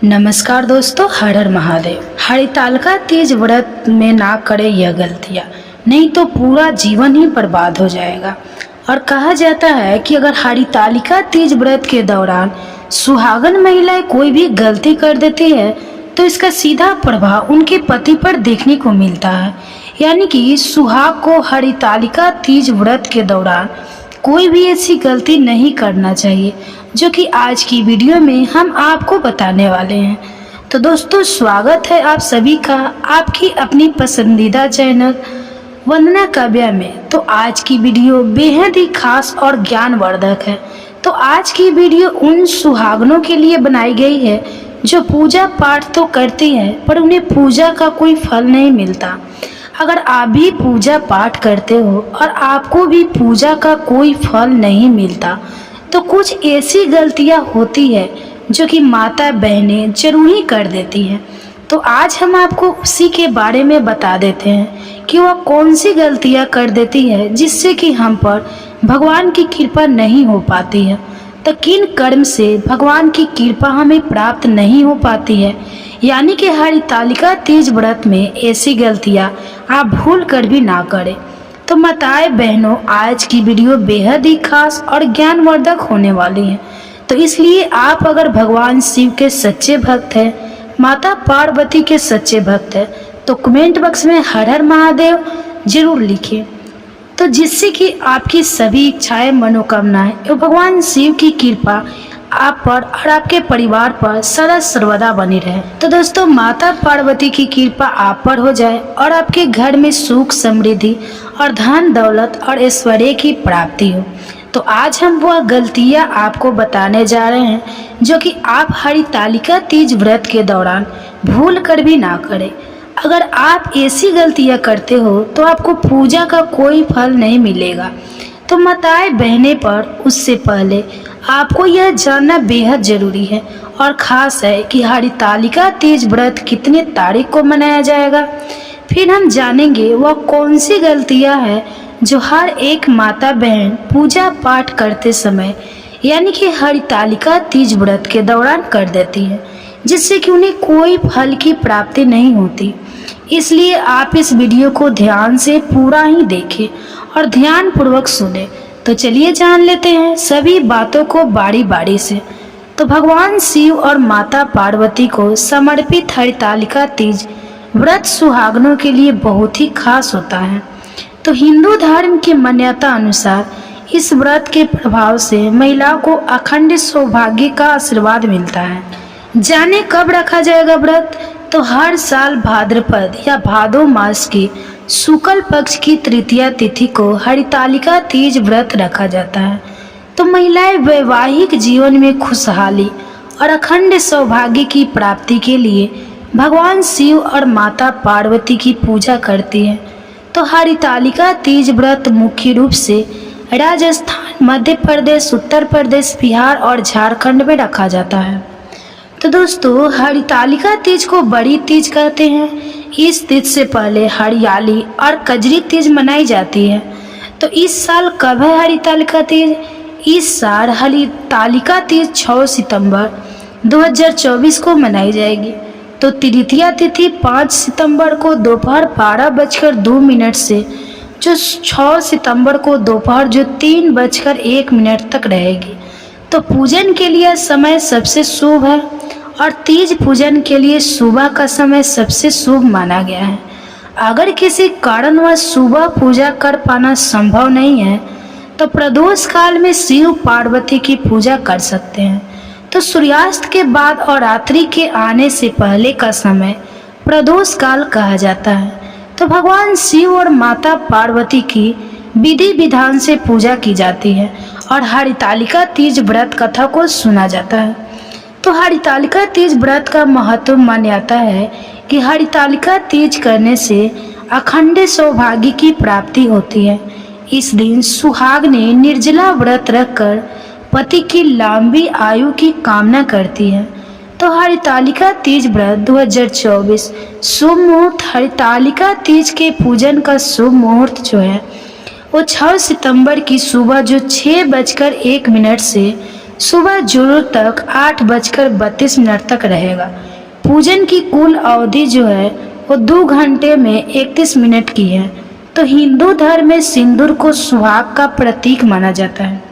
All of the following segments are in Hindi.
नमस्कार दोस्तों, हर हर महादेव। हरितालिका तीज व्रत में ना करे यह गलतियाँ, नहीं तो पूरा जीवन ही बर्बाद हो जाएगा। और कहा जाता है कि अगर हरितालिका तीज व्रत के दौरान सुहागन महिलाएं कोई भी गलती कर देती है तो इसका सीधा प्रभाव उनके पति पर देखने को मिलता है। यानी कि सुहाग को हरितालिका तीज व्रत के दौरान कोई भी ऐसी गलती नहीं करना चाहिए, जो कि आज की वीडियो में हम आपको बताने वाले हैं। तो दोस्तों, स्वागत है आप सभी का आपकी अपनी पसंदीदा चैनल वंदना काव्या में। तो आज की वीडियो बेहद ही खास और ज्ञानवर्धक है। तो आज की वीडियो उन सुहागनों के लिए बनाई गई है जो पूजा पाठ तो करती है पर उन्हें पूजा का कोई फल नहीं मिलता। अगर आप भी पूजा पाठ करते हो और आपको भी पूजा का कोई फल नहीं मिलता तो कुछ ऐसी गलतियां होती है जो कि माता बहनें जरूर ही कर देती हैं। तो आज हम आपको उसी के बारे में बता देते हैं कि वह कौन सी गलतियां कर देती है जिससे कि हम पर भगवान की कृपा नहीं हो पाती है। तो किन कर्म से भगवान की कृपा हमें प्राप्त नहीं हो पाती है, यानी कि हरितालिका तीज व्रत में ऐसी गलतियां आप भूल कर भी ना करें। तो माताएं बहनों, आज की वीडियो बेहद ही खास और ज्ञानवर्धक होने वाली है। तो इसलिए आप अगर भगवान शिव के सच्चे भक्त हैं, माता पार्वती के सच्चे भक्त हैं, तो कमेंट बॉक्स में हर हर महादेव जरूर लिखिए, तो जिससे कि आपकी सभी इच्छाएं मनोकामनाएं एवं भगवान शिव की कृपा आप पर और आपके परिवार पर सदा सर्वदा बनी रहे। तो दोस्तों, माता पार्वती की कृपा आप पर हो जाए और आपके घर में सुख समृद्धि और धन दौलत और ऐश्वर्य की प्राप्ति हो। तो आज हम वह गलतियां आपको बताने जा रहे हैं जो कि आप हरितालिका तीज व्रत के दौरान भूल कर भी ना करें। अगर आप ऐसी गलतियां करते हो तो आपको पूजा का कोई फल नहीं मिलेगा। तो माताएं बहनें पर उससे पहले आपको यह जानना बेहद जरूरी है और ख़ास है कि हरितालिका तीज व्रत कितने तारीख को मनाया जाएगा। फिर हम जानेंगे वह कौन सी गलतियां हैं जो हर एक माता बहन पूजा पाठ करते समय यानी कि हरितालिका तीज व्रत के दौरान कर देती है, जिससे कि उन्हें कोई फल की प्राप्ति नहीं होती। इसलिए आप इस वीडियो को ध्यान से पूरा ही देखें और ध्यान पूर्वक सुने। तो चलिए जान लेते हैं सभी बातों को बारी बारी से। तो भगवान शिव और माता पार्वती को समर्पित हरितालिका तीज व्रत सुहागनों के लिए बहुत ही खास होता है। तो हिंदू धर्म की मान्यता अनुसार इस व्रत के प्रभाव से महिलाओं को अखंड सौभाग्य का आशीर्वाद मिलता है। जाने कब रखा जाएगा व्रत? तो हर साल भाद्रपद या भादो मास की शुक्ल पक्ष की तृतीया तिथि को हरितालिका तीज व्रत रखा जाता है। तो महिलाएं वैवाहिक जीवन में खुशहाली और अखंड सौभाग्य की प्राप्ति के लिए भगवान शिव और माता पार्वती की पूजा करती हैं। तो हरितालिका तीज व्रत मुख्य रूप से राजस्थान, मध्य प्रदेश, उत्तर प्रदेश, बिहार और झारखंड में रखा जाता है। तो दोस्तों, हरितालिका तीज को बड़ी तीज कहते हैं। इस तीज से पहले हरियाली और कजरी तीज मनाई जाती है। तो इस साल कब है हरितालिका तीज? इस साल हरितालिका तीज 6 सितंबर 2024 को मनाई जाएगी। तो तृतीया तिथि 5 सितंबर को दोपहर 12:02 से जो 6 सितंबर को दोपहर 3:01 तक रहेगी। तो पूजन के लिए समय सबसे शुभ है और तीज पूजन के लिए सुबह का समय सबसे शुभ माना गया है। अगर किसी कारणवश सुबह पूजा कर पाना संभव नहीं है तो प्रदोष काल में शिव पार्वती की पूजा कर सकते हैं। तो सूर्यास्त के बाद और रात्रि के आने से पहले का समय प्रदोष काल कहा जाता है। तो भगवान शिव और माता पार्वती की विधि विधान से पूजा की जाती है और हरितालिका तीज व्रत कथा को सुना जाता है। तो हरितालिका तीज व्रत का महत्व मान्यता है कि हरितालिका तीज करने से अखंड सौभाग्य की प्राप्ति होती है। इस दिन सुहाग ने निर्जला व्रत रखकर पति की लंबी आयु की कामना करती है। तो हरितालिका तीज व्रत 2024 शुभ मुहूर्त। हरितालिका तीज के पूजन का शुभ मुहूर्त जो है वो 6 सितंबर की सुबह जो 6:01 से सुबह जुड़ तक 8:32 तक रहेगा। पूजन की कुल अवधि जो है वो 2 घंटे में 31 मिनट की है। तो हिंदू धर्म में सिंदूर को सुहाग का प्रतीक माना जाता है।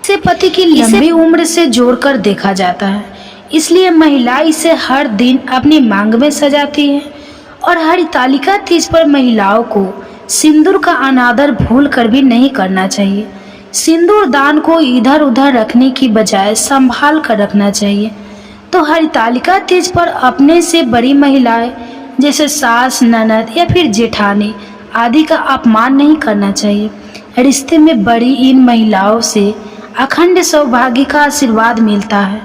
इसे पति की लंबी उम्र से जोड़कर देखा जाता है, इसलिए महिला इसे हर दिन अपनी मांग में सजाती है। और हरितालिका तीज पर महिलाओं को सिंदूर का अनादर भूल कर भी नहीं करना चाहिए। सिंदूर दान को इधर उधर रखने की बजाय संभाल कर रखना चाहिए। तो हरितालिका तीज पर अपने से बड़ी महिलाएं जैसे सास, ननद या फिर जेठानी आदि का अपमान नहीं करना चाहिए। रिश्ते में बड़ी इन महिलाओं से अखंड सौभाग्य का आशीर्वाद मिलता है,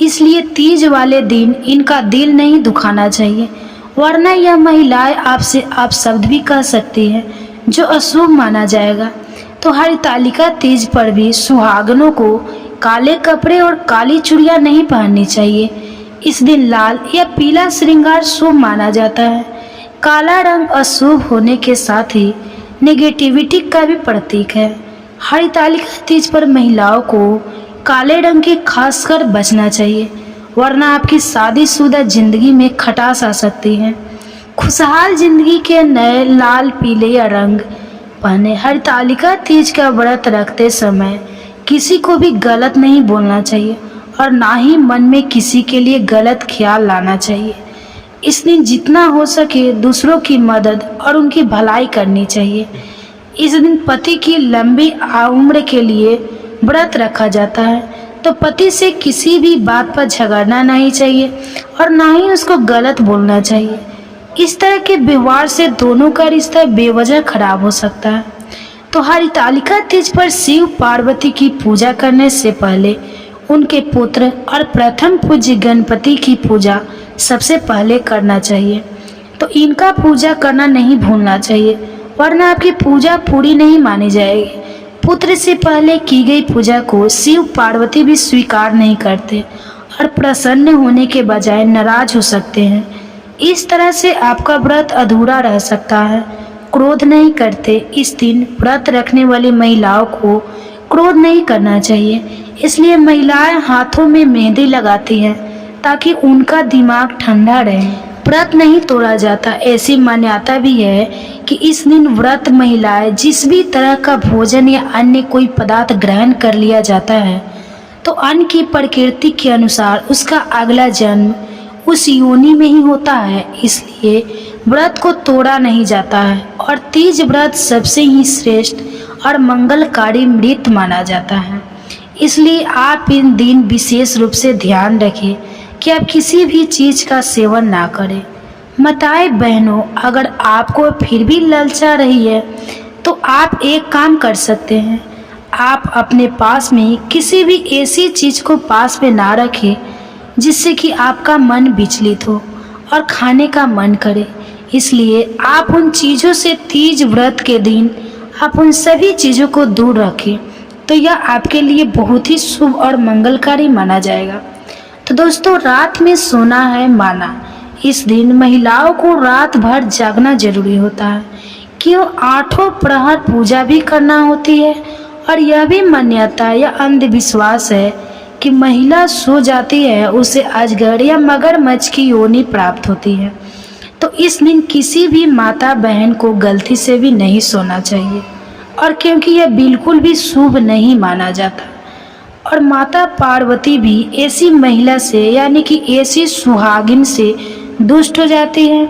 इसलिए तीज वाले दिन इनका दिल नहीं दुखाना चाहिए, वरना यह महिलाएं आपसे आप शब्द भी कह सकती हैं जो अशुभ माना जाएगा। तो हरितालिका तीज पर भी सुहागनों को काले कपड़े और काली चूड़ियां नहीं पहननी चाहिए। इस दिन लाल या पीला श्रृंगार शुभ माना जाता है। काला रंग अशुभ होने के साथ ही नेगेटिविटी का भी प्रतीक है। हरितालिका तीज पर महिलाओं को काले रंग के खासकर बचना चाहिए, वरना आपकी शादीशुदा जिंदगी में खटास आ सकती है। खुशहाल जिंदगी के नए लाल, पीले या रंग पहने। हरितालिका तीज का व्रत रखते समय किसी को भी गलत नहीं बोलना चाहिए और ना ही मन में किसी के लिए गलत ख्याल लाना चाहिए। इस दिन जितना हो सके दूसरों की मदद और उनकी भलाई करनी चाहिए। इस दिन पति की लंबी उम्र के लिए व्रत रखा जाता है, तो पति से किसी भी बात पर झगड़ना नहीं चाहिए और ना ही उसको गलत बोलना चाहिए। इस तरह के व्यवहार से दोनों का रिश्ता बेवजह खराब हो सकता है। तो हरितालिका तीज पर शिव पार्वती की पूजा करने से पहले उनके पुत्र और प्रथम पूज्य गणपति की पूजा सबसे पहले करना चाहिए। तो इनका पूजा करना नहीं भूलना चाहिए, वरना आपकी पूजा पूरी नहीं मानी जाएगी। पुत्र से पहले की गई पूजा को शिव पार्वती भी स्वीकार नहीं करते और प्रसन्न होने के बजाय नाराज हो सकते हैं। इस तरह से आपका व्रत अधूरा रह सकता है। क्रोध नहीं करते। इस दिन व्रत रखने वाली महिलाओं को क्रोध नहीं करना चाहिए, इसलिए महिलाएं हाथों में मेहंदी लगाती हैं ताकि उनका दिमाग ठंडा रहे। व्रत नहीं तोड़ा जाता। ऐसी मान्यता भी है कि इस दिन व्रत महिलाएं जिस भी तरह का भोजन या अन्य कोई पदार्थ ग्रहण कर लिया जाता है, तो अन्न की प्रकृति के अनुसार उसका अगला जन्म उस योनि में ही होता है, इसलिए व्रत को तोड़ा नहीं जाता है। और तीज व्रत सबसे ही श्रेष्ठ और मंगलकारी व्रत माना जाता है, इसलिए आप इन दिन विशेष रूप से ध्यान रखें कि आप किसी भी चीज़ का सेवन ना करें। माताएं बहनों, अगर आपको फिर भी ललचा रही है तो आप एक काम कर सकते हैं। आप अपने पास में किसी भी ऐसी चीज़ को पास में ना रखें जिससे कि आपका मन विचलित हो और खाने का मन करे। इसलिए आप उन चीज़ों से तीज व्रत के दिन आप उन सभी चीज़ों को दूर रखें, तो यह आपके लिए बहुत ही शुभ और मंगलकारी माना जाएगा। तो दोस्तों, रात में सोना है माना। इस दिन महिलाओं को रात भर जागना जरूरी होता है, क्यों 8 प्रहर पूजा भी करना होती है। और यह भी मान्यता या अंधविश्वास है कि महिला सो जाती है उसे अजगर या मगरमच्छ की योनि प्राप्त होती है। तो इस दिन किसी भी माता बहन को गलती से भी नहीं सोना चाहिए, और क्योंकि यह बिल्कुल भी शुभ नहीं माना जाता। और माता पार्वती भी ऐसी महिला से यानी कि ऐसी सुहागिन से दुष्ट हो जाती है,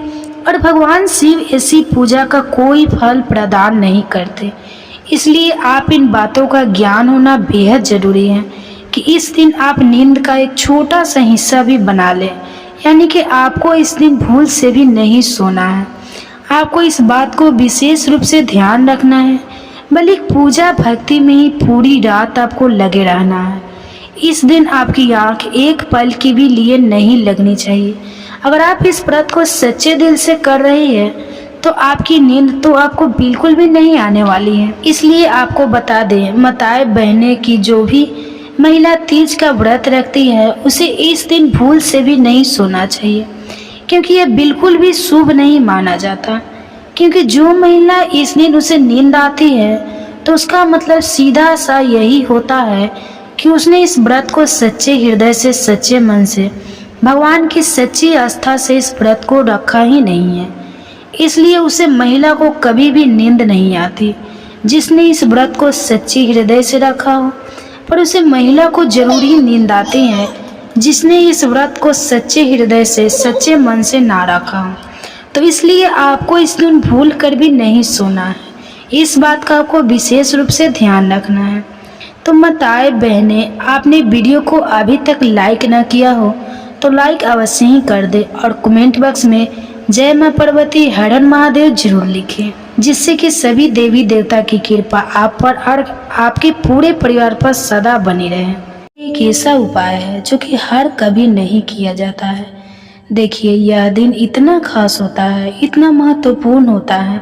और भगवान शिव ऐसी पूजा का कोई फल प्रदान नहीं करते। इसलिए आप इन बातों का ज्ञान होना बेहद जरूरी है कि इस दिन आप नींद का एक छोटा सा हिस्सा भी बना लें, यानी कि आपको इस दिन भूल से भी नहीं सोना है। आपको इस बात को विशेष रूप से ध्यान रखना है, बल्कि पूजा भक्ति में ही पूरी रात आपको लगे रहना है। इस दिन आपकी आंख एक पल के भी लिए नहीं लगनी चाहिए। अगर आप इस व्रत को सच्चे दिल से कर रही है तो आपकी नींद तो आपको बिल्कुल भी नहीं आने वाली है। इसलिए आपको बता दें, माताएं बहनें की जो भी महिला तीज का व्रत रखती है उसे इस दिन भूल से भी नहीं सोना चाहिए, क्योंकि यह बिल्कुल भी शुभ नहीं माना जाता। क्योंकि जो महिला इस दिन उसे नींद आती है तो उसका मतलब सीधा सा यही होता है कि उसने इस व्रत को सच्चे हृदय से, सच्चे मन से, भगवान की सच्ची आस्था से इस व्रत को रखा ही नहीं है। इसलिए उसे महिला को कभी भी नींद नहीं आती जिसने इस व्रत को सच्ची हृदय से रखा हो, पर उसे महिला को जरूर ही नींद आती है जिसने इस व्रत को सच्चे हृदय से, सच्चे मन से ना रखा हो। तो इसलिए आपको इस दिन भूल कर भी नहीं सोना है। इस बात का आपको विशेष रूप से ध्यान रखना है। तो माताएं बहनें, आपने वीडियो को अभी तक लाइक ना किया हो तो लाइक अवश्य ही कर दे और कमेंट बॉक्स में जय मां पार्वती हर हर महादेव जरूर लिखें, जिससे कि सभी देवी देवता की कृपा आप पर और आपके पूरे परिवार पर सदा बनी रहे। एक ऐसा उपाय है जो कि हर कभी नहीं किया जाता है। देखिए, यह दिन इतना खास होता है, इतना महत्वपूर्ण होता है।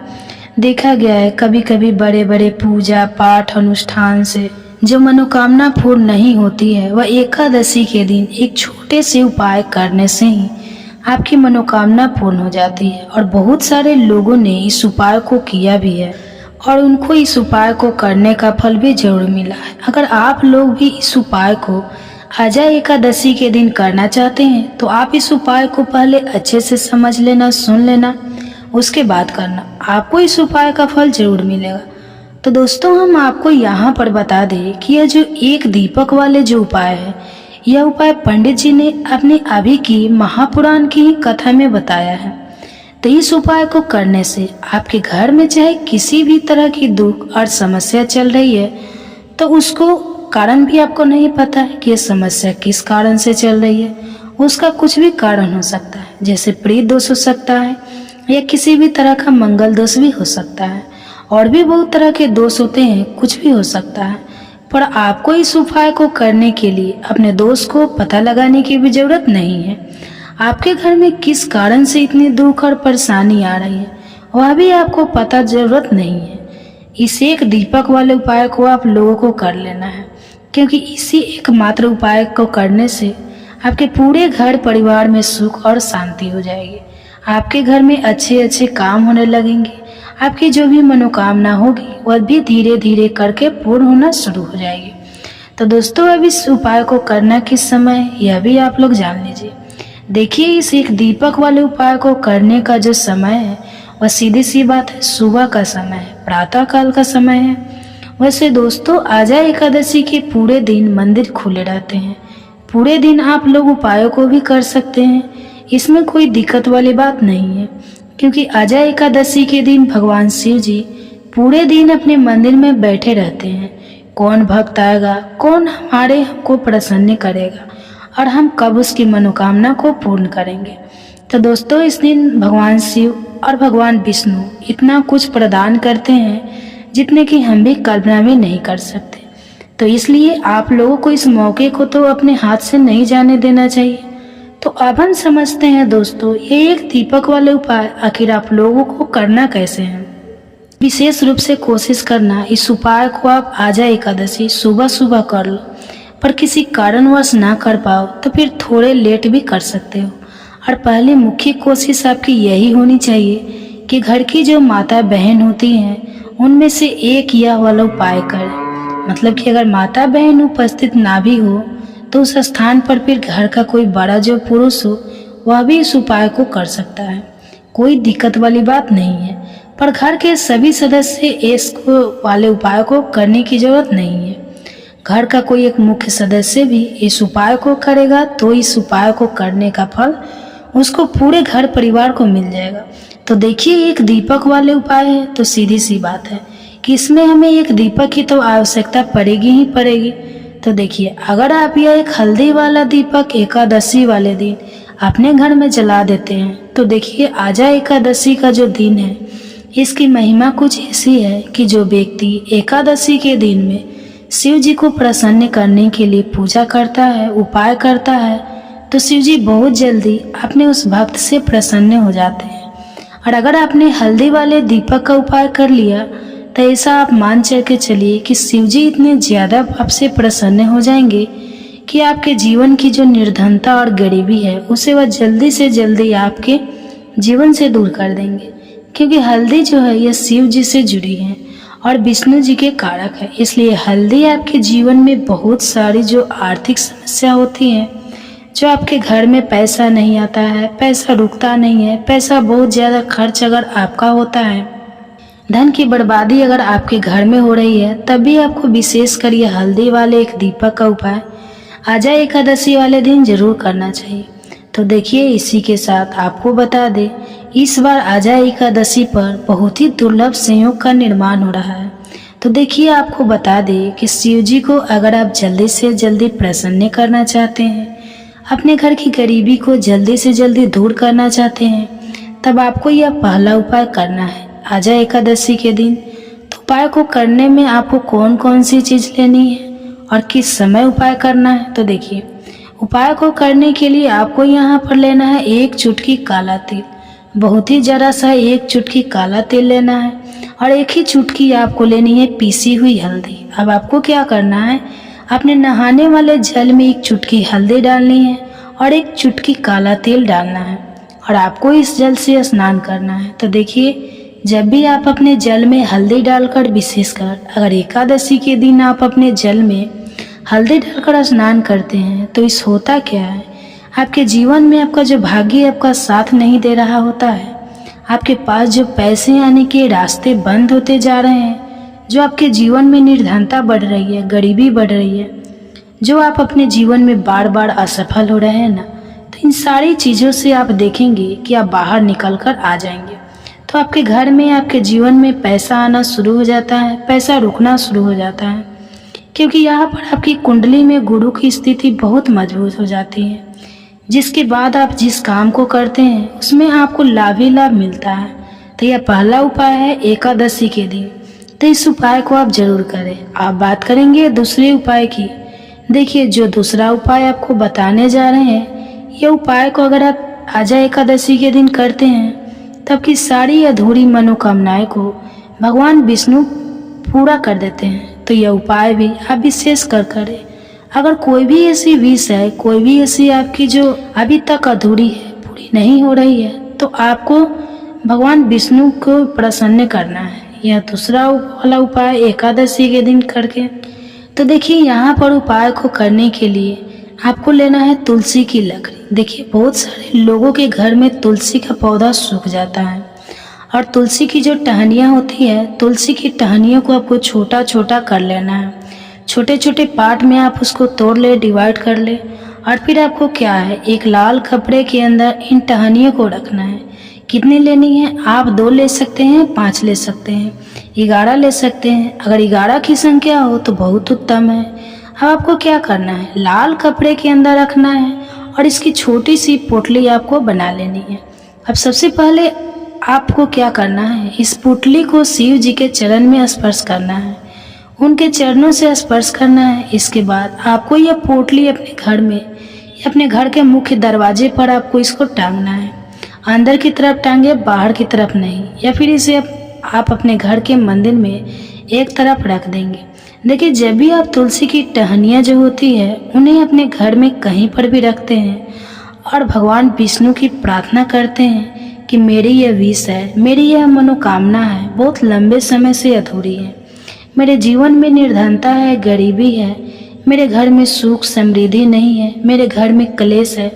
देखा गया है कभी कभी बड़े बड़े पूजा पाठ अनुष्ठान से जो मनोकामना पूर्ण नहीं होती है, वह एकादशी के दिन एक छोटे से उपाय करने से ही आपकी मनोकामना पूर्ण हो जाती है। और बहुत सारे लोगों ने इस उपाय को किया भी है और उनको इस उपाय को करने का फल भी जरूर मिला है। अगर आप लोग भी इस उपाय को आजा एकादशी के दिन करना चाहते हैं तो आप इस उपाय को पहले अच्छे से समझ लेना, सुन लेना, उसके बाद करना, आपको इस उपाय का फल जरूर मिलेगा। तो दोस्तों, हम आपको यहाँ पर बता दें कि यह जो एक दीपक वाले जो उपाय है, यह उपाय पंडित जी ने अपनी अभी की महापुराण की ही कथा में बताया है। तो इस उपाय को करने से आपके घर में चाहे किसी भी तरह की दुख और समस्या चल रही है तो उसको कारण भी आपको नहीं पता है कि यह समस्या किस कारण से चल रही है। उसका कुछ भी कारण हो सकता है, जैसे प्रेत दोष हो सकता है या किसी भी तरह का मंगल दोष भी हो सकता है, और भी बहुत तरह के दोष होते हैं, कुछ भी हो सकता है। पर आपको इस उपाय को करने के लिए अपने दोष को पता लगाने की भी जरूरत नहीं है। आपके घर में किस कारण से इतनी दुख और परेशानी आ रही है वह भी आपको पता जरूरत नहीं है। इस एक दीपक वाले उपाय को आप लोगों को कर लेना है, क्योंकि इसी एकमात्र उपाय को करने से आपके पूरे घर परिवार में सुख और शांति हो जाएगी। आपके घर में अच्छे अच्छे काम होने लगेंगे। आपकी जो भी मनोकामना होगी वह भी धीरे धीरे करके पूर्ण होना शुरू हो जाएगी। तो दोस्तों, अब इस उपाय को करना किस समय है यह भी आप लोग जान लीजिए। देखिए, इस एक दीपक वाले उपाय को करने का जो समय है वह सीधी सी बात है, सुबह का समय है, प्रातः काल का समय है। वैसे दोस्तों, आजा एकादशी के पूरे दिन मंदिर खुले रहते हैं। पूरे दिन आप लोग उपायों को भी कर सकते हैं, इसमें कोई दिक्कत वाली बात नहीं है, क्योंकि आजा एकादशी के दिन भगवान शिव जी पूरे दिन अपने मंदिर में बैठे रहते हैं। कौन भक्त आएगा, कौन हमको प्रसन्न करेगा और हम कब उसकी मनोकामना को पूर्ण करेंगे। तो दोस्तों, इस दिन भगवान शिव और भगवान विष्णु इतना कुछ प्रदान करते हैं जितने कि हम भी कल्पना भी नहीं कर सकते। तो इसलिए आप लोगों को इस मौके को तो अपने हाथ से नहीं जाने देना चाहिए। तो अब हम समझते हैं दोस्तों, ये एक दीपक वाले उपाय आखिर आप लोगों को करना कैसे है। विशेष रूप से कोशिश करना इस उपाय को आप आजा एकादशी सुबह सुबह कर लो, पर किसी कारणवश ना कर पाओ तो फिर थोड़े लेट भी कर सकते हो। और पहले मुख्य कोशिश आपकी यही होनी चाहिए कि घर की जो माता बहन होती हैं उनमें से एक यह वाला उपाय करें। मतलब कि अगर माता बहन उपस्थित ना भी हो तो उस स्थान पर फिर घर का कोई बड़ा जो पुरुष हो वह भी इस उपाय को कर सकता है। कोई दिक्कत वाली बात नहीं है, पर घर के सभी सदस्य इस वाले उपाय को करने की जरूरत नहीं है। घर का कोई एक मुख्य सदस्य भी इस उपाय को करेगा तो इस उपाय को करने का फल उसको पूरे घर परिवार को मिल जाएगा। तो देखिए, एक दीपक वाले उपाय है तो सीधी सी बात है कि इसमें हमें एक दीपक की तो आवश्यकता पड़ेगी ही पड़ेगी। तो देखिए, अगर आप यह एक हल्दी वाला दीपक एकादशी वाले दिन अपने घर में जला देते हैं तो देखिए, आजा एकादशी का जो दिन है इसकी महिमा कुछ ऐसी है कि जो व्यक्ति एकादशी के दिन में शिव जी को प्रसन्न करने के लिए पूजा करता है, उपाय करता है, तो शिव जी बहुत जल्दी अपने उस भक्त से प्रसन्न हो जाते हैं। और अगर आपने हल्दी वाले दीपक का उपाय कर लिया तो ऐसा आप मान के चलिए कि शिव जी इतने ज़्यादा आपसे प्रसन्न हो जाएंगे कि आपके जीवन की जो निर्धनता और गरीबी है उसे वह जल्दी से जल्दी आपके जीवन से दूर कर देंगे। क्योंकि हल्दी जो है यह शिव जी से जुड़ी है और विष्णु जी के कारक है। इसलिए हल्दी आपके जीवन में बहुत सारी जो आर्थिक समस्या होती हैं, जो आपके घर में पैसा नहीं आता है, पैसा रुकता नहीं है, पैसा बहुत ज़्यादा खर्च अगर आपका होता है, धन की बर्बादी अगर आपके घर में हो रही है, तभी आपको विशेष कर ये हल्दी वाले एक दीपक का उपाय आजा एकादशी वाले दिन जरूर करना चाहिए। तो देखिए, इसी के साथ आपको बता दें, इस बार आजा एकादशी पर बहुत ही दुर्लभ संयोग का निर्माण हो रहा है। तो देखिए, आपको बता दें कि शिव जी को अगर आप जल्दी से जल्दी प्रसन्न करना चाहते हैं, अपने घर की गरीबी को जल्दी से जल्दी दूर करना चाहते हैं, तब आपको यह पहला उपाय करना है आजा एकादशी के दिन। तो उपाय को करने में आपको कौन कौन सी चीज़ लेनी है और किस समय उपाय करना है, तो देखिए, उपाय को करने के लिए आपको यहाँ पर लेना है 1 चुटकी काला तिल, बहुत ही ज़रा सा 1 चुटकी काला तिल लेना है, और 1 ही चुटकी आपको लेनी है पीसी हुई हल्दी। अब आपको क्या करना है, अपने नहाने वाले जल में 1 चुटकी हल्दी डालनी है और 1 चुटकी काला तिल डालना है, और आपको इस जल से स्नान करना है। तो देखिए, जब भी आप अपने जल में हल्दी डालकर, विशेषकर अगर एकादशी के दिन आप अपने जल में हल्दी डालकर स्नान करते हैं, तो इस होता क्या है, आपके जीवन में आपका जो भाग्य आपका साथ नहीं दे रहा होता है, आपके पास जो पैसे आने के रास्ते बंद होते जा रहे हैं, जो आपके जीवन में निर्धनता बढ़ रही है, गरीबी बढ़ रही है, जो आप अपने जीवन में बार बार असफल हो रहे हैं ना, तो इन सारी चीज़ों से आप देखेंगे कि आप बाहर निकल कर आ जाएंगे। तो आपके घर में, आपके जीवन में पैसा आना शुरू हो जाता है, पैसा रुकना शुरू हो जाता है, क्योंकि यहाँ पर आपकी कुंडली में गुरु की स्थिति बहुत मजबूत हो जाती है, जिसके बाद आप जिस काम को करते हैं उसमें आपको लाभ ही लाभ मिलता है। तो यह पहला उपाय है एकादशी के दिन, तो इस उपाय को आप जरूर करें। आप बात करेंगे दूसरे उपाय की। देखिए, जो दूसरा उपाय आपको बताने जा रहे हैं, यह उपाय को अगर आप आजा एकादशी के दिन करते हैं, तब की सारी अधूरी मनोकामनाएं को भगवान विष्णु पूरा कर देते हैं। तो यह उपाय भी आप विशेष कर करें। अगर कोई भी ऐसी विश है, कोई भी ऐसी आपकी जो अभी तक अधूरी है, पूरी नहीं हो रही है, तो आपको भगवान विष्णु को प्रसन्न करना है, यह दूसरा वाला उपाय एकादशी के दिन करके। तो देखिए, यहाँ पर उपाय को करने के लिए आपको लेना है तुलसी की लकड़ी। देखिए, बहुत सारे लोगों के घर में तुलसी का पौधा सूख जाता है, और तुलसी की जो टहनियाँ होती है, तुलसी की टहनियों को आपको छोटा छोटा कर लेना है, छोटे छोटे पार्ट में आप उसको तोड़ ले, डिवाइड कर ले, और फिर आपको क्या है, एक लाल कपड़े के अंदर इन टहनियों को रखना है। कितनी लेनी है, आप 2 ले सकते हैं, 5 ले सकते हैं, 11 ले सकते हैं। अगर 11 की संख्या हो तो बहुत उत्तम है। अब आपको क्या करना है, लाल कपड़े के अंदर रखना है और इसकी छोटी सी पोटली आपको बना लेनी है। अब सबसे पहले आपको क्या करना है, इस पोटली को शिव जी के चरण में स्पर्श करना है, उनके चरणों से स्पर्श करना है। इसके बाद आपको यह पोटली अपने घर में या अपने घर के मुख्य दरवाजे पर आपको इसको टांगना है। अंदर की तरफ टांगे, बाहर की तरफ नहीं, या फिर इसे आप अपने घर के मंदिर में एक तरफ रख देंगे। देखिए, जब भी आप तुलसी की टहनियाँ जो होती है, उन्हें अपने घर में कहीं पर भी रखते हैं और भगवान विष्णु की प्रार्थना करते हैं कि मेरी यह विश है, मेरी यह मनोकामना है, बहुत लंबे समय से अधूरी है, मेरे जीवन में निर्धनता है, गरीबी है, मेरे घर में सुख समृद्धि नहीं है, मेरे घर में क्लेश है।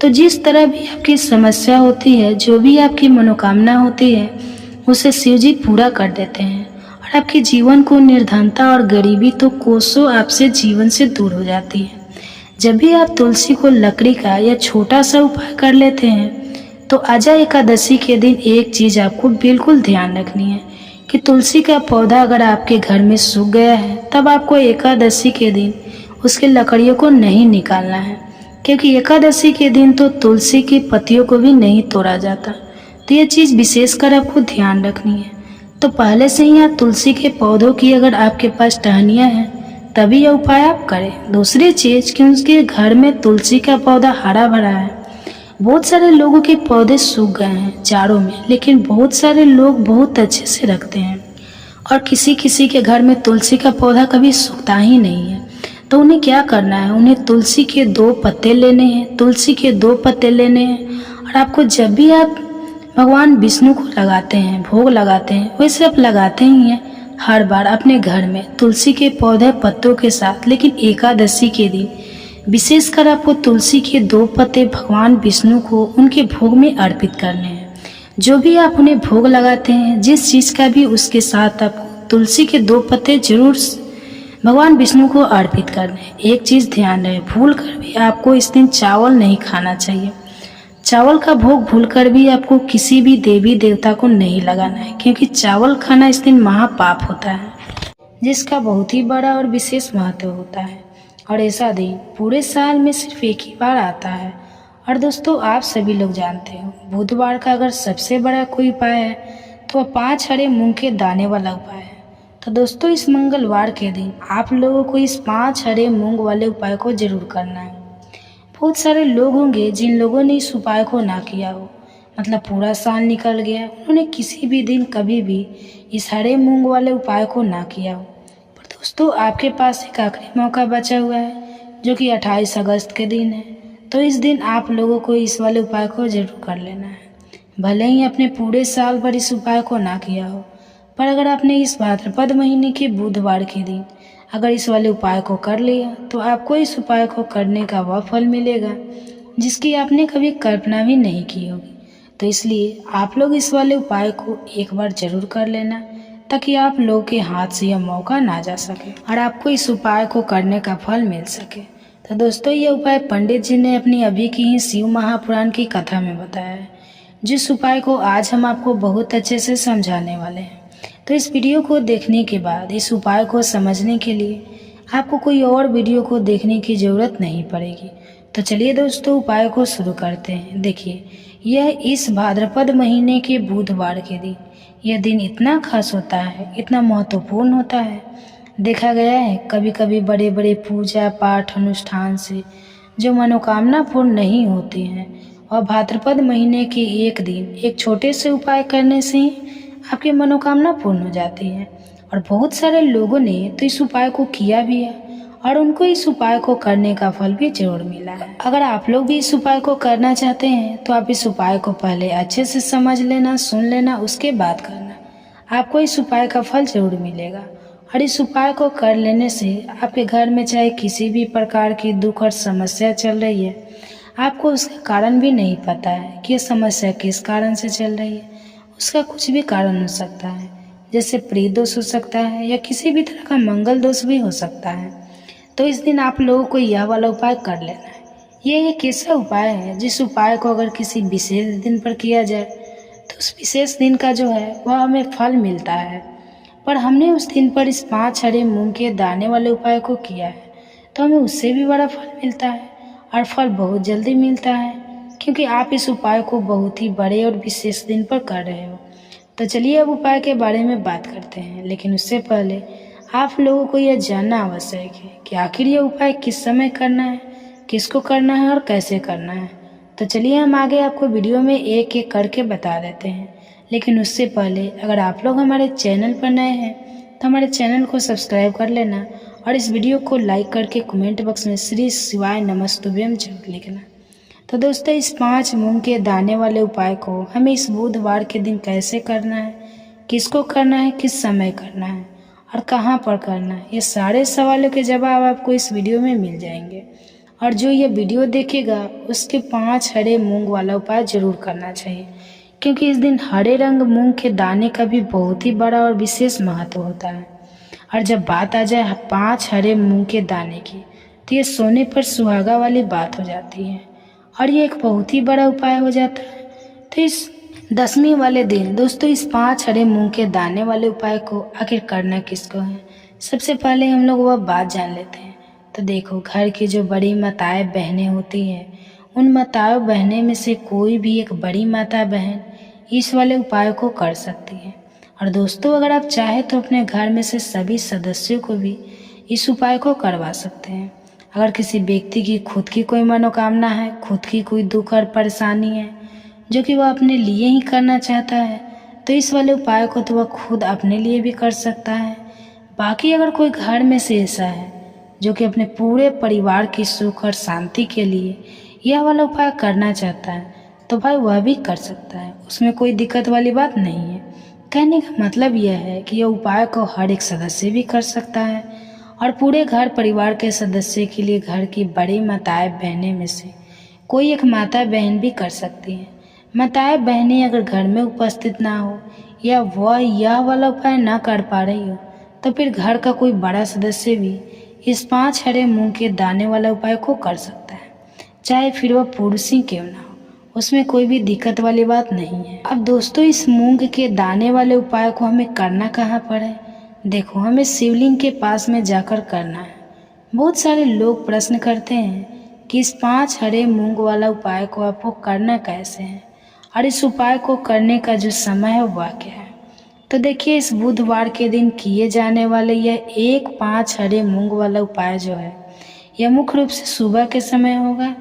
तो जिस तरह भी आपकी समस्या होती है, जो भी आपकी मनोकामना होती है, उसे शिव जी पूरा कर देते हैं, और आपके जीवन को निर्धनता और गरीबी तो कोसों आपसे जीवन से दूर हो जाती है। जब भी आप तुलसी को लकड़ी का या छोटा सा उपाय कर लेते हैं, तो आजा एकादशी के दिन एक चीज़ आपको बिल्कुल ध्यान रखनी है कि तुलसी का पौधा अगर आपके घर में सूख गया है, तब आपको एकादशी के दिन उसके लकड़ियों को नहीं निकालना है, क्योंकि एकादशी के दिन तो तुलसी की पत्तियों को भी नहीं तोड़ा जाता। तो ये चीज़ विशेषकर आपको ध्यान रखनी है। तो पहले से ही आप तुलसी के पौधों की अगर आपके पास टहनियाँ हैं, तभी यह उपाय आप करें। दूसरी चीज़ कि उसके घर में तुलसी का पौधा हरा भरा है। बहुत सारे लोगों के पौधे सूख गए हैं चारों में, लेकिन बहुत सारे लोग बहुत अच्छे से रखते हैं, और किसी किसी के घर में तुलसी का पौधा कभी सूखता ही नहीं है। तो उन्हें क्या करना है, उन्हें तुलसी के 2 पत्ते लेने हैं, तुलसी के 2 पत्ते लेने हैं, और आपको जब भी आप भगवान विष्णु को लगाते हैं, भोग लगाते हैं, वैसे आप लगाते ही हैं, हर बार अपने घर में तुलसी के पौधे पत्तों के साथ, लेकिन एकादशी के दिन विशेषकर आपको तुलसी के 2 पत्ते भगवान विष्णु को उनके भोग में अर्पित करने हैं। जो भी आप उन्हें भोग लगाते हैं, जिस चीज़ का भी, उसके साथ आपको तुलसी के 2 पत्ते जरूर भगवान विष्णु को अर्पित करने हैं। एक चीज़ ध्यान रहे, भूल कर भी आपको इस दिन चावल नहीं खाना चाहिए। चावल का भोग भूलकर भी आपको किसी भी देवी देवता को नहीं लगाना है, क्योंकि चावल खाना इस दिन महापाप होता है, जिसका बहुत ही बड़ा और विशेष महत्व होता है। और ऐसा दिन पूरे साल में सिर्फ एक ही बार आता है। और दोस्तों, आप सभी लोग जानते हो, बुधवार का अगर सबसे बड़ा कोई उपाय है तो वह 5 हरे मूंग के दाने वाला उपाय है। तो दोस्तों, इस मंगलवार के दिन आप लोगों को इस 5 हरे मूंग वाले उपाय को जरूर करना है। बहुत सारे लोग होंगे जिन लोगों ने इस उपाय को ना किया हो, मतलब पूरा साल निकल गया, उन्होंने किसी भी दिन कभी भी इस हरे मूंग वाले उपाय को ना किया हो। पर दोस्तों, आपके पास एक आखिरी मौका बचा हुआ है, जो कि 28 अगस्त के दिन है। तो इस दिन आप लोगों को इस वाले उपाय को जरूर कर लेना है। भले ही आपने पूरे साल भर इस उपाय को ना किया हो, पर अगर आपने इस भाद्रपद महीने के बुधवार के दिन अगर इस वाले उपाय को कर लिया, तो आपको इस उपाय को करने का वह फल मिलेगा जिसकी आपने कभी कल्पना भी नहीं की होगी। तो इसलिए आप लोग इस वाले उपाय को एक बार जरूर कर लेना, ताकि आप लोग के हाथ से यह मौका ना जा सके और आपको इस उपाय को करने का फल मिल सके। तो दोस्तों, यह उपाय पंडित जी ने अपनी अभी की ही शिव महापुराण की कथा में बताया है, जिस उपाय को आज हम आपको बहुत अच्छे से समझाने वाले हैं। तो इस वीडियो को देखने के बाद इस उपाय को समझने के लिए आपको कोई और वीडियो को देखने की ज़रूरत नहीं पड़ेगी। तो चलिए दोस्तों, उपाय को शुरू करते हैं। देखिए, यह इस भाद्रपद महीने के बुधवार के दिन, यह दिन इतना खास होता है, इतना महत्वपूर्ण होता है। देखा गया है कभी कभी बड़े बड़े पूजा पाठ अनुष्ठान से जो मनोकामना पूर्ण नहीं होती हैं, और भाद्रपद महीने के एक दिन एक छोटे से उपाय करने से ही आपकी मनोकामना पूर्ण हो जाती है। और बहुत सारे लोगों ने तो इस उपाय को किया भी है और उनको इस उपाय को करने का फल भी जरूर मिला है। अगर आप लोग भी इस उपाय को करना चाहते हैं तो आप इस उपाय को पहले अच्छे से समझ लेना, सुन लेना, उसके बाद करना। आपको इस उपाय का फल जरूर मिलेगा। और इस उपाय को कर लेने से आपके घर में चाहे किसी भी प्रकार की दुख और समस्या चल रही है, आपको उसका कारण भी नहीं पता है कि ये समस्या किस कारण से चल रही है। उसका कुछ भी कारण हो सकता है, जैसे प्रिय दोष हो सकता है या किसी भी तरह का मंगल दोष भी हो सकता है। तो इस दिन आप लोगों को यह वाला उपाय कर लेना है। ये एक ऐसा उपाय है जिस उपाय को अगर किसी विशेष दिन पर किया जाए तो उस विशेष दिन का जो है वह हमें फल मिलता है। पर हमने उस दिन पर इस 5 हरे मूंग के दाने वाले उपाय को किया है तो हमें उससे भी बड़ा फल मिलता है, और फल बहुत जल्दी मिलता है, क्योंकि आप इस उपाय को बहुत ही बड़े और विशेष दिन पर कर रहे हो। तो चलिए अब उपाय के बारे में बात करते हैं, लेकिन उससे पहले आप लोगों को यह जानना आवश्यक है कि आखिर यह उपाय किस समय करना है, किसको करना है और कैसे करना है। तो चलिए हम आगे आपको वीडियो में एक एक करके बता देते हैं। लेकिन उससे पहले अगर आप लोग हमारे चैनल पर नए हैं तो हमारे चैनल को सब्सक्राइब कर लेना और इस वीडियो को लाइक करके कमेंट बॉक्स में श्री शिवाय नमस्तुभ्यम जरूर लिखना। तो दोस्तों, इस 5 मूंग के दाने वाले उपाय को हमें इस बुधवार के दिन कैसे करना है, किसको करना है, किस समय करना है और कहाँ पर करना है, ये सारे सवालों के जवाब आपको इस वीडियो में मिल जाएंगे। और जो ये वीडियो देखेगा उसके 5 हरे मूंग वाला उपाय जरूर करना चाहिए, क्योंकि इस दिन हरे रंग मूंग के दाने का भी बहुत ही बड़ा और विशेष महत्व होता है। और जब बात आ जाए 5 हरे मूंग के दाने की, तो ये सोने पर सुहागा वाली बात हो जाती है और ये एक बहुत ही बड़ा उपाय हो जाता है। तो इस 10वीं वाले दिन दोस्तों, इस 5 हरे मूंग के दाने वाले उपाय को आखिर करना किसको है, सबसे पहले हम लोग वह बात जान लेते हैं। तो देखो, घर की जो बड़ी माताएं बहनें होती हैं, उन माताओं बहनें में से कोई भी एक बड़ी माता बहन इस वाले उपाय को कर सकती है। और दोस्तों, अगर आप चाहें तो अपने घर में से सभी सदस्यों को भी इस उपाय को करवा सकते हैं। अगर किसी व्यक्ति की खुद की कोई मनोकामना है, खुद की कोई दुख और परेशानी है जो कि वह अपने लिए ही करना चाहता है, तो इस वाले उपाय को तो वह खुद अपने लिए भी कर सकता है। बाकी अगर कोई घर में से ऐसा है जो कि अपने पूरे परिवार की सुख और शांति के लिए यह वाला उपाय करना चाहता है, तो भाई वह भी कर सकता है, उसमें कोई दिक्कत वाली बात नहीं है। कहने का मतलब यह है कि यह उपाय को हर एक सदस्य भी कर सकता है और पूरे घर परिवार के सदस्य के लिए घर की बड़ी माताएं बहनें में से कोई एक माता बहन भी कर सकती हैं। माताएं बहनें अगर घर में उपस्थित ना हो या वह यह वाला उपाय ना कर पा रही हो तो फिर घर का कोई बड़ा सदस्य भी इस 5 हरे मूंग के दाने वाला उपाय को कर सकता है, चाहे फिर वह पुरुष ही क्यों ना हो। उसमें कोई भी दिक्कत वाली बात नहीं है। अब दोस्तों, इस मूंग के दाने वाले उपाय को हमें करना कहाँ पर है? देखो, हमें शिवलिंग के पास में जाकर करना है। बहुत सारे लोग प्रश्न करते हैं कि इस 5 हरे मूंग वाला उपाय को आपको करना कैसे है और इस उपाय को करने का जो समय है वह क्या है। तो देखिए, इस बुधवार के दिन किए जाने वाले यह 5 हरे मूंग वाला उपाय जो है यह मुख्य रूप से सुबह के समय होगा।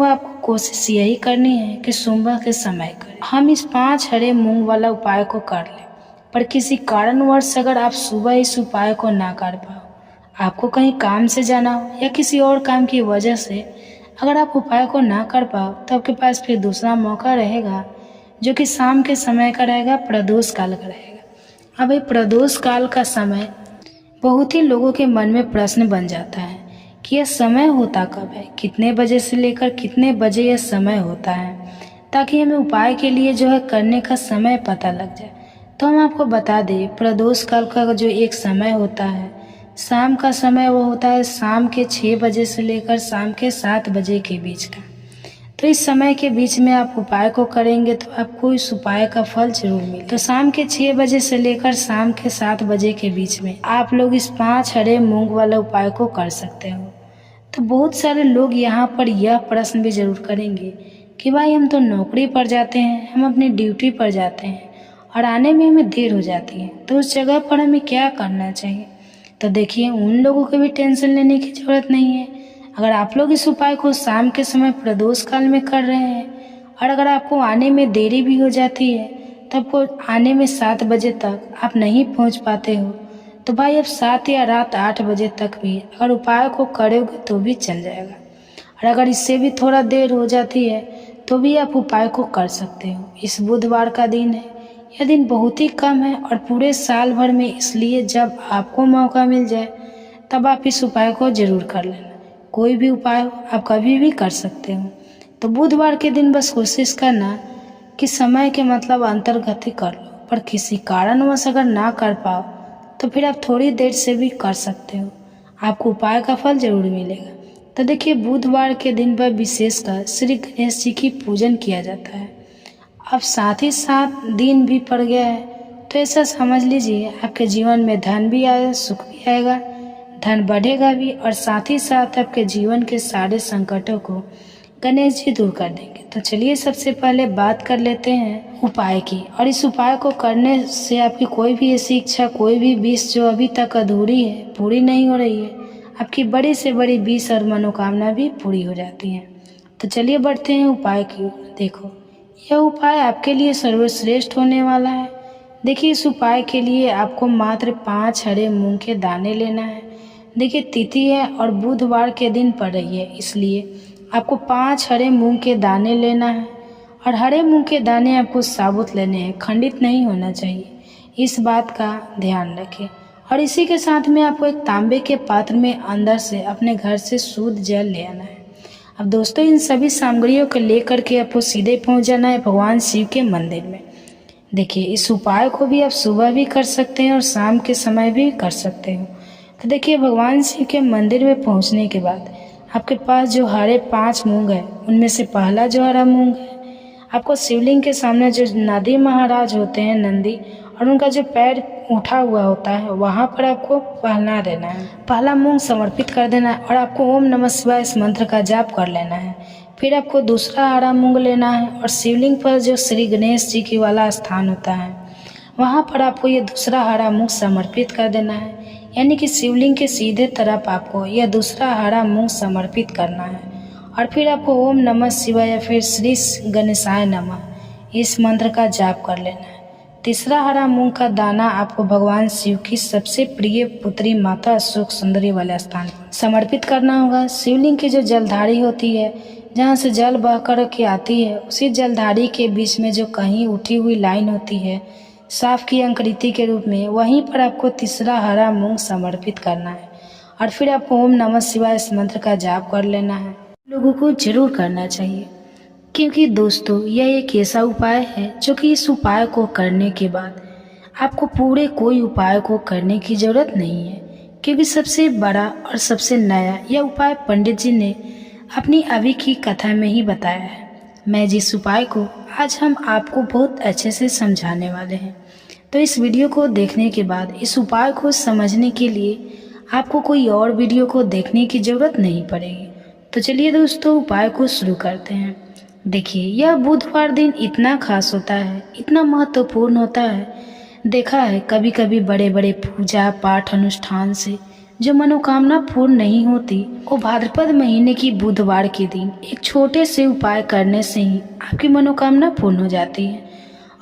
आपको कोशिश यही करनी है कि सुबह के समय करें। हम इस 5 हरे मूंग वाला उपाय को कर लें, पर किसी कारणवश अगर आप सुबह इस उपाय को ना कर पाओ, आपको कहीं काम से जाना हो या किसी और काम की वजह से अगर आप उपाय को ना कर पाओ तो आपके पास फिर दूसरा मौका रहेगा जो कि शाम के समय का रहेगा, प्रदोष काल का रहेगा। अब ये प्रदोष काल का समय बहुत ही लोगों के मन में प्रश्न बन जाता है कि यह समय होता कब है, कितने बजे से लेकर कितने बजे यह समय होता है, ताकि हमें उपाय के लिए जो है करने का समय पता लग जाए। तो हम आपको बता दें, प्रदोष काल का जो एक समय होता है, शाम का समय वो होता है शाम के 6 बजे से लेकर शाम के 7 बजे के बीच का। तो इस समय के बीच में आप उपाय को करेंगे तो आपको इस उपाय का फल जरूर मिले। तो शाम के 6 बजे से लेकर शाम के 7 बजे के बीच में आप लोग इस 5 हरे मूंग वाला उपाय को कर सकते हो। तो बहुत सारे लोग यहाँ पर यह प्रश्न भी जरूर करेंगे कि भाई, हम तो नौकरी पर जाते हैं, हम अपनी ड्यूटी पर जाते हैं और आने में हमें देर हो जाती है, तो उस जगह पर हमें क्या करना चाहिए? तो देखिए, उन लोगों को भी टेंशन लेने की ज़रूरत नहीं है। अगर आप लोग इस उपाय को शाम के समय प्रदोष काल में कर रहे हैं और अगर आपको आने में देरी भी हो जाती है, तो आपको आने में 7 बजे तक आप नहीं पहुंच पाते हो, तो भाई आप 7 या रात 8 बजे तक भी अगर उपाय को करोगे तो भी चल जाएगा। और अगर इससे भी थोड़ा देर हो जाती है तो भी आप उपाय को कर सकते हो। इस बुधवार का दिन है, यह दिन बहुत ही कम है और पूरे साल भर में, इसलिए जब आपको मौका मिल जाए तब आप इस उपाय को जरूर कर लेना। कोई भी उपाय हो आप कभी भी कर सकते हो। तो बुधवार के दिन बस कोशिश करना कि समय के मतलब अंतर्गत ही कर लो, पर किसी कारणवश अगर ना कर पाओ तो फिर आप थोड़ी देर से भी कर सकते हो, आपको उपाय का फल जरूर मिलेगा। तो देखिए, बुधवार के दिन पर विशेषकर श्री गणेश जी की पूजन किया जाता है। अब साथ ही साथ दिन भी पड़ गया है, तो ऐसा समझ लीजिए आपके जीवन में धन भी आएगा, सुख भी आएगा, धन बढ़ेगा भी और साथ ही साथ आपके जीवन के सारे संकटों को गणेश जी दूर कर देंगे। तो चलिए, सबसे पहले बात कर लेते हैं उपाय की। और इस उपाय को करने से आपकी कोई भी ऐसी इच्छा, कोई भी विश जो अभी तक अधूरी है, पूरी नहीं हो रही है, आपकी बड़ी से बड़ी विश और मनोकामना भी पूरी हो जाती हैं। तो चलिए बढ़ते हैं उपाय की ओर। देखो, यह उपाय आपके लिए सर्वश्रेष्ठ होने वाला है। देखिए, इस उपाय के लिए आपको मात्र 5 हरे मूंग के दाने लेना है। देखिए, तिथि है और बुधवार के दिन पड़ रही है, इसलिए आपको 5 हरे मूंग के दाने लेना है। और हरे मूंग के दाने आपको साबुत लेने हैं, खंडित नहीं होना चाहिए, इस बात का ध्यान रखें। और इसी के साथ में आपको एक तांबे के पात्र में अंदर से अपने घर से शुद्ध जल ले आना है। अब दोस्तों, इन सभी सामग्रियों को लेकर के आपको सीधे पहुंच जाना है भगवान शिव के मंदिर में। देखिए, इस उपाय को भी आप सुबह भी कर सकते हैं और शाम के समय भी कर सकते हो। तो देखिए, भगवान शिव के मंदिर में पहुंचने के बाद आपके पास जो हरे 5 मूंग है, उनमें से पहला जो हरा मूंग है, आपको शिवलिंग के सामने जो नंदी महाराज होते हैं, नंदी, और उनका जो पैर उठा हुआ होता है, वहाँ पर आपको पहला देना है, पहला मूंग समर्पित कर देना है और आपको ओम नमः शिवाय इस मंत्र का जाप कर लेना है। फिर आपको दूसरा हरा मूंग लेना है और शिवलिंग पर जो श्री गणेश जी की वाला स्थान होता है, वहाँ पर आपको ये दूसरा हरा मूंग समर्पित कर देना है। यानी कि शिवलिंग के सीधे तरफ आपको यह दूसरा हरा मूंग समर्पित करना है और फिर आपको ओम नमः शिवाय या फिर श्री गणेशाय नमः इस मंत्र का जाप कर लेना है। तीसरा हरा मूंग का दाना आपको भगवान शिव की सबसे प्रिय पुत्री माता अशोक सुंदरी वाले स्थान पर समर्पित करना होगा। शिवलिंग की जो जलधारी होती है, जहाँ से जल बह कर के आती है, उसी जलधारी के बीच में जो कहीं उठी हुई लाइन होती है, साफ की अंकृति के रूप में। वहीं पर आपको तीसरा हरा मूंग समर्पित करना है और फिर आपको ओम नमः शिवाय इस मंत्र का जाप कर लेना है। लोगों को जरूर करना चाहिए, क्योंकि दोस्तों यह एक ऐसा उपाय है जो कि इस उपाय को करने के बाद आपको पूरे कोई उपाय को करने की जरूरत नहीं है, क्योंकि सबसे बड़ा और सबसे नया यह उपाय पंडित जी ने अपनी अभी की कथा में ही बताया है। मैं जिस उपाय को आज हम आपको बहुत अच्छे से समझाने वाले हैं, तो इस वीडियो को देखने के बाद इस उपाय को समझने के लिए आपको कोई और वीडियो को देखने की ज़रूरत नहीं पड़ेगी। तो चलिए दोस्तों उपाय को शुरू करते हैं। देखिए, यह बुधवार दिन इतना खास होता है, इतना महत्वपूर्ण होता है। देखा है कभी कभी बड़े बड़े पूजा पाठ अनुष्ठान से जो मनोकामना पूर्ण नहीं होती, वो भाद्रपद महीने की बुधवार के दिन एक छोटे से उपाय करने से ही आपकी मनोकामना पूर्ण हो जाती है।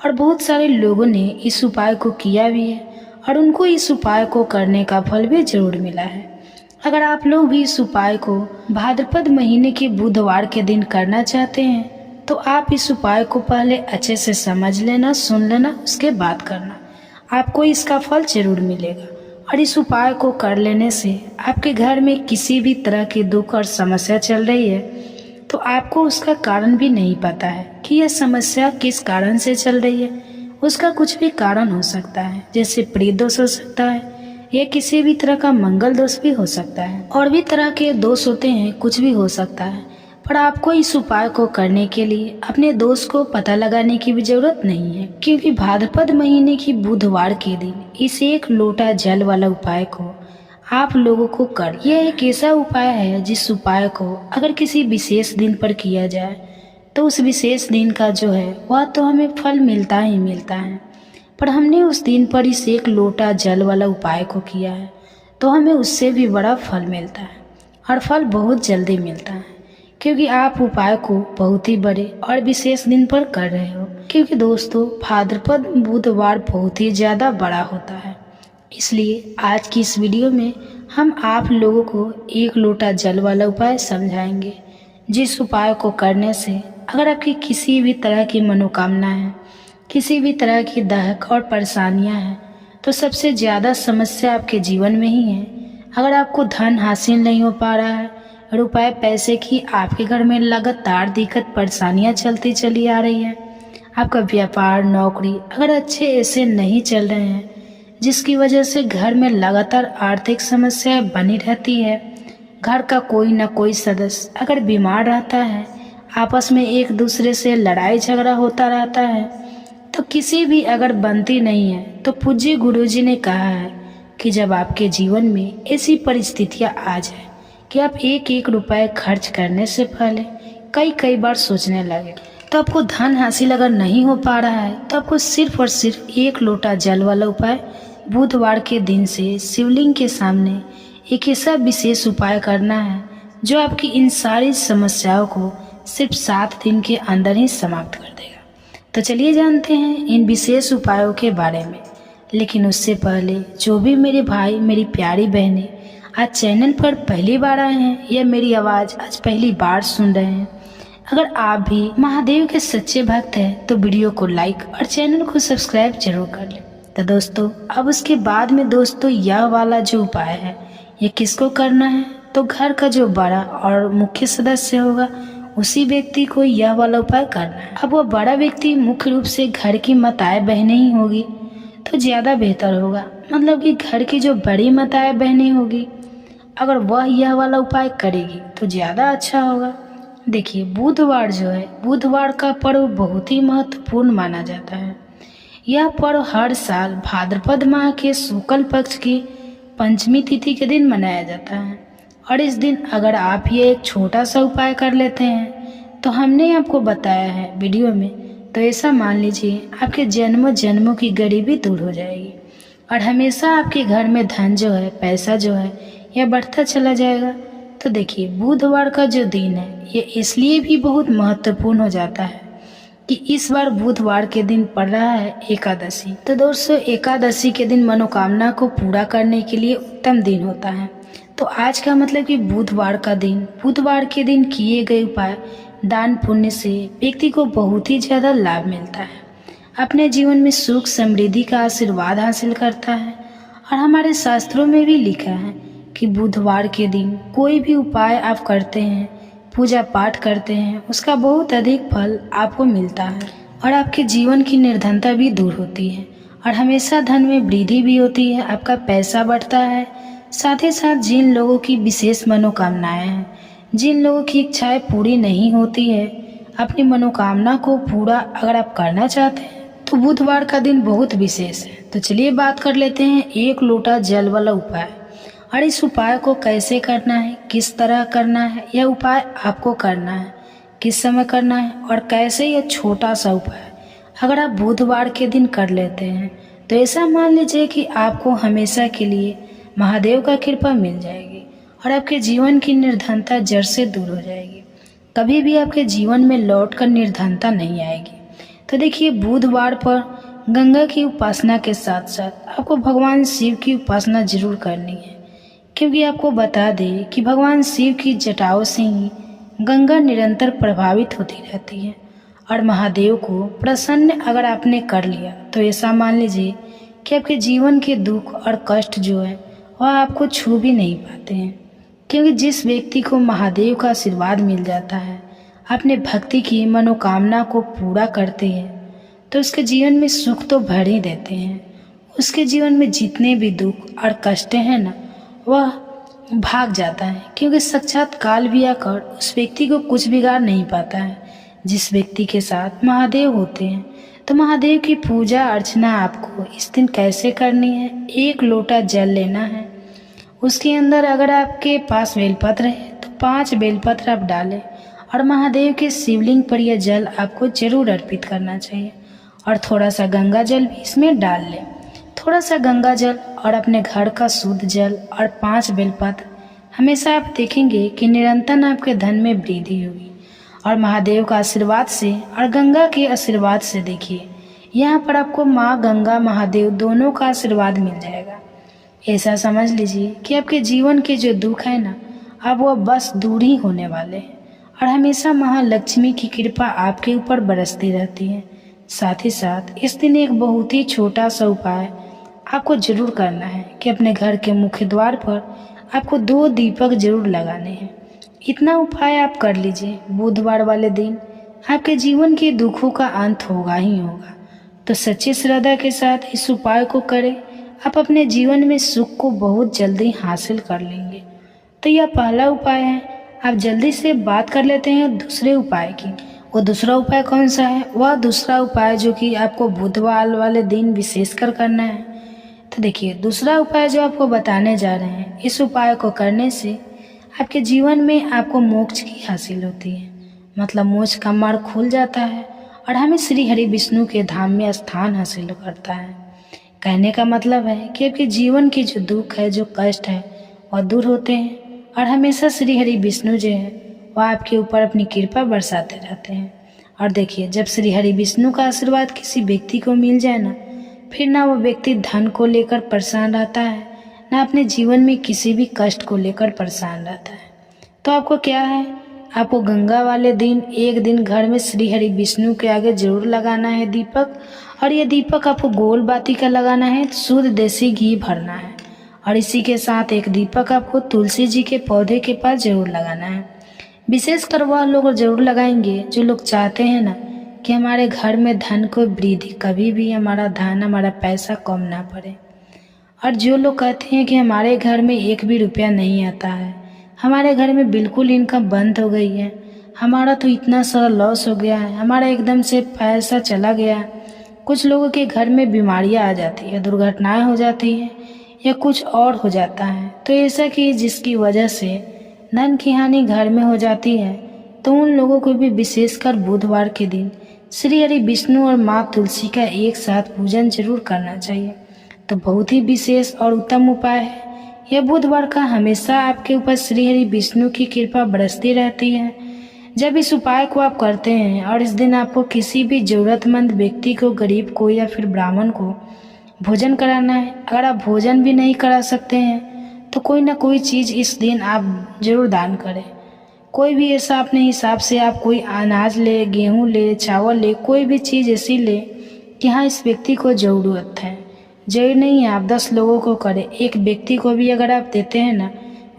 और बहुत सारे लोगों ने इस उपाय को किया भी है और उनको इस उपाय को करने का फल भी जरूर मिला है। अगर आप लोग भी इस उपाय को भाद्रपद महीने के बुधवार के दिन करना चाहते हैं, तो आप इस उपाय को पहले अच्छे से समझ लेना, सुन लेना, उसके बाद करना। आपको इसका फल जरूर मिलेगा। और इस उपाय को कर लेने से आपके घर में किसी भी तरह की दुख और समस्या चल रही है, तो आपको उसका कारण भी नहीं पता है कि यह समस्या किस कारण से चल रही है। उसका कुछ भी कारण हो सकता है, जैसे प्रेत दोष हो सकता है या किसी भी तरह का मंगल दोष भी हो सकता है, और भी तरह के दोष होते हैं, कुछ भी हो सकता है। पर आपको इस उपाय को करने के लिए अपने दोष को पता लगाने की भी जरूरत नहीं है, क्योंकि भाद्रपद महीने की बुधवार के दिन इस एक लोटा जल वाला उपाय को आप लोगों को कर। यह एक ऐसा उपाय है जिस उपाय को अगर किसी विशेष दिन पर किया जाए तो उस विशेष दिन का जो है वह तो हमें फल मिलता ही मिलता है। पर हमने उस दिन पर इस एक लोटा जल वाला उपाय को किया है तो हमें उससे भी बड़ा फल मिलता है, और फल बहुत जल्दी मिलता है, क्योंकि आप उपाय को बहुत ही बड़े और विशेष दिन पर कर रहे हो। क्योंकि दोस्तों भाद्रपद बुधवार बहुत ही ज़्यादा बड़ा होता है, इसलिए आज की इस वीडियो में हम आप लोगों को एक लोटा जल वाला उपाय समझाएंगे, जिस उपाय को करने से अगर आपकी किसी भी तरह की मनोकामना है, किसी भी तरह की दहक और परेशानियां हैं, तो सबसे ज़्यादा समस्या आपके जीवन में ही है। अगर आपको धन हासिल नहीं हो पा रहा है, रुपए पैसे की आपके घर में लगातार दिक्कत परेशानियां चलती चली आ रही है, आपका व्यापार नौकरी अगर अच्छे ऐसे नहीं चल रहे हैं, जिसकी वजह से घर में लगातार आर्थिक समस्याएं बनी रहती है, घर का कोई न कोई सदस्य अगर बीमार रहता है, आपस में एक दूसरे से लड़ाई झगड़ा होता रहता है, तो किसी भी अगर बनती नहीं है, तो पूज्य गुरुजी ने कहा है कि जब आपके जीवन में ऐसी परिस्थितियां आ जाए कि आप एक एक रुपए खर्च करने से पहले कई बार सोचने लगे, तो आपको धन हासिल अगर नहीं हो पा रहा है, तो आपको सिर्फ और सिर्फ एक लोटा जल वाला उपाय बुधवार के दिन से शिवलिंग के सामने एक ऐसा विशेष उपाय करना है जो आपकी इन सारी समस्याओं को सिर्फ 7 दिन के अंदर ही समाप्त कर देगा। तो चलिए जानते हैं इन विशेष उपायों के बारे में। लेकिन उससे पहले जो भी मेरे भाई मेरी प्यारी बहनें आज चैनल पर पहली बार आए हैं या मेरी आवाज़ आज पहली बार सुन रहे हैं, अगर आप भी महादेव के सच्चे भक्त हैं तो वीडियो को लाइक और चैनल को सब्सक्राइब जरूर कर लें। तो दोस्तों अब उसके बाद में दोस्तों यह वाला जो उपाय है ये किसको करना है, तो घर का जो बड़ा और मुख्य सदस्य होगा उसी व्यक्ति को यह वाला उपाय करना है। अब वह बड़ा व्यक्ति मुख्य रूप से घर की माताएं बहनें ही होगी तो ज़्यादा बेहतर होगा, मतलब कि घर की जो बड़ी माताएं बहनें होगी अगर वह यह वाला उपाय करेगी तो ज़्यादा अच्छा होगा। देखिए बुधवार जो है, बुधवार का पर्व बहुत ही महत्वपूर्ण माना जाता है। यह पर्व हर साल भाद्रपद माह के शुक्ल पक्ष की पंचमी तिथि के दिन मनाया जाता है, और इस दिन अगर आप ये एक छोटा सा उपाय कर लेते हैं तो हमने आपको बताया है वीडियो में, तो ऐसा मान लीजिए आपके जन्मों जन्मों की गरीबी दूर हो जाएगी और हमेशा आपके घर में धन जो है, पैसा जो है यह बढ़ता चला जाएगा। तो देखिए बुधवार का जो दिन है ये इसलिए भी बहुत महत्वपूर्ण हो जाता है कि इस बार बुधवार के दिन पड़ रहा है एकादशी। तो दोस्तों एकादशी के दिन मनोकामना को पूरा करने के लिए उत्तम दिन होता है। तो आज का मतलब कि बुधवार का दिन, बुधवार के दिन किए गए उपाय दान पुण्य से व्यक्ति को बहुत ही ज़्यादा लाभ मिलता है। अपने जीवन में सुख समृद्धि का आशीर्वाद हासिल करता है। और हमारे शास्त्रों में भी लिखा है कि बुधवार के दिन कोई भी उपाय आप करते हैं, पूजा पाठ करते हैं, उसका बहुत अधिक फल आपको मिलता है और आपके जीवन की निर्धनता भी दूर होती है और हमेशा धन में वृद्धि भी होती है। आपका पैसा बढ़ता है। साथ ही साथ जिन लोगों की विशेष मनोकामनाएं हैं, जिन लोगों की इच्छाएं पूरी नहीं होती है, अपनी मनोकामना को पूरा अगर आप करना चाहते हैं तो बुधवार का दिन बहुत विशेष है। तो चलिए बात कर लेते हैं 1 लोटा जल वाला उपाय। और इस उपाय को कैसे करना है, किस तरह करना है, यह उपाय आपको करना है, किस समय करना है और कैसे यह छोटा सा उपाय अगर आप बुधवार के दिन कर लेते हैं तो ऐसा मान लीजिए कि आपको हमेशा के लिए महादेव का कृपा मिल जाएगी और आपके जीवन की निर्धनता जड़ से दूर हो जाएगी। कभी भी आपके जीवन में लौट कर निर्धनता नहीं आएगी। तो देखिए, बुधवार पर गंगा की उपासना के साथ साथ आपको भगवान शिव की उपासना जरूर करनी है, क्योंकि आपको बता दें कि भगवान शिव की जटाओं से ही गंगा निरंतर प्रभावित होती रहती है और महादेव को प्रसन्न अगर आपने कर लिया तो ऐसा मान लीजिए कि आपके जीवन के दुख और कष्ट जो है वह आपको छू भी नहीं पाते हैं। क्योंकि जिस व्यक्ति को महादेव का आशीर्वाद मिल जाता है, अपने भक्ति की मनोकामना को पूरा करते हैं, तो उसके जीवन में सुख तो भर ही देते हैं। उसके जीवन में जितने भी दुख और कष्ट हैं ना, वह भाग जाता है, क्योंकि साक्षात काल भी आकर उस व्यक्ति को कुछ बिगाड़ नहीं पाता है। जिस व्यक्ति के साथ महादेव होते हैं, तो महादेव की पूजा अर्चना आपको इस दिन कैसे करनी है। 1 लोटा जल लेना है, उसके अंदर अगर आपके पास बेलपत्र है तो 5 बेलपत्र आप डालें और महादेव के शिवलिंग पर यह जल आपको जरूर अर्पित करना चाहिए। और थोड़ा सा गंगा जल भी इसमें डाल लें, थोड़ा सा गंगा जल और अपने घर का शुद्ध जल और 5 बेलपत्र। हमेशा आप देखेंगे कि निरंतर आपके धन में वृद्धि होगी और महादेव का आशीर्वाद से और गंगा के आशीर्वाद से देखिए यहाँ पर आपको माँ गंगा महादेव दोनों का आशीर्वाद मिल जाएगा। ऐसा समझ लीजिए कि आपके जीवन के जो दुख है ना, अब वह बस दूर ही होने वाले हैं और हमेशा महालक्ष्मी की कृपा आपके ऊपर बरसती रहती है। साथ ही साथ इस दिन एक बहुत ही छोटा सा उपाय आपको जरूर करना है कि अपने घर के मुख्य द्वार पर आपको 2 दीपक जरूर लगाने हैं। इतना उपाय आप कर लीजिए, बुधवार वाले दिन आपके जीवन के दुखों का अंत होगा ही होगा। तो सच्ची श्रद्धा के साथ इस उपाय को करें, आप अपने जीवन में सुख को बहुत जल्दी हासिल कर लेंगे। तो यह पहला उपाय है। आप जल्दी से बात कर लेते हैं दूसरे उपाय की। वो दूसरा उपाय कौन सा है? वह दूसरा उपाय जो कि आपको बुधवार वाले दिन विशेषकर करना है। तो देखिए, दूसरा उपाय जो आपको बताने जा रहे हैं, इस उपाय को करने से आपके जीवन में आपको मोक्ष की हासिल होती है, मतलब मोक्ष का मार्ग खुल जाता है और हमें श्री हरि विष्णु के धाम में स्थान हासिल करता है। कहने का मतलब है कि आपके जीवन की जो दुख है, जो कष्ट है, वह दूर होते हैं और हमेशा श्री हरि विष्णु जो है वह आपके ऊपर अपनी कृपा बरसाते रहते हैं। और देखिए, जब श्री हरि विष्णु का आशीर्वाद किसी व्यक्ति को मिल जाए ना, फिर ना वो व्यक्ति धन को लेकर परेशान रहता है, ना अपने जीवन में किसी भी कष्ट को लेकर परेशान रहता है। तो आपको क्या है, आपको गंगा वाले दिन एक दिन घर में श्री हरि विष्णु के आगे जरूर लगाना है दीपक। और ये दीपक आपको गोल बाती का लगाना है, शुद्ध देसी घी भरना है। और इसी के साथ एक दीपक आपको तुलसी जी के पौधे के पास जरूर लगाना है। विशेषकर वह लोग जरूर लगाएंगे जो लोग चाहते हैं ना कि हमारे घर में धन को वृद्धि, कभी भी हमारा धन, हमारा पैसा कम ना पड़े। और जो लोग कहते हैं कि हमारे घर में 1 भी रुपया नहीं आता है, हमारे घर में बिल्कुल इनकम बंद हो गई है, हमारा तो इतना सारा लॉस हो गया है, हमारा एकदम से पैसा चला गया। कुछ लोगों के घर में बीमारियां आ जाती है, दुर्घटनाएं हो जाती है या कुछ और हो जाता है। तो ऐसा कि जिसकी वजह से धन की हानि घर में हो जाती है, तो उन लोगों को भी विशेषकर बुधवार के दिन श्री हरि विष्णु और माँ तुलसी का एक साथ पूजन जरूर करना चाहिए। तो बहुत ही विशेष और उत्तम उपाय है यह बुधवार का। हमेशा आपके ऊपर श्री हरि विष्णु की कृपा बरसती रहती है जब इस उपाय को आप करते हैं। और इस दिन आपको किसी भी ज़रूरतमंद व्यक्ति को, गरीब को या फिर ब्राह्मण को भोजन कराना है। अगर आप भोजन भी नहीं करा सकते हैं तो कोई ना कोई चीज़ इस दिन आप जरूर दान करें। कोई भी ऐसा अपने हिसाब से आप कोई अनाज ले, गेहूँ ले, चावल ले, कोई भी चीज़ ऐसी ले कि हाँ इस व्यक्ति को ज़रूरत है। जरूरी नहीं है आप 10 लोगों को करें, एक व्यक्ति को भी अगर आप देते हैं ना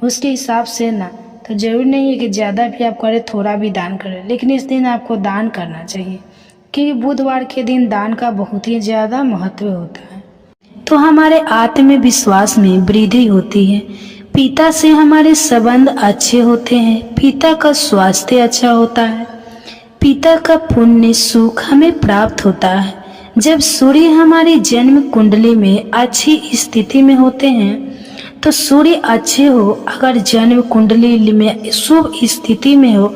उसके हिसाब से ना, तो ज़रूरी नहीं है कि ज़्यादा भी आप करें, थोड़ा भी दान करें, लेकिन इस दिन आपको दान करना चाहिए क्योंकि बुधवार के दिन दान का बहुत ही ज़्यादा महत्व होता है। तो हमारे आत्मविश्वास में वृद्धि होती है, पिता से हमारे संबंध अच्छे होते हैं, पिता का स्वास्थ्य अच्छा होता है, पिता का पुण्य सुख हमें प्राप्त होता है। जब सूर्य हमारी जन्म कुंडली में अच्छी स्थिति में होते हैं तो सूर्य अच्छे हो, अगर जन्म कुंडली में शुभ स्थिति में हो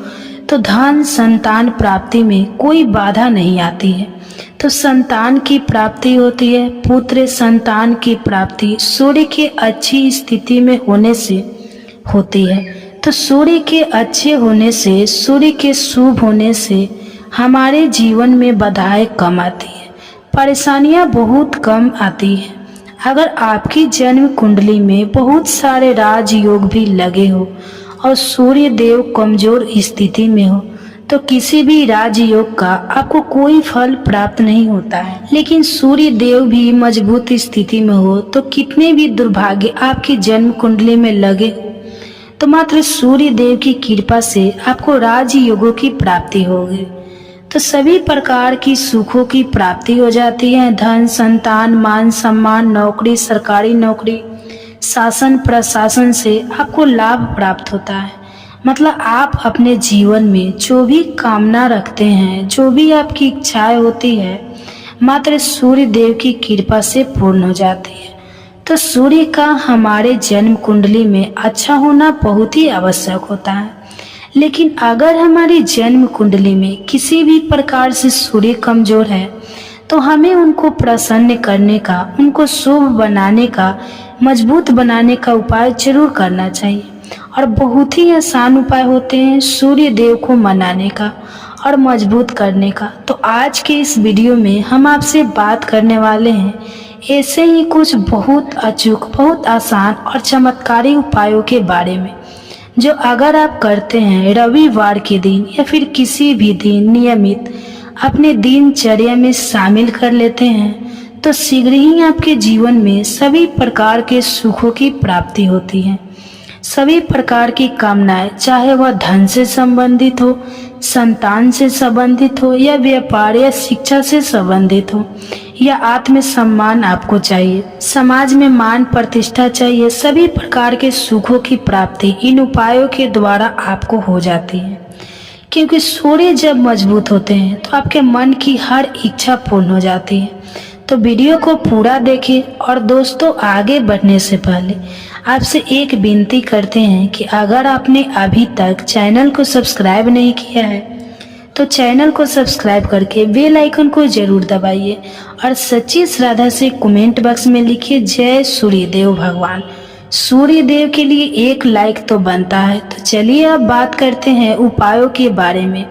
तो धन संतान प्राप्ति में कोई बाधा नहीं आती है। तो संतान की प्राप्ति होती है, पुत्र संतान की प्राप्ति सूर्य के अच्छी स्थिति में होने से होती है। तो सूर्य के अच्छे होने से, सूर्य के शुभ होने से हमारे जीवन में बाधाएं कम आती है, परेशानियां बहुत कम आती है। अगर आपकी जन्म कुंडली में बहुत सारे राजयोग भी लगे हो और सूर्य देव कमजोर स्थिति में हो तो किसी भी राजयोग का आपको कोई फल प्राप्त नहीं होता है। लेकिन सूर्य देव भी मजबूत स्थिति में हो तो कितने भी दुर्भाग्य आपकी जन्म कुंडली में लगे हो तो मात्र सूर्य देव की कृपा से आपको राजयोगों की प्राप्ति होगी। तो सभी प्रकार की सुखों की प्राप्ति हो जाती है, धन संतान मान सम्मान नौकरी सरकारी नौकरी शासन प्रशासन से आपको लाभ प्राप्त होता है। मतलब आप अपने जीवन में जो भी कामना रखते हैं, जो भी आपकी इच्छाएं होती है, मात्र सूर्य देव की कृपा से पूर्ण हो जाती है। तो सूर्य का हमारे जन्म कुंडली में अच्छा होना बहुत ही आवश्यक होता है। लेकिन अगर हमारी जन्म कुंडली में किसी भी प्रकार से सूर्य कमजोर है तो हमें उनको प्रसन्न करने का, उनको शुभ बनाने का, मजबूत बनाने का उपाय जरूर करना चाहिए। और बहुत ही आसान उपाय होते हैं सूर्य देव को मनाने का और मजबूत करने का। तो आज के इस वीडियो में हम आपसे बात करने वाले हैं ऐसे ही कुछ बहुत अचूक, बहुत आसान और चमत्कारी उपायों के बारे में, जो अगर आप करते हैं रविवार के दिन या फिर किसी भी दिन नियमित अपने दिनचर्या में शामिल कर लेते हैं तो शीघ्र ही आपके जीवन में सभी प्रकार के सुखों की प्राप्ति होती है। सभी प्रकार की कामनाएं, चाहे वह धन से संबंधित हो, संतान से संबंधित हो या व्यापार या शिक्षा से संबंधित हो या आत्मसम्मान आपको चाहिए, समाज में मान प्रतिष्ठा चाहिए, सभी प्रकार के सुखों की प्राप्ति इन उपायों के द्वारा आपको हो जाती है। क्योंकि सूर्य जब मजबूत होते हैं तो आपके मन की हर इच्छा पूर्ण हो जाती है। तो वीडियो को पूरा देखें। और दोस्तों, आगे बढ़ने से पहले आपसे एक विनती करते हैं कि अगर आपने अभी तक चैनल को सब्सक्राइब नहीं किया है तो चैनल को सब्सक्राइब करके बेल आइकन को जरूर दबाइए और सच्ची श्रद्धा से कमेंट बॉक्स में लिखिए जय सूर्यदेव भगवान। सूर्यदेव के लिए एक लाइक तो बनता है। तो चलिए अब बात करते हैं उपायों के बारे में।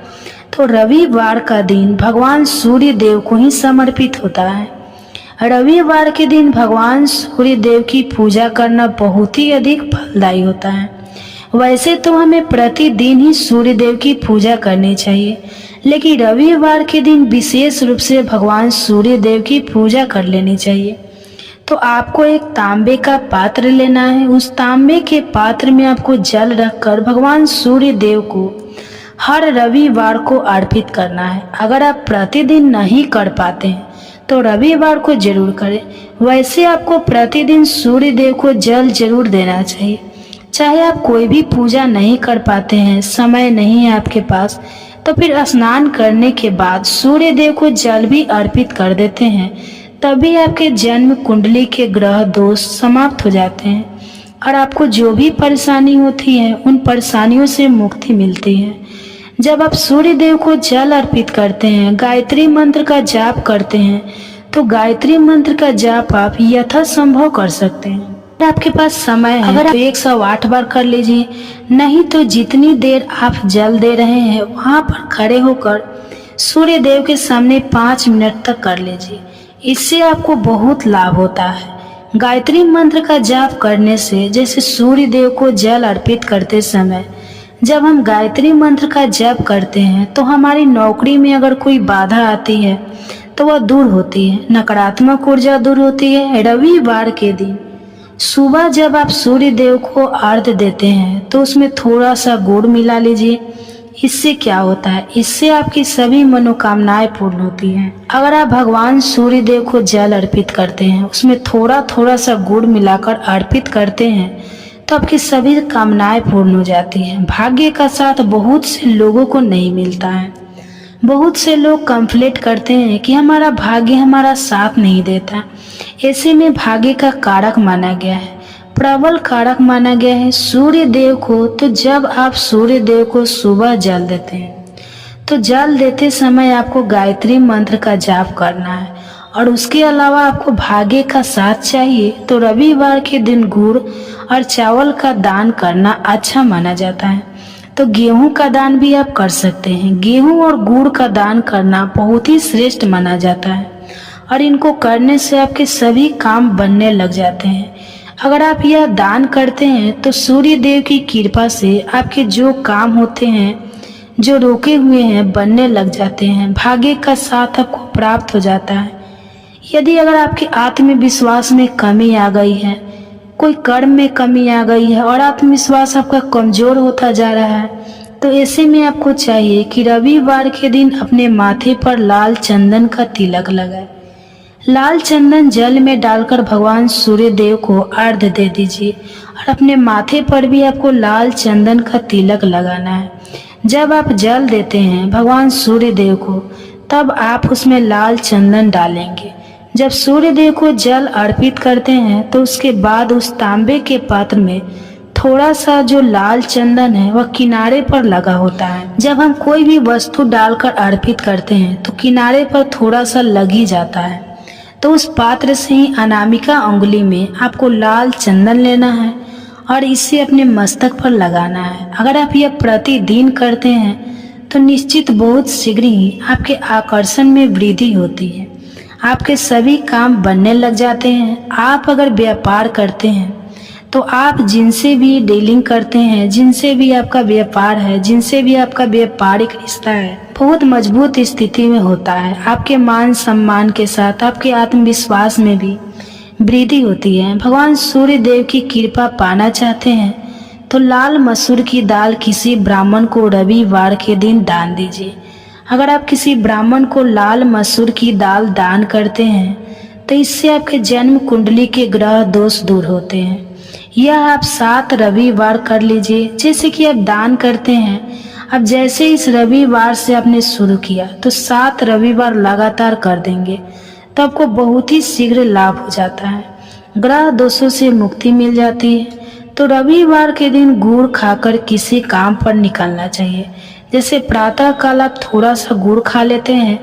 तो रविवार का दिन भगवान सूर्यदेव को ही समर्पित होता है। रविवार के दिन भगवान सूर्यदेव की पूजा करना बहुत ही अधिक फलदायी होता है। वैसे तो हमें प्रतिदिन ही सूर्यदेव की पूजा करनी चाहिए, लेकिन रविवार के दिन विशेष रूप से भगवान सूर्यदेव की पूजा कर लेनी चाहिए। तो आपको एक तांबे का पात्र लेना है। उस तांबे के पात्र में आपको जल रखकर भगवान सूर्यदेव को हर रविवार को अर्पित करना है। अगर आप प्रतिदिन नहीं कर पाते हैं तो रविवार को जरूर करें। वैसे आपको प्रतिदिन सूर्यदेव को जल जरूर देना चाहिए। चाहे आप कोई भी पूजा नहीं कर पाते हैं, समय नहीं है आपके पास, तो फिर स्नान करने के बाद सूर्यदेव को जल भी अर्पित कर देते हैं, तभी आपके जन्म कुंडली के ग्रह दोष समाप्त हो जाते हैं और आपको जो भी परेशानी होती है उन परेशानियों से मुक्ति मिलती है। जब आप सूर्यदेव को जल अर्पित करते हैं, गायत्री मंत्र का जाप करते हैं, तो गायत्री मंत्र का जाप आप यथासंभव कर सकते हैं। अगर आपके पास समय है अगर तो 108 बार कर लीजिए, नहीं तो जितनी देर आप जल दे रहे हैं वहां पर खड़े होकर सूर्यदेव के सामने 5 मिनट तक कर लीजिए। इससे आपको बहुत लाभ होता है। गायत्री मंत्र का जाप करने से जैसे सूर्यदेव को जल अर्पित करते समय जब हम गायत्री मंत्र का जप करते हैं तो हमारी नौकरी में अगर कोई बाधा आती है तो वह दूर होती है, नकारात्मक ऊर्जा दूर होती है। रविवार के दिन सुबह जब आप सूर्य देव को अर्घ्य देते हैं तो उसमें थोड़ा सा गुड़ मिला लीजिए। इससे क्या होता है, इससे आपकी सभी मनोकामनाएं पूर्ण होती हैं। अगर आप भगवान सूर्य देव को जल अर्पित करते हैं, उसमें थोड़ा थोड़ा सा गुड़ मिलाकर अर्पित करते हैं तो आपकी सभी कामनाएं पूर्ण हो जाती हैं। भाग्य का साथ बहुत से लोगों को नहीं मिलता है। बहुत से लोग कंप्लेंट करते हैं कि हमारा भाग्य हमारा साथ नहीं देता। ऐसे में भाग्य का कारक माना गया है, प्रबल कारक माना गया है सूर्य देव को। तो जब आप सूर्य देव को सुबह जल देते हैं तो जल देते समय आपको गायत्री मंत्र का जाप करना है और उसके अलावा आपको भाग्य का साथ चाहिए तो रविवार के दिन गुड़ और चावल का दान करना अच्छा माना जाता है। तो गेहूं का दान भी आप कर सकते हैं। गेहूं और गुड़ का दान करना बहुत ही श्रेष्ठ माना जाता है और इनको करने से आपके सभी काम बनने लग जाते हैं। अगर आप यह दान करते हैं तो सूर्य देव की कृपा से आपके जो काम होते हैं, जो रोके हुए हैं, बनने लग जाते हैं। भाग्य का साथ आपको प्राप्त हो जाता है। यदि अगर आपके आत्मविश्वास में कमी आ गई है, कोई कर्म में कमी आ गई है और आत्मविश्वास आपका कमजोर होता जा रहा है, तो ऐसे में आपको चाहिए कि रविवार के दिन अपने माथे पर लाल चंदन का तिलक लगाए। लाल चंदन जल में डालकर भगवान सूर्य देव को अर्घ्य दे दीजिए और अपने माथे पर भी आपको लाल चंदन का तिलक लगाना है। जब आप जल देते हैं भगवान सूर्य देव को, तब आप उसमें लाल चंदन डालेंगे। जब सूर्य देव को जल अर्पित करते हैं तो उसके बाद उस तांबे के पात्र में थोड़ा सा जो लाल चंदन है वह किनारे पर लगा होता है। जब हम कोई भी वस्तु डालकर अर्पित करते हैं तो किनारे पर थोड़ा सा लग ही जाता है। तो उस पात्र से ही अनामिका उंगली में आपको लाल चंदन लेना है और इसे अपने मस्तक पर लगाना है। अगर आप यह प्रतिदिन करते हैं तो निश्चित बहुत शीघ्र ही आपके आकर्षण में वृद्धि होती है। आपके सभी काम बनने लग जाते हैं। आप अगर व्यापार करते हैं तो आप जिनसे भी डीलिंग करते हैं, जिनसे भी आपका व्यापार है, जिनसे भी आपका व्यापारिक रिश्ता है, बहुत मजबूत स्थिति में होता है। आपके मान सम्मान के साथ आपके आत्मविश्वास में भी वृद्धि होती है। भगवान सूर्य देव की कृपा पाना चाहते हैं तो लाल मसूर की दाल किसी ब्राह्मण को रविवार के दिन दान दीजिए। अगर आप किसी ब्राह्मण को लाल मसूर की दाल दान करते हैं तो इससे आपके जन्म कुंडली के ग्रह दोष दूर होते हैं। यह आप 7 रविवार कर लीजिए। जैसे कि आप दान करते हैं, अब जैसे इस रविवार से आपने शुरू किया तो 7 रविवार लगातार कर देंगे तो आपको बहुत ही शीघ्र लाभ हो जाता है, ग्रह दोषों से मुक्ति मिल जाती है। तो रविवार के दिन गुड़ खाकर किसी काम पर निकलना चाहिए। जैसे प्रातः काल आप थोड़ा सा गुड़ खा लेते हैं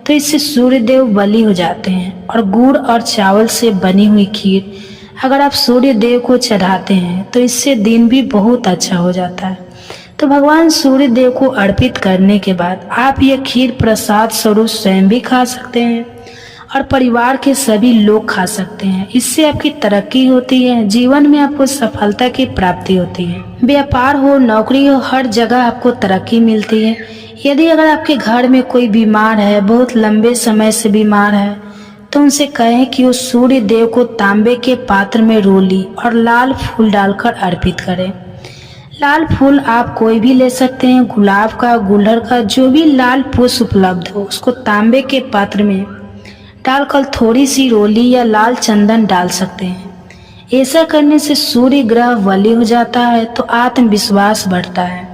तो इससे सूर्य देव बलि हो जाते हैं। और गुड़ और चावल से बनी हुई खीर अगर आप सूर्य देव को चढ़ाते हैं तो इससे दिन भी बहुत अच्छा हो जाता है। तो भगवान सूर्य देव को अर्पित करने के बाद आप यह खीर प्रसाद स्वरूप स्वयं भी खा सकते हैं और परिवार के सभी लोग खा सकते हैं। इससे आपकी तरक्की होती है, जीवन में आपको सफलता की प्राप्ति होती है। व्यापार हो, नौकरी हो, हर जगह आपको तरक्की मिलती है। यदि अगर आपके घर में कोई बीमार है, बहुत लंबे समय से बीमार है, तो उनसे कहें कि वो सूर्य देव को तांबे के पात्र में रोली और लाल फूल डालकर अर्पित करें। लाल फूल आप कोई भी ले सकते हैं, गुलाब का, गुलहड़ का, जो भी लाल पुष्प उपलब्ध हो उसको तांबे के पात्र में डालकर थोड़ी सी रोली या लाल चंदन डाल सकते हैं। ऐसा करने से सूर्य ग्रह बलि हो जाता है तो आत्मविश्वास बढ़ता है।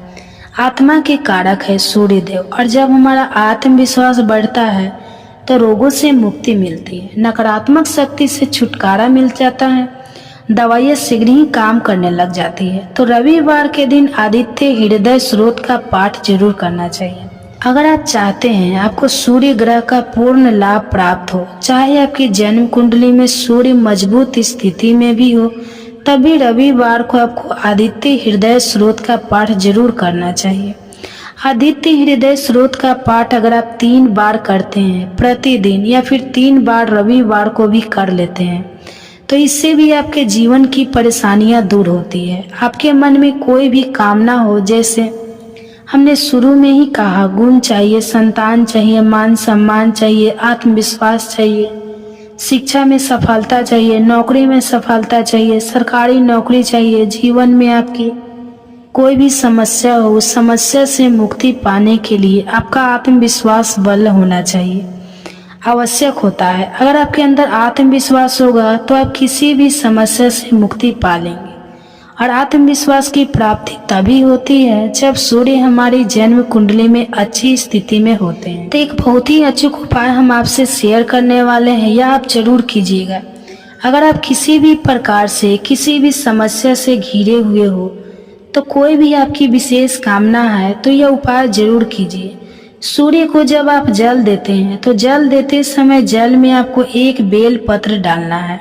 आत्मा के कारक है सूर्य देव, और जब हमारा आत्मविश्वास बढ़ता है तो रोगों से मुक्ति मिलती है, नकारात्मक शक्ति से छुटकारा मिल जाता है, दवाइयाँ शीघ्र ही काम करने लग जाती है। तो रविवार के दिन आदित्य हृदय स्रोत का पाठ जरूर करना चाहिए। अगर आप चाहते हैं आपको सूर्य ग्रह का पूर्ण लाभ प्राप्त हो, चाहे आपकी जन्म कुंडली में सूर्य मजबूत स्थिति में भी हो, तभी रविवार को आपको आदित्य हृदय स्रोत का पाठ जरूर करना चाहिए। आदित्य हृदय स्रोत का पाठ अगर आप 3 बार करते हैं प्रतिदिन, या फिर 3 बार रविवार को भी कर लेते हैं, तो इससे भी आपके जीवन की परेशानियां दूर होती है। आपके मन में कोई भी कामना हो, जैसे हमने शुरू में ही कहा, गुण चाहिए, संतान चाहिए, मान सम्मान चाहिए, आत्मविश्वास चाहिए, शिक्षा में सफलता चाहिए, नौकरी में सफलता चाहिए, सरकारी नौकरी चाहिए, जीवन में आपकी कोई भी समस्या हो, उस समस्या से मुक्ति पाने के लिए आपका आत्मविश्वास बल होना चाहिए, आवश्यक होता है। अगर आपके अंदर आत्मविश्वास होगा तो आप किसी भी समस्या से मुक्ति पा लेंगे। और आत्मविश्वास की प्राप्ति तभी होती है जब सूर्य हमारी जन्म कुंडली में अच्छी स्थिति में होते हैं। तो एक बहुत ही अचूक उपाय हम आपसे शेयर करने वाले हैं, यह आप जरूर कीजिएगा। अगर आप किसी भी प्रकार से किसी भी समस्या से घिरे हुए हो, तो कोई भी आपकी विशेष कामना है, तो यह उपाय जरूर कीजिए। सूर्य को जब आप जल देते हैं तो जल देते समय जल में आपको एक बेल पत्र डालना है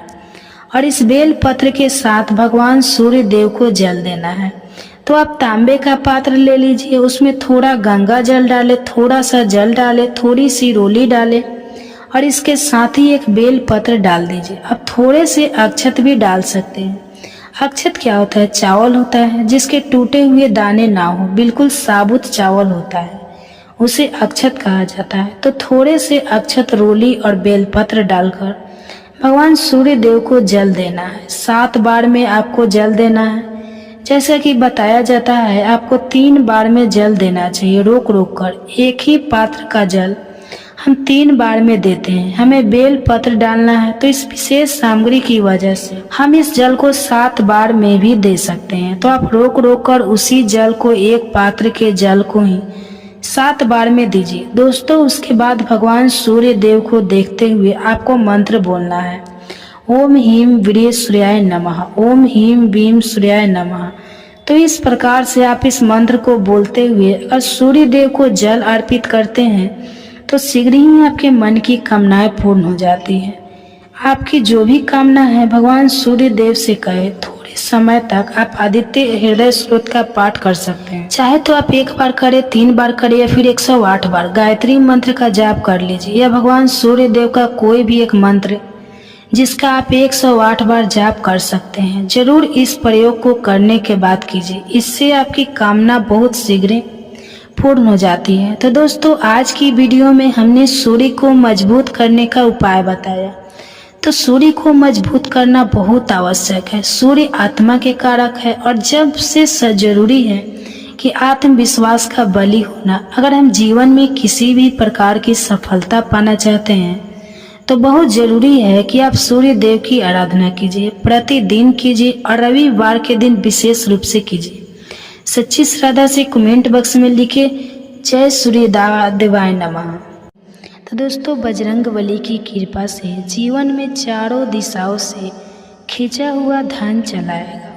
और इस बेल पत्र के साथ भगवान सूर्य देव को जल देना है। तो आप तांबे का पात्र ले लीजिए, उसमें थोड़ा गंगा जल डालें, थोड़ा सा जल डालें, थोड़ी सी रोली डालें और इसके साथ ही एक बेल पत्र डाल दीजिए। अब थोड़े से अक्षत भी डाल सकते हैं। अक्षत क्या होता है? चावल होता है जिसके टूटे हुए दाने ना हो, बिल्कुल साबुत चावल होता है, उसे अक्षत कहा जाता है। तो थोड़े से अक्षत, रोली और बेलपत्र डालकर भगवान सूर्य देव को जल देना है। 7 बार में आपको जल देना है। जैसा कि बताया जाता है, आपको 3 बार में जल देना चाहिए, रोक रोक कर। एक ही पात्र का जल हम 3 बार में देते हैं। हमें बेल पत्र डालना है, तो इस विशेष सामग्री की वजह से हम इस जल को 7 बार में भी दे सकते हैं। तो आप रोक रोक कर उसी जल को, एक पात्र के जल को ही 7 बार में दीजिए दोस्तों। उसके बाद भगवान सूर्य देव को देखते हुए आपको मंत्र बोलना है, ओम ह्रीं वीर्य सूर्याय नमः, ओम ह्रीं वीं सूर्याय नमः। तो इस प्रकार से आप इस मंत्र को बोलते हुए अगर सूर्य देव को जल अर्पित करते हैं तो शीघ्र ही आपके मन की कामनाएं पूर्ण हो जाती है। आपकी जो भी कामना है भगवान सूर्य देव से कहे। थोड़े समय तक आप आदित्य हृदय स्रोत का पाठ कर सकते हैं। चाहे तो आप 1 बार करें, 3 बार करें या फिर 108 बार गायत्री मंत्र का जाप कर लीजिए, या भगवान सूर्य देव का कोई भी एक मंत्र जिसका आप 108 बार जाप कर सकते हैं। जरूर इस प्रयोग को करने के बाद कीजिए, इससे आपकी कामना बहुत शीघ्र पूर्ण हो जाती है। तो दोस्तों, आज की वीडियो में हमने सूर्य को मजबूत करने का उपाय बताया। तो सूर्य को मजबूत करना बहुत आवश्यक है। सूर्य आत्मा के कारक है और जब से जरूरी है कि आत्मविश्वास का बली होना। अगर हम जीवन में किसी भी प्रकार की सफलता पाना चाहते हैं तो बहुत जरूरी है कि आप सूर्य देव की आराधना कीजिए, प्रतिदिन कीजिए और रविवार के दिन विशेष रूप से कीजिए। सच्ची श्रद्धा से कमेंट बॉक्स में लिखे जय सूर्य देवाय नमः। तो दोस्तों, बजरंगबली की कृपा से जीवन में चारों दिशाओं से खींचा हुआ धन चलाएगा।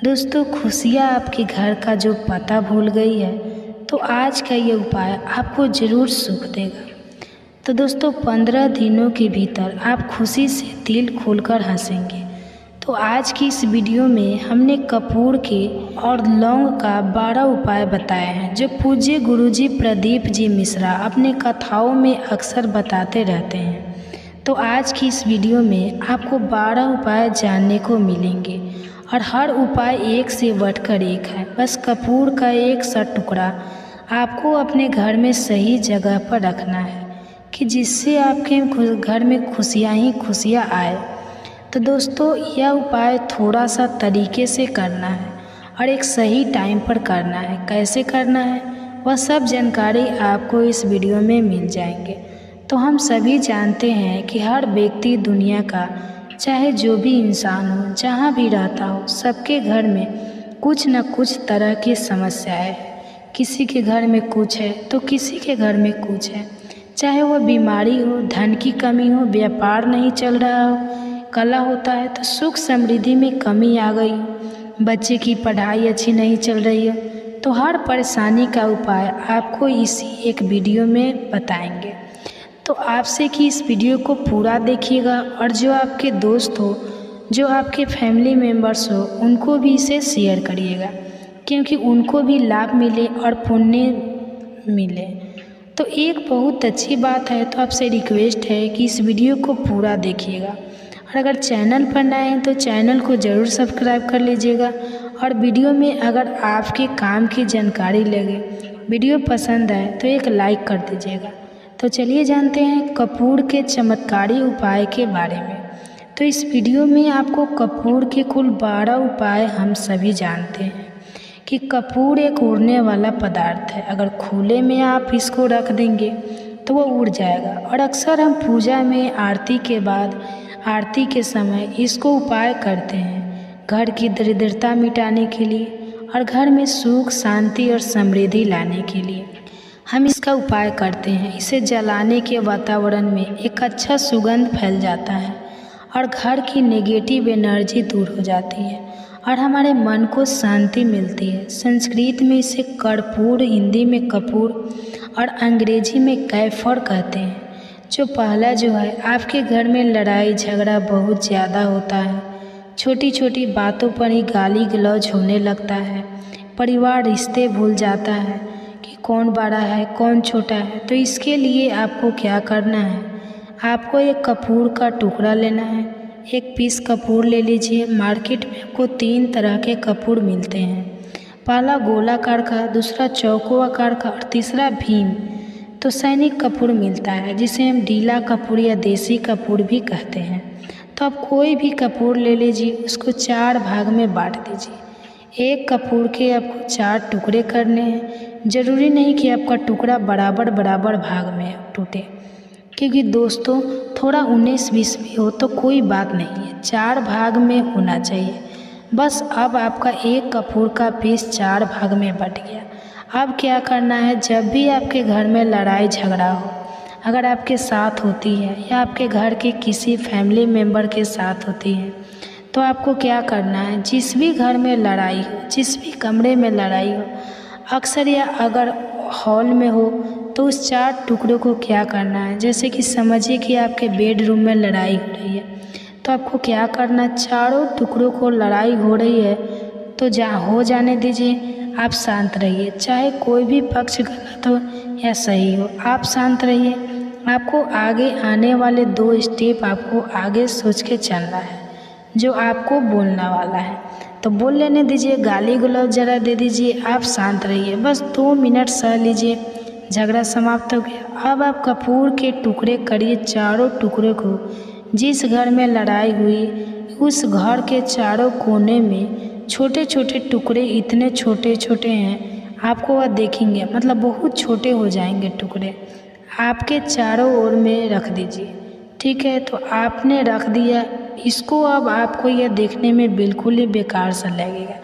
दोस्तों, खुशियाँ आपके घर का जो पता भूल गई है, तो आज का ये उपाय आपको जरूर सुख देगा। तो दोस्तों, 15 दिनों के भीतर आप खुशी से दिल खोलकर हंसेंगे। तो आज की इस वीडियो में हमने कपूर के और लौंग का 12 उपाय बताए हैं, जो पूज्य गुरुजी प्रदीप जी मिश्रा अपने कथाओं में अक्सर बताते रहते हैं। तो आज की इस वीडियो में आपको 12 उपाय जानने को मिलेंगे और हर उपाय एक से बढ़कर एक है। बस कपूर का एक सा टुकड़ा आपको अपने घर में सही जगह पर रखना है कि जिससे आपके घर में खुशियाँ ही खुशियाँ आए। तो दोस्तों, यह उपाय थोड़ा सा तरीके से करना है और एक सही टाइम पर करना है। कैसे करना है वह सब जानकारी आपको इस वीडियो में मिल जाएंगे। तो हम सभी जानते हैं कि हर व्यक्ति दुनिया का, चाहे जो भी इंसान हो, जहाँ भी रहता हो, सबके घर में कुछ न कुछ तरह की समस्याएं है। किसी के घर में कुछ है तो किसी के घर में कुछ है, चाहे वह बीमारी हो, धन की कमी हो, व्यापार नहीं चल रहा हो, कला होता है तो सुख समृद्धि में कमी आ गई, बच्चे की पढ़ाई अच्छी नहीं चल रही है। तो हर परेशानी का उपाय आपको इसी एक वीडियो में बताएंगे। तो आपसे कि इस वीडियो को पूरा देखिएगा और जो आपके दोस्त हो, जो आपके फैमिली मेम्बर्स हो, उनको भी इसे शेयर करिएगा, क्योंकि उनको भी लाभ मिले और पुण्य मिले। तो एक बहुत अच्छी बात है, तो आपसे रिक्वेस्ट है कि इस वीडियो को पूरा देखिएगा और अगर चैनल पर नए हैं तो चैनल को ज़रूर सब्सक्राइब कर लीजिएगा। और वीडियो में अगर आपके काम की जानकारी लगे, वीडियो पसंद आए तो एक लाइक कर दीजिएगा। तो चलिए जानते हैं कपूर के चमत्कारी उपाय के बारे में। तो इस वीडियो में आपको कपूर के कुल 12 उपाय हम सभी जानते हैं कि कपूर एक उड़ने वाला पदार्थ है। अगर खुले में आप इसको रख देंगे तो वो उड़ जाएगा। और अक्सर हम पूजा में आरती के बाद, आरती के समय इसको उपाय करते हैं घर की दरिद्रता मिटाने के लिए और घर में सुख, शांति और समृद्धि लाने के लिए हम इसका उपाय करते हैं। इसे जलाने के वातावरण में एक अच्छा सुगंध फैल जाता है और घर की नेगेटिव एनर्जी दूर हो जाती है और हमारे मन को शांति मिलती है। संस्कृत में इसे कर्पूर, हिंदी में कपूर और अंग्रेजी में कैफर कहते हैं। जो पहला जो है, आपके घर में लड़ाई झगड़ा बहुत ज़्यादा होता है, छोटी छोटी बातों पर ही गाली गलौज होने लगता है, परिवार रिश्ते भूल जाता है कि कौन बड़ा है कौन छोटा है। तो इसके लिए आपको क्या करना है, आपको एक कपूर का टुकड़ा लेना है। एक पीस कपूर ले लीजिए। मार्केट में आपको 3 तरह के कपूर मिलते हैं, पहला गोलाकार का, दूसरा चौकोर का और तीसरा भीम। तो सैनिक कपूर मिलता है जिसे हम ढीला कपूर या देसी कपूर भी कहते हैं। तो आप कोई भी कपूर ले लीजिए, उसको 4 भाग में बांट दीजिए। एक कपूर के आपको 4 टुकड़े करने हैं। ज़रूरी नहीं कि आपका टुकड़ा बराबर बराबर भाग में टूटे, क्योंकि दोस्तों थोड़ा 19-20 भी हो तो कोई बात नहीं है, 4 भाग में होना चाहिए बस। अब आपका एक कपूर का पीस 4 भाग में बट गया। अब क्या करना है, जब भी आपके घर में लड़ाई झगड़ा हो, अगर आपके साथ होती है या आपके घर के किसी फैमिली मेम्बर के साथ होती है, तो आपको क्या करना है, जिस भी घर में लड़ाई हो, जिस भी कमरे में लड़ाई हो, अक्सर या अगर हॉल में हो, तो उस 4 टुकड़ों को क्या करना है, जैसे कि समझिए कि आपके बेडरूम में लड़ाई हो रही है, तो आपको क्या करना, चारों टुकड़ों को लड़ाई हो रही है तो हो जाने दीजिए, आप शांत रहिए। चाहे कोई भी पक्ष गलत हो या सही हो, आप शांत रहिए। आपको आगे आने वाले 2 स्टेप आपको आगे सोच के चलना है जो आपको बोलना वाला है, तो बोल लेने दीजिए। गाली गलौज जरा दे दीजिए, आप शांत रहिए, बस 2 मिनट सह लीजिए, झगड़ा समाप्त हो गया। अब आप कपूर के टुकड़े करिए, चारों टुकड़े को जिस घर में लड़ाई हुई उस घर के चारों कोने में छोटे छोटे टुकड़े, इतने छोटे छोटे हैं आपको वह देखेंगे, मतलब बहुत छोटे हो जाएंगे टुकड़े, आपके चारों ओर में रख दीजिए। ठीक है, तो आपने रख दिया इसको। अब आपको यह देखने में बिल्कुल ही बेकार सा लगेगा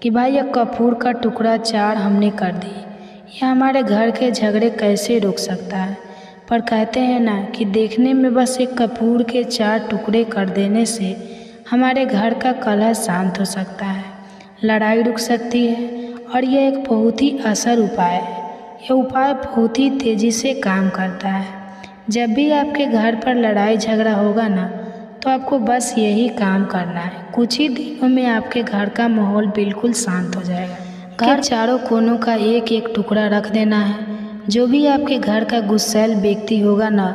कि भाई यह कपूर का टुकड़ा 4 हमने कर दी, यह हमारे घर के झगड़े कैसे रोक सकता है। पर कहते हैं ना कि देखने में बस एक कपूर के 4 टुकड़े कर देने से हमारे घर का कलह शांत हो सकता है, लड़ाई रुक सकती है। और यह एक बहुत ही असर उपाय है। यह उपाय बहुत ही तेज़ी से काम करता है। जब भी आपके घर पर लड़ाई झगड़ा होगा ना, तो आपको बस यही काम करना है। कुछ ही दिनों में आपके घर का माहौल बिल्कुल शांत हो जाएगा। घर चारों कोनों का एक एक टुकड़ा रख देना है। जो भी आपके घर का गुस्सैल व्यक्ति होगा ना,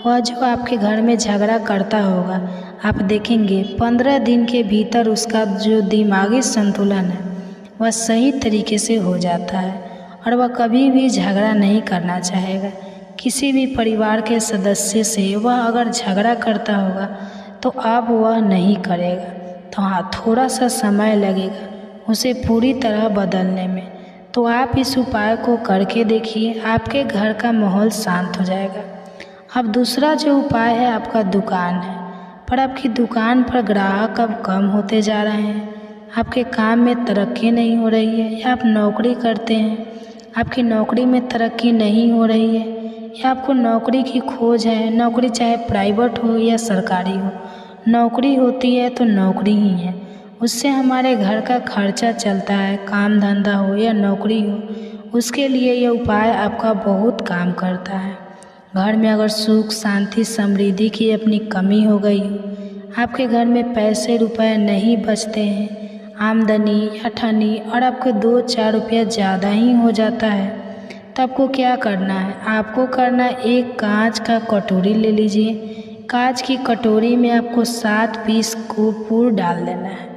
वह जो आपके घर में झगड़ा करता होगा, आप देखेंगे 15 दिन के भीतर उसका जो दिमागी संतुलन है वह सही तरीके से हो जाता है और वह कभी भी झगड़ा नहीं करना चाहेगा। किसी भी परिवार के सदस्य से वह अगर झगड़ा करता होगा तो अब वह नहीं करेगा। तो हाँ, थोड़ा सा समय लगेगा उसे पूरी तरह बदलने में। तो आप इस उपाय को करके देखिए, आपके घर का माहौल शांत हो जाएगा। अब दूसरा जो उपाय है आपका दुकान है, पर आपकी दुकान पर ग्राहक अब कम होते जा रहे हैं, आपके काम में तरक्की नहीं हो रही है, या आप नौकरी करते हैं आपकी नौकरी में तरक्की नहीं हो रही है, या आपको नौकरी की खोज है, नौकरी चाहे प्राइवेट हो या सरकारी हो, नौकरी होती है तो नौकरी ही है, उससे हमारे घर का खर्चा चलता है, काम धंधा हो या नौकरी हो, उसके लिए यह उपाय आपका बहुत काम करता है। घर में अगर सुख शांति समृद्धि की अपनी कमी हो गई हो, आपके घर में पैसे रुपए नहीं बचते हैं, आमदनी या ठनी और आपको 2-4 रुपया ज़्यादा ही हो जाता है, तो आपको क्या करना है, आपको करना एक कांच का कटोरी ले लीजिए। कांच की कटोरी में आपको 7 पीस कपूर डाल देना है।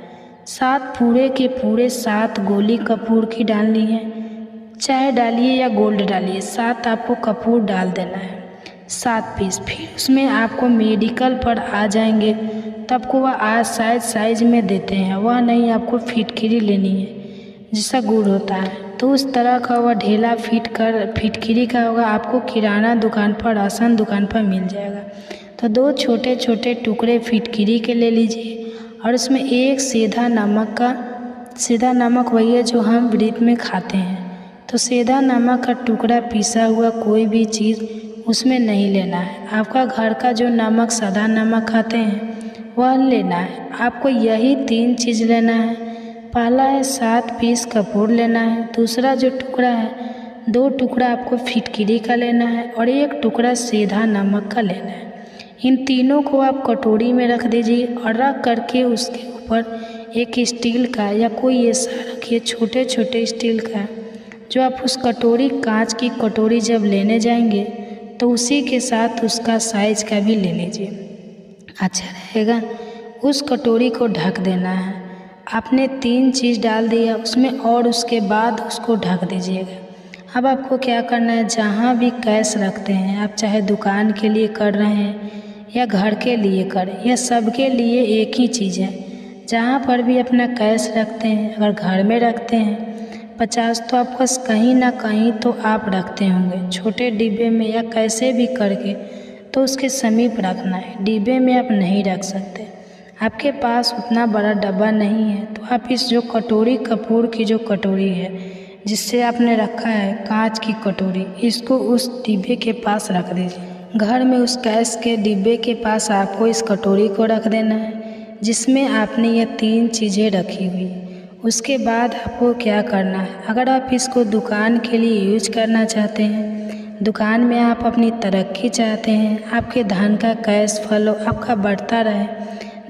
7 पूरे के पूरे 7 गोली कपूर की डालनी है, चाय डालिए या गोल्ड डालिए, 7 आपको कपूर डाल देना है, 7 पीस। फिर उसमें आपको मेडिकल पर आ जाएंगे तब को वह आज साइज में देते हैं, वह नहीं आपको फिटकिरी लेनी है जिसका गुड़ होता है। तो उस तरह का वह ढेला फिटकिरी का होगा, आपको किराना दुकान पर राशन दुकान पर मिल जाएगा। तो 2 छोटे छोटे टुकड़े फिटकिरी के ले लीजिए और उसमें एक सीधा नमक वही है जो हम व्रत में खाते हैं। तो सीधा नमक का टुकड़ा पिसा हुआ कोई भी चीज़ उसमें नहीं लेना है। आपका घर का जो नमक सादा नमक खाते हैं वह लेना है। आपको यही 3 चीज़ लेना है। पहला है 7 पीस कपूर लेना है, दूसरा जो टुकड़ा है 2 टुकड़ा आपको फिटकिरी का लेना है और 1 टुकड़ा सीधा नमक का लेना है। इन तीनों को आप कटोरी में रख दीजिए और रख करके उसके ऊपर एक स्टील का या कोई ऐसा रखिए छोटे छोटे स्टील का, जो आप उस कटोरी कांच की कटोरी जब लेने जाएंगे तो उसी के साथ उसका साइज का भी ले लीजिए, अच्छा रहेगा। उस कटोरी को ढक देना है। आपने 3 चीज़ डाल दिया उसमें और उसके बाद उसको ढक दीजिएगा। अब आपको क्या करना है, जहाँ भी कैश रखते हैं आप, चाहे दुकान के लिए कर रहे हैं या घर के लिए करें, या सबके लिए एक ही चीज़ है। जहाँ पर भी अपना कैश रखते हैं, अगर घर में रखते हैं 50 तो आपको कहीं ना कहीं तो आप रखते होंगे, छोटे डिब्बे में या कैसे भी करके, तो उसके समीप रखना है। डिब्बे में आप नहीं रख सकते, आपके पास उतना बड़ा डब्बा नहीं है, तो आप इस जो कटोरी कपूर की जो कटोरी है जिससे आपने रखा है कांच की कटोरी, इसको उस डिब्बे के पास रख दीजिए। घर में उस कैश के डिब्बे के पास आपको इस कटोरी को रख देना है जिसमें आपने ये 3 चीज़ें रखी हुई। उसके बाद आपको क्या करना है, अगर आप इसको दुकान के लिए यूज करना चाहते हैं, दुकान में आप अपनी तरक्की चाहते हैं, आपके धन का कैश फ्लो आपका बढ़ता रहे,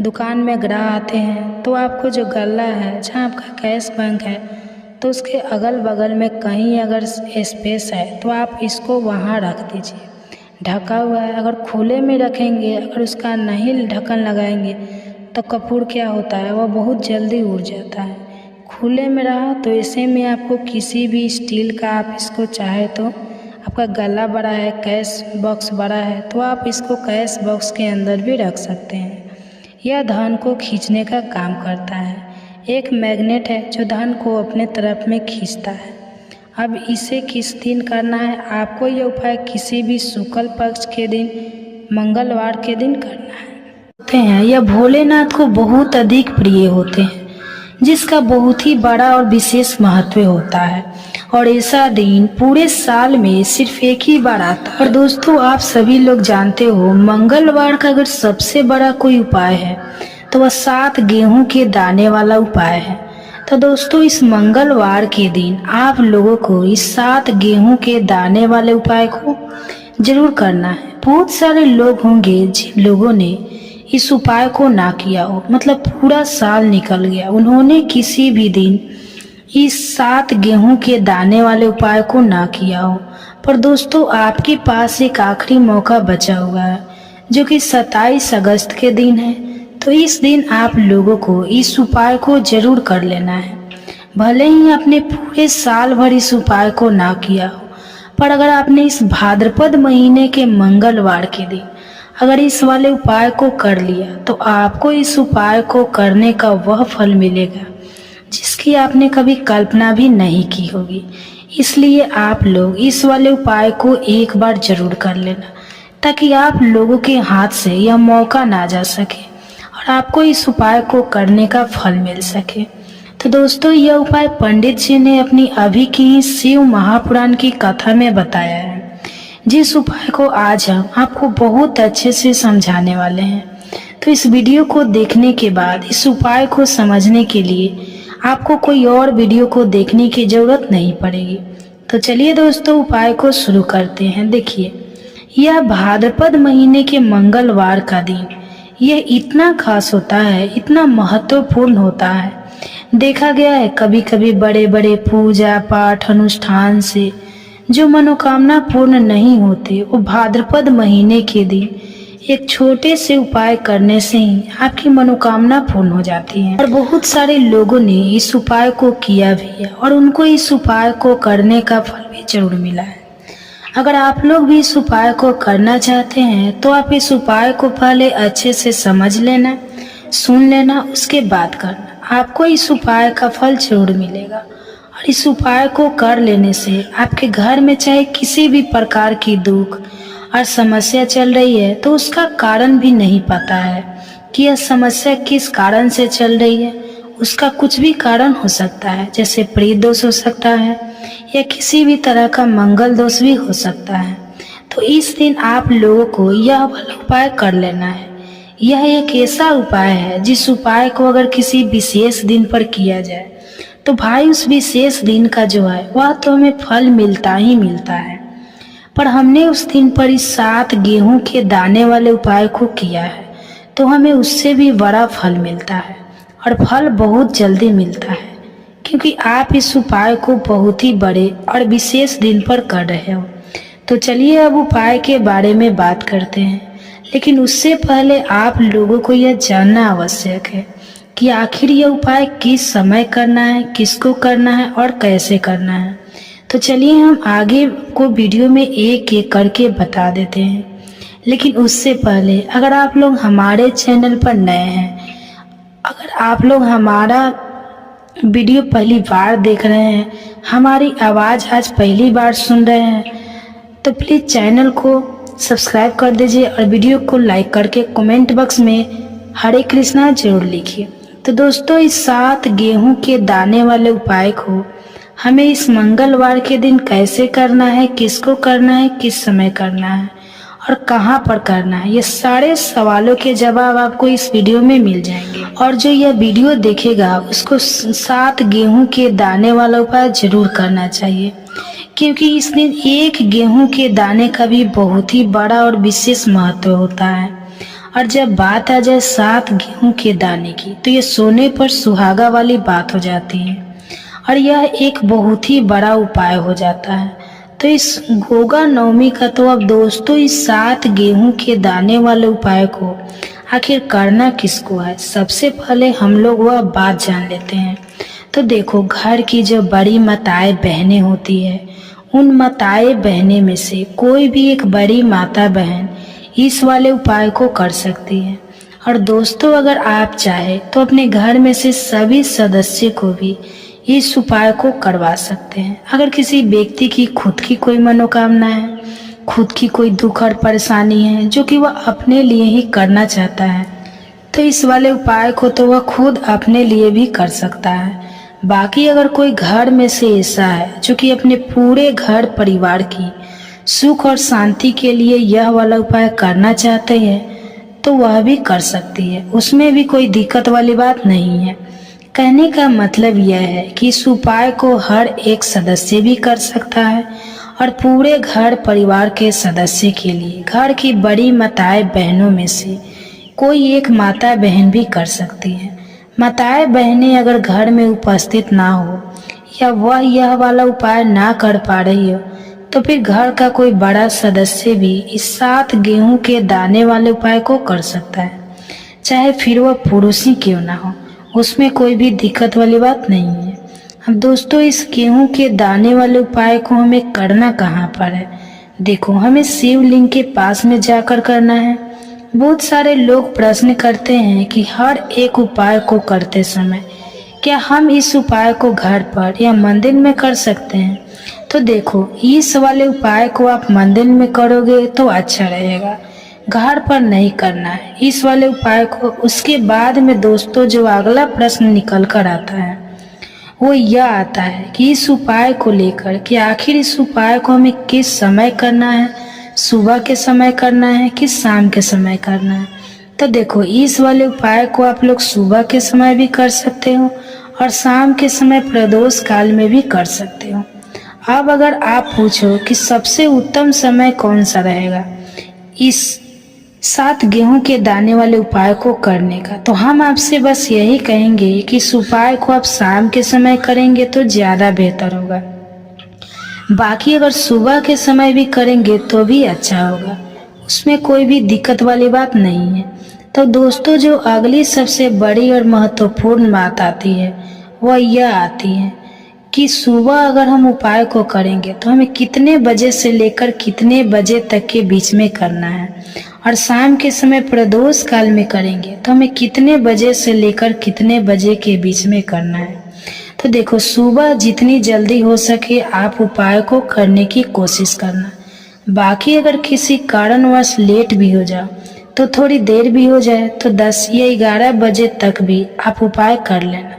दुकान में ग्राहक आते हैं, तो आपको जो गल्ला है जहाँ आपका कैश बैंक है तो उसके अगल बगल में कहीं अगर स्पेस है तो आप इसको वहाँ रख दीजिए। ढका हुआ है, अगर खुले में रखेंगे, अगर उसका नहीं ढक्कन लगाएंगे तो कपूर क्या होता है वह बहुत जल्दी उड़ जाता है। खुले में रहा तो ऐसे में आपको किसी भी स्टील का, आप इसको चाहे तो, आपका गला बड़ा है, कैश बॉक्स बड़ा है, तो आप इसको कैश बॉक्स के अंदर भी रख सकते हैं। यह धन को खींचने का काम करता है, एक मैग्नेट है जो धन को अपने तरफ में खींचता है। अब इसे किस दिन करना है, आपको यह उपाय किसी भी शुक्ल पक्ष के दिन, मंगलवार के दिन करना है। यह भोलेनाथ को बहुत अधिक प्रिय होते हैं, जिसका बहुत ही बड़ा और विशेष महत्व होता है, और ऐसा दिन पूरे साल में सिर्फ एक ही बार आता है। और दोस्तों, आप सभी लोग जानते हो मंगलवार का अगर सबसे बड़ा कोई उपाय है तो वह 7 गेहूं के दाने वाला उपाय है। तो दोस्तों, इस मंगलवार के दिन आप लोगों को इस 7 गेहूं के दाने वाले उपाय को जरूर करना है। बहुत सारे लोग होंगे जिन लोगों ने इस उपाय को ना किया हो, मतलब पूरा साल निकल गया, उन्होंने किसी भी दिन इस 7 गेहूं के दाने वाले उपाय को ना किया हो। पर दोस्तों, आपके पास एक आखिरी मौका बचा हुआ है जो कि 27 अगस्त के दिन है। तो इस दिन आप लोगों को इस उपाय को जरूर कर लेना है। भले ही आपने पूरे साल भर इस उपाय को ना किया हो, पर अगर आपने इस भाद्रपद महीने के मंगलवार के दिन अगर इस वाले उपाय को कर लिया तो आपको इस उपाय को करने का वह फल मिलेगा जिसकी आपने कभी कल्पना भी नहीं की होगी। इसलिए आप लोग इस वाले उपाय को एक बार जरूर कर लेना, ताकि आप लोगों के हाथ से यह मौका ना जा सके और आपको इस उपाय को करने का फल मिल सके। तो दोस्तों, यह उपाय पंडित जी ने अपनी अभी की ही शिव महापुराण की कथा में बताया है, जिस उपाय को आज हम आपको बहुत अच्छे से समझाने वाले हैं। तो इस वीडियो को देखने के बाद इस उपाय को समझने के लिए आपको कोई और वीडियो को देखने की जरूरत नहीं पड़ेगी। तो चलिए दोस्तों, उपाय को शुरू करते हैं। देखिए, यह भाद्रपद महीने के मंगलवार का दिन यह इतना खास होता है, इतना महत्वपूर्ण होता है। देखा गया है कभी कभी बड़े बड़े पूजा पाठ अनुष्ठान से जो मनोकामना पूर्ण नहीं होते, वो भाद्रपद महीने के दिन एक छोटे से उपाय करने से ही आपकी मनोकामना पूर्ण हो जाती है। और बहुत सारे लोगों ने इस उपाय को किया भी है और उनको इस उपाय को करने का फल भी जरूर मिला है। अगर आप लोग भी इस उपाय को करना चाहते हैं तो आप इस उपाय को पहले अच्छे से समझ लेना, सुन लेना, उसके बाद करना। आपको इस उपाय का फल जरूर मिलेगा। और इस उपाय को कर लेने से आपके घर में चाहे किसी भी प्रकार की दुख और समस्या चल रही है तो उसका कारण भी नहीं पता है कि यह समस्या किस कारण से चल रही है। उसका कुछ भी कारण हो सकता है, जैसे प्रेत दोष हो सकता है या किसी भी तरह का मंगल दोष भी हो सकता है। तो इस दिन आप लोगों को यह वाला उपाय कर लेना है। यह एक ऐसा उपाय है जिस उपाय को अगर किसी विशेष दिन पर किया जाए तो भाई उस विशेष दिन का जो है वह तो हमें फल मिलता ही मिलता है। पर हमने उस दिन पर इस 7 गेहूं के दाने वाले उपाय को किया है तो हमें उससे भी बड़ा फल मिलता है और फल बहुत जल्दी मिलता है, क्योंकि आप इस उपाय को बहुत ही बड़े और विशेष दिन पर कर रहे हो। तो चलिए अब उपाय के बारे में बात करते हैं, लेकिन उससे पहले आप लोगों को यह जानना आवश्यक है कि आखिर यह उपाय किस समय करना है, किसको करना है और कैसे करना है। तो चलिए हम आगे को वीडियो में एक एक करके बता देते हैं। लेकिन उससे पहले अगर आप लोग हमारे चैनल पर नए हैं, अगर आप लोग हमारा वीडियो पहली बार देख रहे हैं, हमारी आवाज़ आज पहली बार सुन रहे हैं, तो प्लीज़ चैनल को सब्सक्राइब कर दीजिए और वीडियो को लाइक करके कमेंट बॉक्स में हरे कृष्णा जरूर लिखिए। तो दोस्तों, इस 7 गेहूं के दाने वाले उपाय को हमें इस मंगलवार के दिन कैसे करना है, किसको करना है, किस समय करना है और कहाँ पर करना है, ये सारे सवालों के जवाब आपको इस वीडियो में मिल जाएंगे। और जो यह वीडियो देखेगा उसको 7 गेहूं के दाने वाला उपाय जरूर करना चाहिए, क्योंकि इस दिन एक गेहूं के दाने का भी बहुत ही बड़ा और विशेष महत्व होता है। और जब बात आ जाए 7 गेहूं के दाने की तो ये सोने पर सुहागा वाली बात हो जाती है और यह एक बहुत ही बड़ा उपाय हो जाता है। तो इस गोगा नवमी का तो अब दोस्तों इस 7 गेहूं के दाने वाले उपाय को आखिर करना किसको है, सबसे पहले हम लोग वह बात जान लेते हैं। तो देखो, घर की जो बड़ी माताएं बहनें होती है, उन माताएं बहनें में से कोई भी एक बड़ी माता बहन इस वाले उपाय को कर सकती है। और दोस्तों, अगर आप चाहे तो अपने घर में से सभी सदस्य को भी इस उपाय को करवा सकते हैं। अगर किसी व्यक्ति की खुद की कोई मनोकामना है, खुद की कोई दुख और परेशानी है जो कि वह अपने लिए ही करना चाहता है, तो इस वाले उपाय को तो वह खुद अपने लिए भी कर सकता है। बाकी अगर कोई घर में से ऐसा है जो कि अपने पूरे घर परिवार की सुख और शांति के लिए यह वाला उपाय करना चाहते हैं तो वह भी कर सकती है, उसमें भी कोई दिक्कत वाली बात नहीं है। कहने का मतलब यह है कि इस उपाय को हर एक सदस्य भी कर सकता है और पूरे घर परिवार के सदस्य के लिए घर की बड़ी माताएं बहनों में से कोई एक माता बहन भी कर सकती है। माताएं बहनें अगर घर में उपस्थित ना हो या वह यह वाला उपाय ना कर पा रही हो तो फिर घर का कोई बड़ा सदस्य भी इस 7 गेहूं के दाने वाले उपाय को कर सकता है, चाहे फिर वह पुरुष ही क्यों ना हो, उसमें कोई भी दिक्कत वाली बात नहीं है। अब दोस्तों, इस गेहूं के दाने वाले उपाय को हमें करना कहाँ पर है? देखो, हमें शिवलिंग के पास में जाकर करना है। बहुत सारे लोग प्रश्न करते हैं कि हर एक उपाय को करते समय क्या हम इस उपाय को घर पर या मंदिर में कर सकते हैं? तो देखो, इस वाले उपाय को आप मंदिर में करोगे तो अच्छा रहेगा, घर पर नहीं करना है इस वाले उपाय को। उसके बाद में दोस्तों जो अगला प्रश्न निकल कर आता है वो यह आता है कि इस उपाय को लेकर कि आखिर इस उपाय को हमें किस समय करना है, सुबह के समय करना है कि शाम के समय करना है। तो देखो, इस वाले उपाय को आप लोग सुबह के समय भी कर सकते हो और शाम के समय प्रदोष काल में भी कर सकते हो। अब अगर आप पूछो कि सबसे उत्तम समय कौन सा रहेगा इस 7 गेहूं के दाने वाले उपाय को करने का, तो हम आपसे बस यही कहेंगे कि इस उपाय को आप शाम के समय करेंगे तो ज़्यादा बेहतर होगा। बाकी अगर सुबह के समय भी करेंगे तो भी अच्छा होगा। उसमें कोई भी दिक्कत वाली बात नहीं है। तो दोस्तों, जो अगली सबसे बड़ी और महत्वपूर्ण बात आती है वह यह आती है कि सुबह अगर हम उपाय को करेंगे तो हमें कितने बजे से लेकर कितने बजे तक के बीच में करना है, और शाम के समय प्रदोष काल में करेंगे तो हमें कितने बजे से लेकर कितने बजे के बीच में करना है। तो देखो, सुबह जितनी जल्दी हो सके आप उपाय को करने की कोशिश करना। बाकी अगर किसी कारणवश लेट भी हो जाओ तो थोड़ी देर भी हो जाए तो 10 या 11 बजे तक भी आप उपाय कर लेना,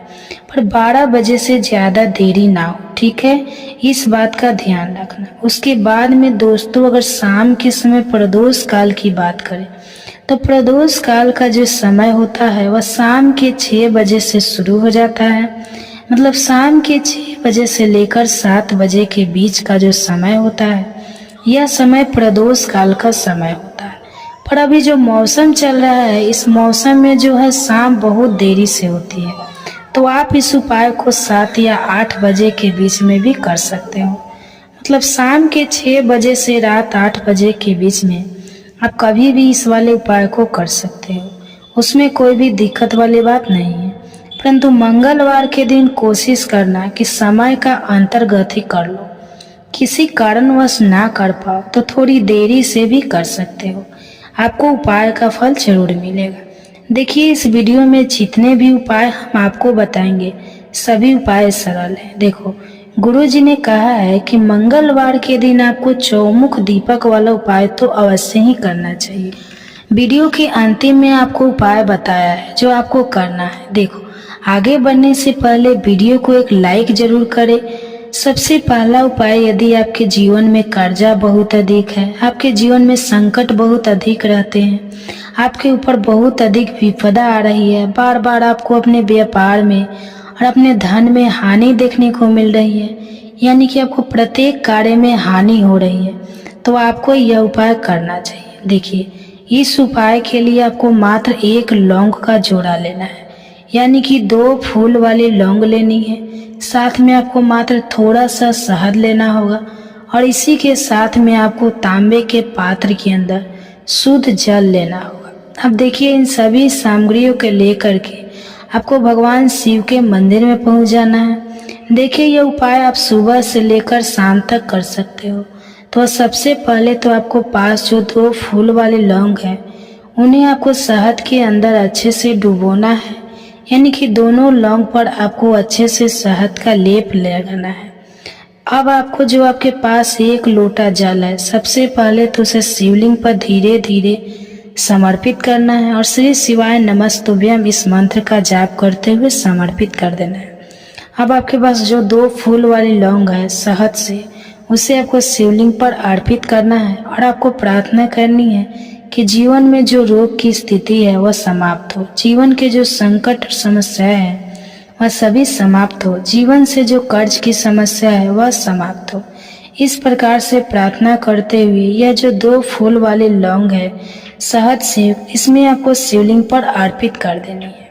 पर 12 बजे से ज़्यादा देरी ना हो, ठीक है? इस बात का ध्यान रखना। उसके बाद में दोस्तों, अगर शाम के समय प्रदोष काल की बात करें तो प्रदोष काल का जो समय होता है वह शाम के 6 बजे से शुरू हो जाता है। मतलब शाम के 6 बजे से लेकर 7 बजे के बीच का जो समय होता है यह समय प्रदोष काल का समय होता है। पर अभी जो मौसम चल रहा है, इस मौसम में जो है शाम बहुत देरी से होती है, तो आप इस उपाय को 7 या 8 बजे के बीच में भी कर सकते हो। मतलब शाम के 6 बजे से रात 8 बजे के बीच में आप कभी भी इस वाले उपाय को कर सकते हो, उसमें कोई भी दिक्कत वाली बात नहीं है। परंतु मंगलवार के दिन कोशिश करना कि समय का अंतर्गत ही कर लो। किसी कारणवश ना कर पाओ तो थोड़ी देरी से भी कर सकते हो, आपको उपाय का फल जरूर मिलेगा। देखिए, इस वीडियो में जितने भी उपाय हम आपको बताएंगे सभी उपाय सरल हैं। देखो, गुरुजी ने कहा है कि मंगलवार के दिन आपको चौमुख दीपक वाला उपाय तो अवश्य ही करना चाहिए। वीडियो के अंतिम में आपको उपाय बताया है जो आपको करना है। देखो, आगे बढ़ने से पहले वीडियो को एक लाइक जरूर करें। सबसे पहला उपाय, यदि आपके जीवन में कर्जा बहुत अधिक है, आपके जीवन में संकट बहुत अधिक रहते हैं, आपके ऊपर बहुत अधिक विपदा आ रही है, बार बार आपको अपने व्यापार में और अपने धन में हानि देखने को मिल रही है, यानी कि आपको प्रत्येक कार्य में हानि हो रही है, तो आपको यह उपाय करना चाहिए। देखिए, इस उपाय के लिए आपको मात्र 1 लौंग का जोड़ा लेना है, यानी कि 2 फूल वाली लौंग लेनी है। साथ में आपको मात्र थोड़ा सा शहद लेना होगा, और इसी के साथ में आपको तांबे के पात्र के अंदर शुद्ध जल लेना होगा। अब देखिए, इन सभी सामग्रियों के लेकर के आपको भगवान शिव के मंदिर में पहुंच जाना है। देखिए, यह उपाय आप सुबह से लेकर शाम तक कर सकते हो। तो सबसे पहले तो आपको पास जो 2 फूल वाले लौंग है उन्हें आपको शहद के अंदर अच्छे से डुबोना है, यानी कि दोनों लौंग पर आपको अच्छे से शहद का लेप लगाना है। अब आपको जो आपके पास 1 लोटा जल है, सबसे पहले तो उसे शिवलिंग पर धीरे धीरे समर्पित करना है और श्री शिवाय नमस्तुभ्यम इस मंत्र का जाप करते हुए समर्पित कर देना है। अब आपके पास जो 2 फूल वाली लौंग है शहद से, उसे आपको शिवलिंग पर अर्पित करना है और आपको प्रार्थना करनी है कि जीवन में जो रोग की स्थिति है वह समाप्त हो, जीवन के जो संकट और समस्याएं हैं वह सभी समाप्त हो, जीवन से जो कर्ज की समस्या है वह समाप्त हो। इस प्रकार से प्रार्थना करते हुए यह जो 2 फूल वाले लौंग है शहद से, इसमें आपको शिवलिंग पर अर्पित कर देनी है।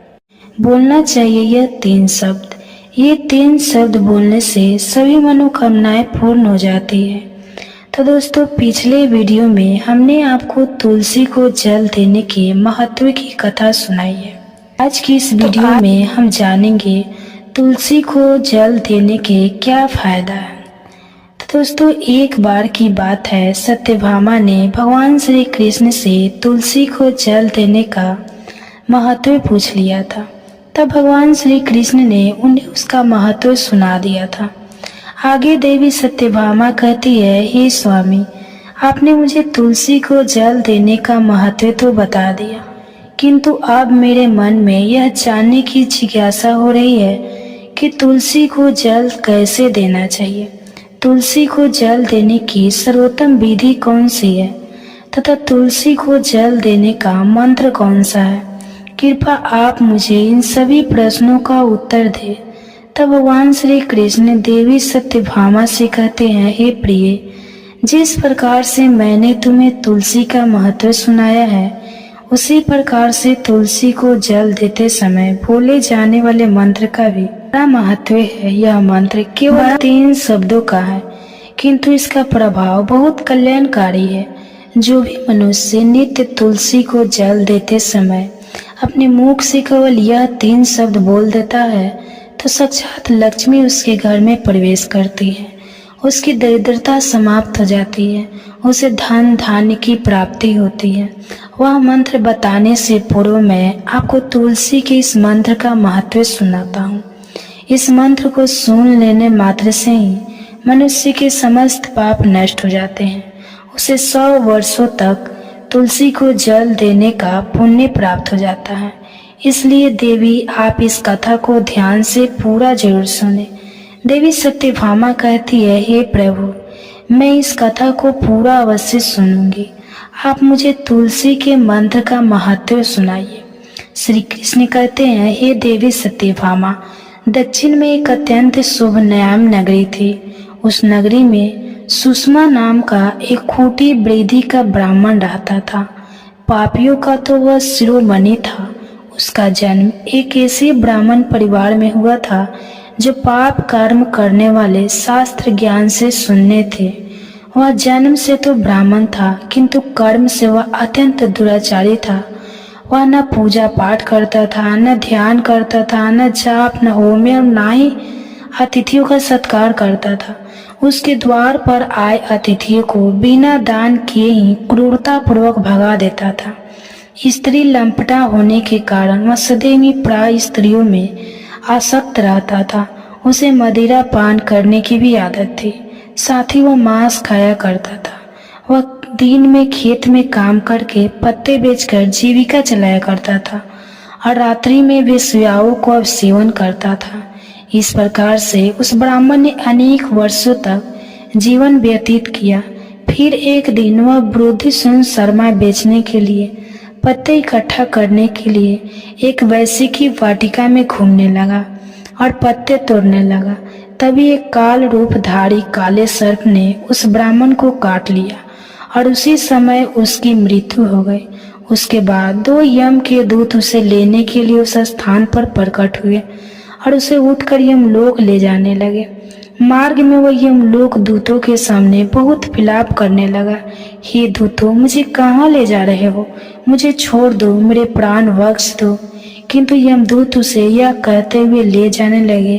बोलना चाहिए यह 3 शब्द। ये 3 शब्द बोलने से सभी मनोकामनाएं पूर्ण हो जाती है। तो दोस्तों, पिछले वीडियो में हमने आपको तुलसी को जल देने के महत्व की कथा सुनाई है। आज की इस वीडियो में हम जानेंगे तुलसी को जल देने के क्या फायदा है। तो दोस्तों, एक बार की बात है, सत्यभामा ने भगवान श्री कृष्ण से तुलसी को जल देने का महत्व पूछ लिया था। तब भगवान श्री कृष्ण ने उन्हें उसका महत्व सुना दिया था। आगे देवी सत्यभामा कहती है, हे स्वामी, आपने मुझे तुलसी को जल देने का महत्व तो बता दिया, किंतु अब मेरे मन में यह जानने की जिज्ञासा हो रही है कि तुलसी को जल कैसे देना चाहिए, तुलसी को जल देने की सर्वोत्तम विधि कौन सी है, तथा तुलसी को जल देने का मंत्र कौन सा है। कृपा आप मुझे इन सभी प्रश्नों का उत्तर दे। तब भगवान श्री कृष्ण देवी सत्यभामा से कहते हैं, हे प्रिय, जिस प्रकार से मैंने तुम्हें तुलसी का महत्व सुनाया है, उसी प्रकार से तुलसी को जल देते समय बोले जाने वाले मंत्र का भी बड़ा महत्व है। यह मंत्र केवल 3 शब्दों का है, किंतु इसका प्रभाव बहुत कल्याणकारी है। जो भी मनुष्य नित्य तुलसी को जल देते समय अपने मुख से केवल यह 3 शब्द बोल देता है तो साक्षात लक्ष्मी उसके घर में प्रवेश करती है। उसकी दरिद्रता समाप्त हो जाती है, उसे धन धान्य की प्राप्ति होती है। वह मंत्र बताने से पूर्व मैं आपको तुलसी के इस मंत्र का महत्व सुनाता हूँ। इस मंत्र को सुन लेने मात्र से ही मनुष्य के समस्त पाप नष्ट हो जाते हैं। उसे 100 वर्षों तक तुलसी को जल देने का पुण्य प्राप्त हो जाता है। इसलिए देवी, आप इस कथा को ध्यान से पूरा जरूर सुने। देवी सत्यभामा कहती है, हे प्रभु, मैं इस कथा को पूरा अवश्य सुनूंगी। आप मुझे तुलसी के मंत्र का महत्व सुनाइए। श्री कृष्ण कहते हैं, हे देवी सत्यभामा, दक्षिण में एक अत्यंत शुभ नयाम नगरी थी। उस नगरी में सुषमा नाम का एक खूंटी वृद्धि का ब्राह्मण रहता था। पापियों का तो वह शिरोमणि था। उसका जन्म एक ऐसे ब्राह्मण परिवार में हुआ था जो पाप कर्म करने वाले शास्त्र ज्ञान से शून्य थे। वह जन्म से तो ब्राह्मण था, किंतु कर्म से वह अत्यंत दुराचारी था। वह न पूजा पाठ करता था, न ध्यान करता था, न जाप, न होम, और न ही अतिथियों का सत्कार करता था। उसके द्वार पर आए अतिथियों को बिना दान किए ही क्रूरता पूर्वक भगा देता था। स्त्री लंपटा होने के कारण वह सदैव ही प्राय स्त्रियों में आसक्त रहता था। उसे मदिरा पान करने की भी आदत थी। साथ ही वह मांस खाया करता था। वह दिन में खेत में काम करके पत्ते बेचकर जीविका चलाया करता था और रात्रि में वेश्याओं को सेवन करता था। इस प्रकार से उस ब्राह्मण ने अनेक वर्षों तक जीवन व्यतीत किया। फिर एक दिन वह वृद्धि सुन शर्मा बेचने के लिए, पत्ते इकट्ठा करने के लिए एक वैश्य की वाटिका में घूमने लगा और पत्ते तोड़ने लगा। तभी एक काल रूपधारी काले सर्प ने उस ब्राह्मण को काट लिया और उसी समय उसकी मृत्यु हो गई। उसके बाद 2 यम के दूत उसे लेने के लिए उस स्थान पर प्रकट हुए और उसे उठकर यमलोक ले जाने लगे। मार्ग में वह यमलोक दूतों के सामने बहुत विलाप करने लगा, हे दूतों, मुझे कहाँ ले जा रहे हो? मुझे छोड़ दो, मेरे प्राण बख्श दो। किंतु यमदूत उसे यह कहते हुए ले जाने लगे,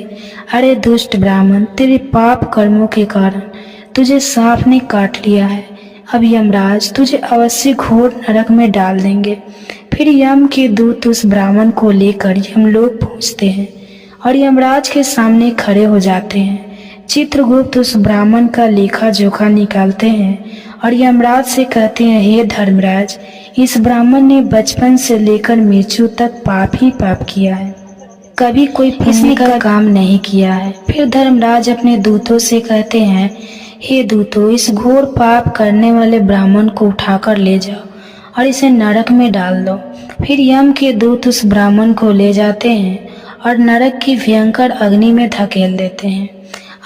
अरे दुष्ट ब्राह्मण, तेरे पाप कर्मों के कारण तुझे सांप ने काट लिया है। अब यमराज तुझे अवश्य घोर नरक में डाल देंगे। फिर यम के दूत उस ब्राह्मण को लेकर यमलोक पहुँचते हैं और यमराज के सामने खड़े हो जाते हैं। चित्रगुप्त उस ब्राह्मण का लेखा जोखा निकालते हैं और यमराज से कहते हैं, हे धर्मराज, इस ब्राह्मण ने बचपन से लेकर मृत्यु तक पाप ही पाप किया है, कभी कोई पुण्य का काम नहीं किया है। फिर धर्मराज अपने दूतों से कहते हैं, हे दूतों, इस घोर पाप करने वाले ब्राह्मण को उठाकर ले जाओ और इसे नरक में डाल दो। फिर यम के दूत उस ब्राह्मण को ले जाते हैं और नरक की भयंकर अग्नि में धकेल देते हैं।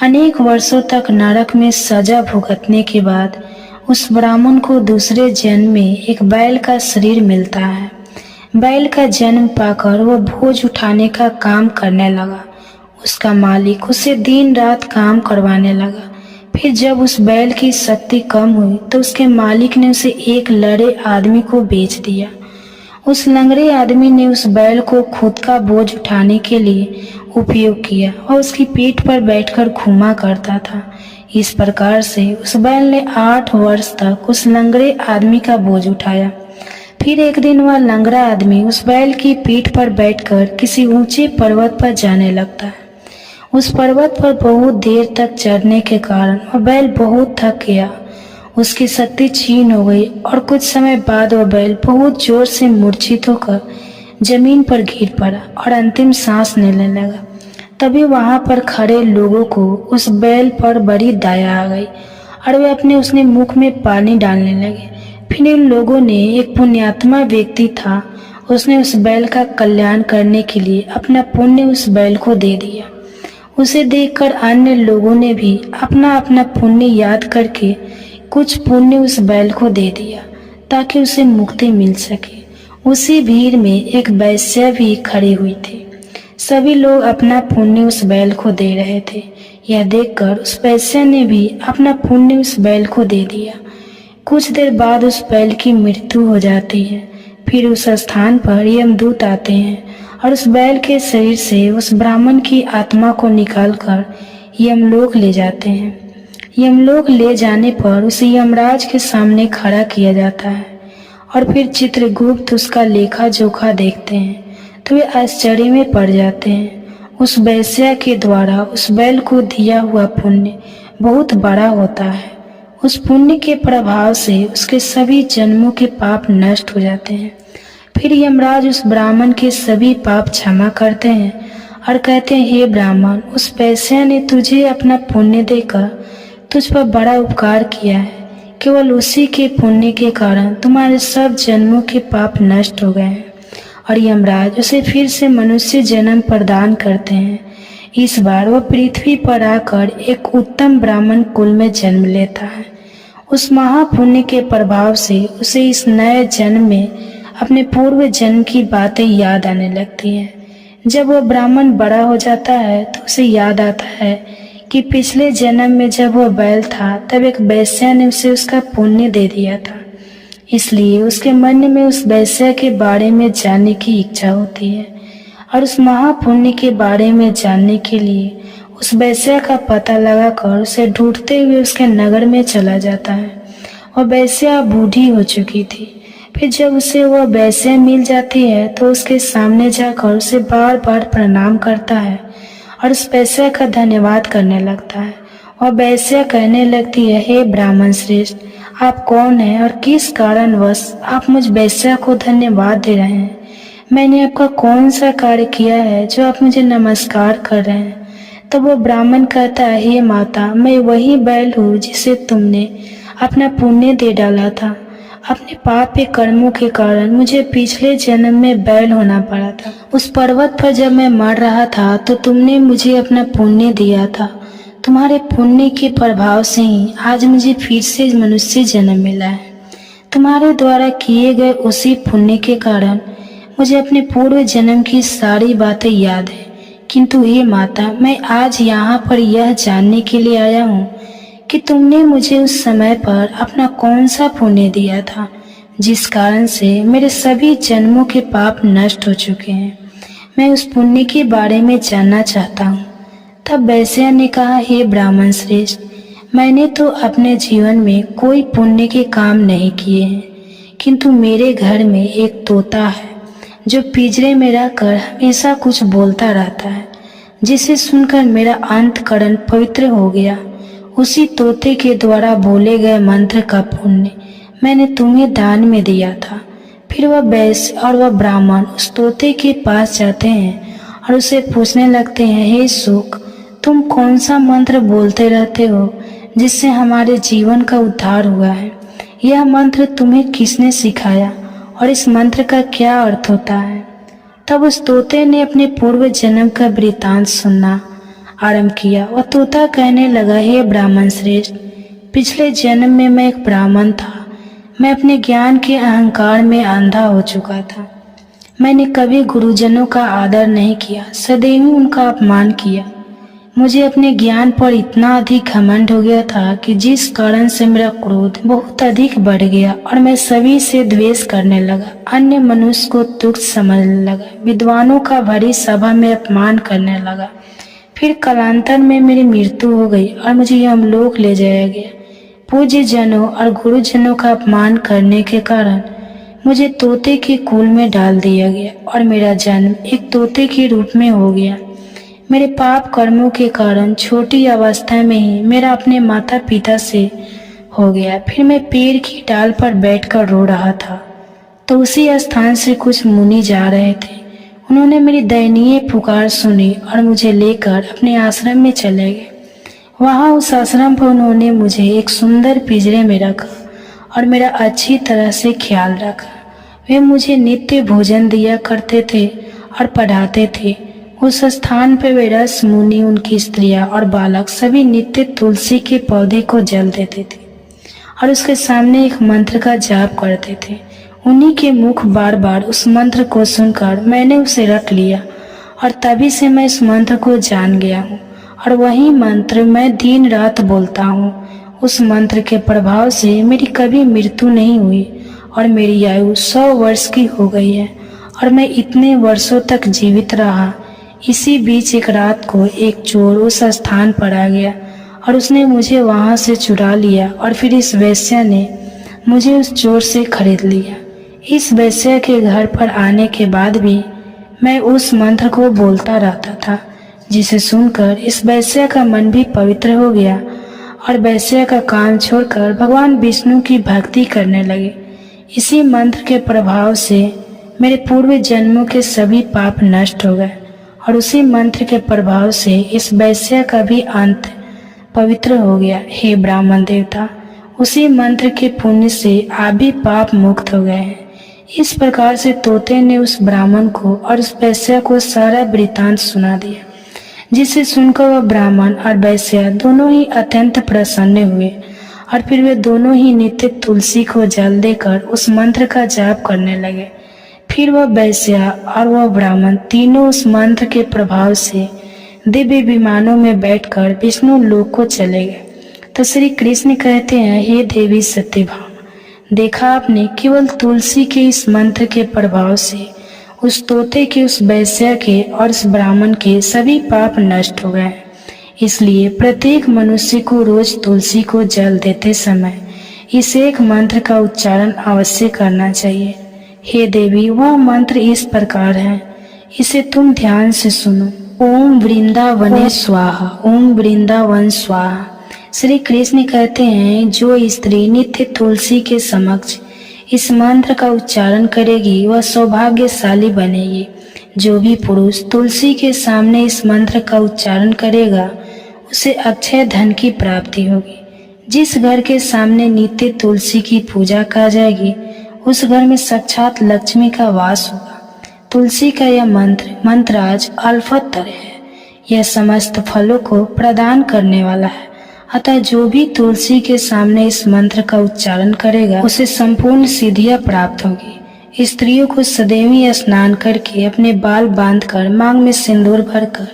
अनेक वर्षों तक नरक में सजा भुगतने के बाद उस ब्राह्मण को दूसरे जन्म में एक बैल का शरीर मिलता है। बैल का जन्म पाकर वह बोझ उठाने का काम करने लगा। उसका मालिक उसे दिन रात काम करवाने लगा। फिर जब उस बैल की शक्ति कम हुई तो उसके मालिक ने उसे एक लड़े आदमी को बेच दिया। उस लंगड़े आदमी ने उस बैल को खुद का बोझ उठाने के लिए उपयोग किया और उसकी पीठ पर बैठकर घूमा करता था। इस प्रकार से उस बैल ने 8 वर्ष तक उस लंगड़े आदमी का बोझ उठाया। फिर एक दिन वह लंगड़ा आदमी उस बैल की पीठ पर बैठकर किसी ऊंचे पर्वत पर जाने लगता है। उस पर्वत पर बहुत देर तक चढ़ने के कारण वह बैल बहुत थक गया। उसकी शक्ति क्षीण हो गई और कुछ समय बाद वह बैल बहुत जोर से मूर्छित होकर जमीन पर गिर पड़ा और अंतिम सांस लेने लगा। तभी वहां पर खड़े लोगों को उस बैल पर बड़ी दया आ गई और वे अपने उसने मुख में पानी डालने लगे। फिर इन लोगों ने, एक पुण्यात्मा व्यक्ति था, उसने उस बैल का कल्याण करने के लिए अपना पुण्य उस बैल को दे दिया। उसे देखकर अन्य लोगों ने भी अपना अपना पुण्य याद करके कुछ पुण्य उस बैल को दे दिया ताकि उसे मुक्ति मिल सके। उसी भीड़ में एक वैश्या भी खड़ी हुई थी। सभी लोग अपना पुण्य उस बैल को दे रहे थे। यह देखकर उस वैश्या ने भी अपना पुण्य उस बैल को दे दिया। कुछ देर बाद उस बैल की मृत्यु हो जाती है। फिर उस स्थान पर यमदूत आते हैं और उस बैल के शरीर से उस ब्राह्मण की आत्मा को निकालकर यमलोक ले जाते हैं। यमलोक ले जाने पर उसे यमराज के सामने खड़ा किया जाता है और फिर चित्रगुप्त उसका लेखा जोखा देखते हैं तो वे आश्चर्य में पड़ जाते हैं। उस वेश्या के द्वारा उस बैल को दिया हुआ पुण्य बहुत बड़ा होता है। उस पुण्य के प्रभाव से उसके सभी जन्मों के पाप नष्ट हो जाते हैं। फिर यमराज उस ब्राह्मण के सभी पाप क्षमा करते हैं और कहते हैं, हे ब्राह्मण, उस वेश्या ने तुझे अपना पुण्य देकर तुझ पर बड़ा उपकार किया है। केवल उसी के पुण्य के कारण तुम्हारे सब जन्मों के पाप नष्ट हो गए हैं। और यमराज उसे फिर से मनुष्य जन्म प्रदान करते हैं। इस बार वह पृथ्वी पर आकर एक उत्तम ब्राह्मण कुल में जन्म लेता है। उस महापुण्य के प्रभाव से उसे इस नए जन्म में अपने पूर्व जन्म की बातें याद आने लगती हैं। जब वह ब्राह्मण बड़ा हो जाता है तो उसे याद आता है कि पिछले जन्म में जब वह बैल था तब एक वेश्या ने उसे उसका पुण्य दे दिया था। इसलिए उसके मन में उस वेश्या के बारे में जानने की इच्छा होती है और उस महापुण्य के बारे में जानने के लिए उस वेश्या का पता लगाकर उसे ढूंढते हुए उसके नगर में चला जाता है। वह वेश्या बूढ़ी हो चुकी थी। फिर जब उसे वह वेश्या मिल जाती है तो उसके सामने जाकर उसे बार बार प्रणाम करता है और उस वेश्या का धन्यवाद करने लगता है। वह वेश्या कहने लगती है, हे ब्राह्मण श्रेष्ठ, आप कौन हैं और किस कारणवश आप मुझ वेश्या को धन्यवाद दे रहे हैं? मैंने आपका कौन सा कार्य किया है जो आप मुझे नमस्कार कर रहे हैं? तब वो ब्राह्मण कहता है, हे माता, मैं वही बैल हूँ जिसे तुमने अपना पुण्य दे डाला था। अपने पाप के कर्मों के कारण मुझे पिछले जन्म में बैल होना पड़ा था। उस पर्वत पर जब मैं मर रहा था तो तुमने मुझे अपना पुण्य दिया था। तुम्हारे पुण्य के प्रभाव से ही आज मुझे फिर से मनुष्य जन्म मिला है। तुम्हारे द्वारा किए गए उसी पुण्य के कारण मुझे अपने पूर्व जन्म की सारी बातें याद है। किंतु हे माता, मैं आज यहाँ पर यह जानने के लिए आया हूँ कि तुमने मुझे उस समय पर अपना कौन सा पुण्य दिया था जिस कारण से मेरे सभी जन्मों के पाप नष्ट हो चुके हैं। मैं उस पुण्य के बारे में जानना चाहता हूँ। तब वेश्या ने कहा, हे ब्राह्मण श्रेष्ठ, मैंने तो अपने जीवन में कोई पुण्य के काम नहीं किए हैं, किंतु मेरे घर में एक तोता है जो पिंजरे में रहकर हमेशा कुछ बोलता रहता है, जिसे सुनकर मेरा अंतःकरण पवित्र हो गया। उसी तोते के द्वारा बोले गए मंत्र का पुण्य मैंने तुम्हें दान में दिया था। फिर वह वैश्य और वह ब्राह्मण उस तोते के पास जाते हैं और उसे पूछने लगते हैं, हे शुक, तुम कौन सा मंत्र बोलते रहते हो जिससे हमारे जीवन का उद्धार हुआ है? यह मंत्र तुम्हें किसने सिखाया और इस मंत्र का क्या अर्थ होता है? तब उस तोते ने अपने पूर्व जन्म का वृतांत सुनना आरंभ किया। वह तोता कहने लगा, हे ब्राह्मण श्रेष्ठ, पिछले जन्म में मैं एक ब्राह्मण था। मैं अपने ज्ञान के अहंकार में अंधा हो चुका था। मैंने कभी गुरुजनों का आदर नहीं किया, सदैव उनका अपमान किया। मुझे अपने ज्ञान पर इतना अधिक घमंड हो गया था कि जिस कारण से मेरा क्रोध बहुत अधिक बढ़ गया और मैं सभी से द्वेष करने लगा। अन्य मनुष्य को तुच्छ समझने लगा, विद्वानों का भरी सभा में अपमान करने लगा। फिर कालांतर में मेरी मृत्यु हो गई और मुझे यमलोक ले जाया गया। पूज्य जनों और गुरुजनों का अपमान करने के कारण मुझे तोते के कुल में डाल दिया गया और मेरा जन्म एक तोते के रूप में हो गया। मेरे पाप कर्मों के कारण छोटी अवस्था में ही मेरा अपने माता पिता से हो गया। फिर मैं पेड़ की डाल पर बैठकर रो रहा था तो उसी स्थान से कुछ मुनि जा रहे थे। उन्होंने मेरी दयनीय पुकार सुनी और मुझे लेकर अपने आश्रम में चले गए। वहाँ उस आश्रम पर उन्होंने मुझे एक सुंदर पिंजरे में रखा और मेरा अच्छी तरह से ख्याल रखा। वे मुझे नित्य भोजन दिया करते थे और पढ़ाते थे। उस स्थान पर वे रस मुनि, उनकी स्त्रियां और बालक सभी नित्य तुलसी के पौधे को जल देते थे और उसके सामने एक मंत्र का जाप करते थे। उन्हीं के मुख बार बार उस मंत्र को सुनकर मैंने उसे रट लिया और तभी से मैं इस मंत्र को जान गया हूँ और वही मंत्र मैं दिन रात बोलता हूँ। उस मंत्र के प्रभाव से मेरी कभी मृत्यु नहीं हुई और मेरी आयु 100 वर्ष की हो गई है और मैं इतने वर्षों तक जीवित रहा। इसी बीच एक रात को एक चोर उस स्थान पर आ गया और उसने मुझे वहां से चुरा लिया और फिर इस वेश्या ने मुझे उस चोर से खरीद लिया। इस वेश्या के घर पर आने के बाद भी मैं उस मंत्र को बोलता रहता था, जिसे सुनकर इस वेश्या का मन भी पवित्र हो गया और वेश्या का काम छोड़कर भगवान विष्णु की भक्ति करने लगे। इसी मंत्र के प्रभाव से मेरे पूर्व जन्मों के सभी पाप नष्ट हो गए और उसी मंत्र के प्रभाव से इस वेश्या का भी अंत पवित्र हो गया। हे ब्राह्मण देवता, उसी मंत्र के पुण्य से आप भी पाप मुक्त हो गए हैं। इस प्रकार से तोते ने उस ब्राह्मण को और उस वैश्या को सारा वृतांत सुना दिया, जिसे सुनकर वह ब्राह्मण और वैश्या दोनों ही अत्यंत प्रसन्न हुए और फिर वे दोनों ही नित्य तुलसी को जल देकर उस मंत्र का जाप करने लगे। फिर वह वैश्या और वह ब्राह्मण तीनों उस मंत्र के प्रभाव से दिव्य विमानों में बैठकर विष्णु लोक को चले गए। तो श्री कृष्ण कहते हैं, हे देवी सत्यभामा, देखा आपने, केवल तुलसी के इस मंत्र के प्रभाव से उस तोते के, उस वैश्या के और उस ब्राह्मण के सभी पाप नष्ट हो गए। इसलिए प्रत्येक मनुष्य को रोज तुलसी को जल देते समय इस एक मंत्र का उच्चारण अवश्य करना चाहिए। हे देवी, वह मंत्र इस प्रकार है, इसे तुम ध्यान से सुनो। ओम वृंदावने स्वाहा, ओम वृंदावन स्वाहा। श्री कृष्ण कहते हैं, जो स्त्री नित्य तुलसी के समक्ष इस मंत्र का उच्चारण करेगी वह सौभाग्यशाली बनेगी। जो भी पुरुष तुलसी के सामने इस मंत्र का उच्चारण करेगा उसे अक्षय धन की प्राप्ति होगी। जिस घर के सामने नित्य तुलसी की पूजा की जाएगी उस घर में साक्षात लक्ष्मी का वास होगा। तुलसी का यह मंत्र आज अल्पतर है, यह समस्त फलों को प्रदान करने वाला है। अतः जो भी तुलसी के सामने इस मंत्र का उच्चारण करेगा उसे संपूर्ण सिद्धियां प्राप्त होगी। स्त्रियों को सदैव स्नान करके अपने बाल बांधकर मांग में सिंदूर भरकर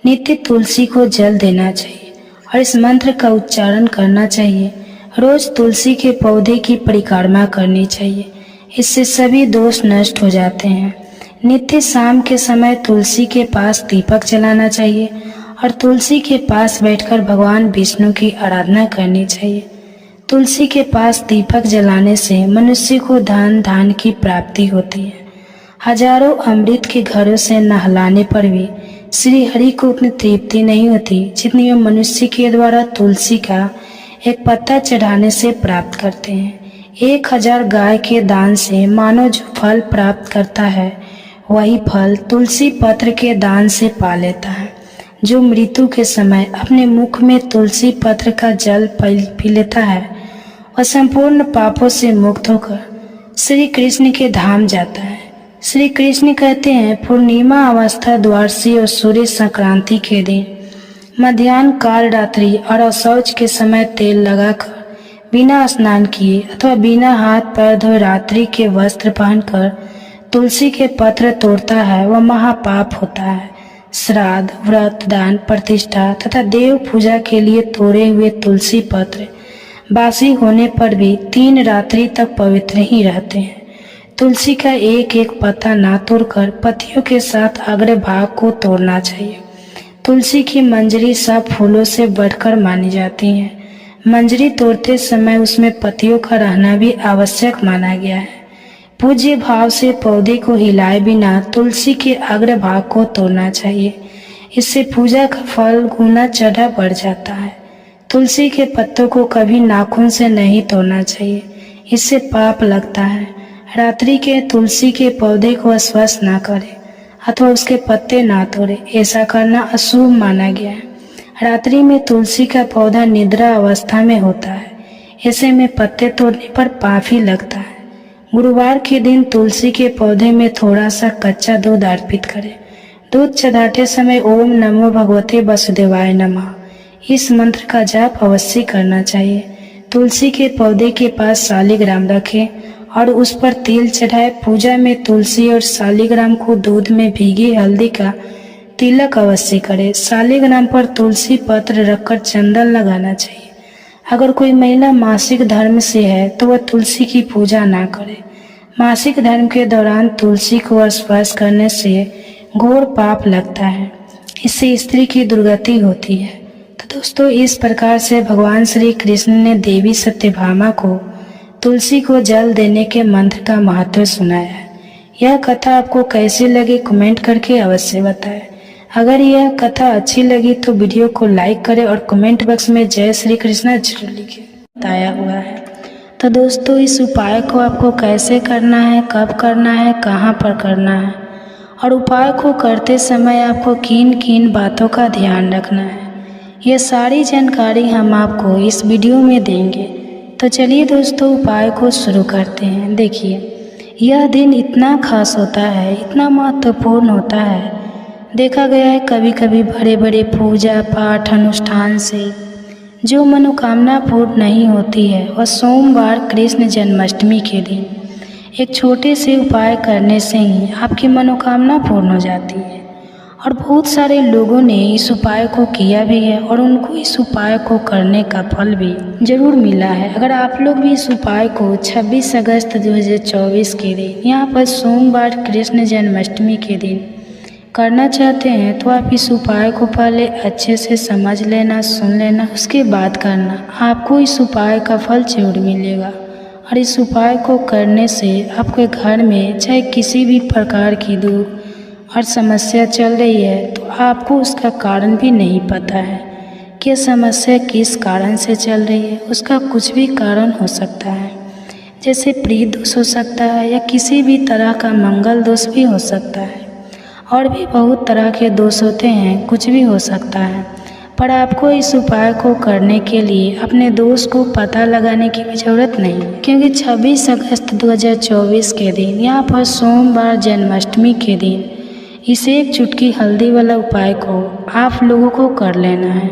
नित्य तुलसी को जल देना चाहिए और इस मंत्र का उच्चारण करना चाहिए। रोज तुलसी के पौधे की परिक्रमा करनी चाहिए, इससे सभी दोष नष्ट हो जाते हैं। नित्य शाम के समय तुलसी के पास दीपक जलाना चाहिए और तुलसी के पास बैठकर भगवान विष्णु की आराधना करनी चाहिए। तुलसी के पास दीपक जलाने से मनुष्य को धन धान की प्राप्ति होती है। हजारों अमृत के घरों से नहलाने पर भी श्री हरि को उतनी तृप्ति नहीं होती जितनी वे मनुष्य के द्वारा तुलसी का एक पत्ता चढ़ाने से प्राप्त करते हैं। 1000 गाय के दान से मानव जो फल प्राप्त करता है वही फल तुलसी पत्र के दान से पा लेता है। जो मृत्यु के समय अपने मुख में तुलसी पत्र का जल पी लेता है वह संपूर्ण पापों से मुक्त होकर श्री कृष्ण के धाम जाता है। श्री कृष्ण कहते हैं, पूर्णिमा अवस्था द्वादशी और सूर्य संक्रांति के दिन मध्याह्न काल रात्रि और अशौच के समय तेल लगाकर बिना स्नान किए अथवा बिना हाथ पैर धोए रात्रि के वस्त्र पहनकर तुलसी के पत्र तोड़ता है वह महापाप होता है। श्राद्ध, व्रत, दान, प्रतिष्ठा तथा देव पूजा के लिए तोड़े हुए तुलसी पत्र बासी होने पर भी 3 रात्रि तक पवित्र ही रहते हैं। तुलसी का एक एक पत्ता ना तोड़कर पत्तियों के साथ अग्र भाग को तोड़ना चाहिए। तुलसी की मंजरी सब फूलों से बढ़कर मानी जाती है। मंजरी तोड़ते समय उसमें पत्तियों का रहना भी आवश्यक माना गया है। पूज्य भाव से पौधे को हिलाए बिना तुलसी के अग्र भाग को तोड़ना चाहिए, इससे पूजा का फल गुना चढ़ा बढ़ जाता है। तुलसी के पत्तों को कभी नाखून से नहीं तोड़ना चाहिए, इससे पाप लगता है। रात्रि के तुलसी के पौधे को स्पर्श ना करें अथवा उसके पत्ते ना तोड़े, ऐसा करना अशुभ माना गया है। रात्रि में तुलसी का पौधा निद्रा अवस्था में होता है, ऐसे में पत्ते तोड़ने पर पाप ही लगता है। गुरुवार के दिन तुलसी के पौधे में थोड़ा सा कच्चा दूध अर्पित करें। दूध चढ़ाते समय ओम नमो भगवते वसुदेवाय नमः इस मंत्र का जाप अवश्य करना चाहिए। तुलसी के पौधे के पास शालिग्राम रखें और उस पर तेल चढ़ाए। पूजा में तुलसी और शालिग्राम को दूध में भीगी हल्दी का तिलक अवश्य करें। शालिग्राम पर तुलसी पत्र रखकर चंदन लगाना चाहिए। अगर कोई महिला मासिक धर्म से है तो वह तुलसी की पूजा ना करे। मासिक धर्म के दौरान तुलसी को स्पर्श करने से घोर पाप लगता है, इससे स्त्री की दुर्गति होती है। तो दोस्तों, इस प्रकार से भगवान श्री कृष्ण ने देवी सत्यभामा को तुलसी को जल देने के मंत्र का महत्व सुनाया है। यह कथा आपको कैसी लगी कमेंट करके अवश्य बताएं। अगर यह कथा अच्छी लगी तो वीडियो को लाइक करें और कमेंट बॉक्स में जय श्री कृष्ण जरूर लिखें। बताया हुआ है। तो दोस्तों, इस उपाय को आपको कैसे करना है, कब करना है, कहाँ पर करना है और उपाय को करते समय आपको किन किन बातों का ध्यान रखना है, यह सारी जानकारी हम आपको इस वीडियो में देंगे। तो चलिए दोस्तों, उपाय को शुरू करते हैं। देखिए, यह दिन इतना खास होता है, इतना महत्वपूर्ण होता है। देखा गया है कभी कभी बड़े बड़े पूजा पाठ अनुष्ठान से जो मनोकामना पूर्ण नहीं होती है, वह सोमवार कृष्ण जन्माष्टमी के दिन एक छोटे से उपाय करने से ही आपकी मनोकामना पूर्ण हो जाती है। और बहुत सारे लोगों ने इस उपाय को किया भी है और उनको इस उपाय को करने का फल भी जरूर मिला है। अगर आप लोग भी इस उपाय को 26 अगस्त 2024 के दिन यहाँ पर सोमवार कृष्ण जन्माष्टमी के दिन करना चाहते हैं तो आप इस उपाय को पहले अच्छे से समझ लेना, सुन लेना, उसके बाद करना। आपको इस उपाय का फल जरूर मिलेगा। और इस उपाय को करने से आपके घर में चाहे किसी भी प्रकार की दुख और समस्या चल रही है तो आपको उसका कारण भी नहीं पता है कि समस्या किस कारण से चल रही है। उसका कुछ भी कारण हो सकता है, जैसे प्रीत दोष हो सकता है या किसी भी तरह का मंगल दोष भी हो सकता है और भी बहुत तरह के दोष होते हैं, कुछ भी हो सकता है। पर आपको इस उपाय को करने के लिए अपने दोष को पता लगाने की भी ज़रूरत नहीं, क्योंकि 26 अगस्त 2024 के दिन यहाँ पर सोमवार जन्माष्टमी के दिन इस एक चुटकी हल्दी वाला उपाय को आप लोगों को कर लेना है।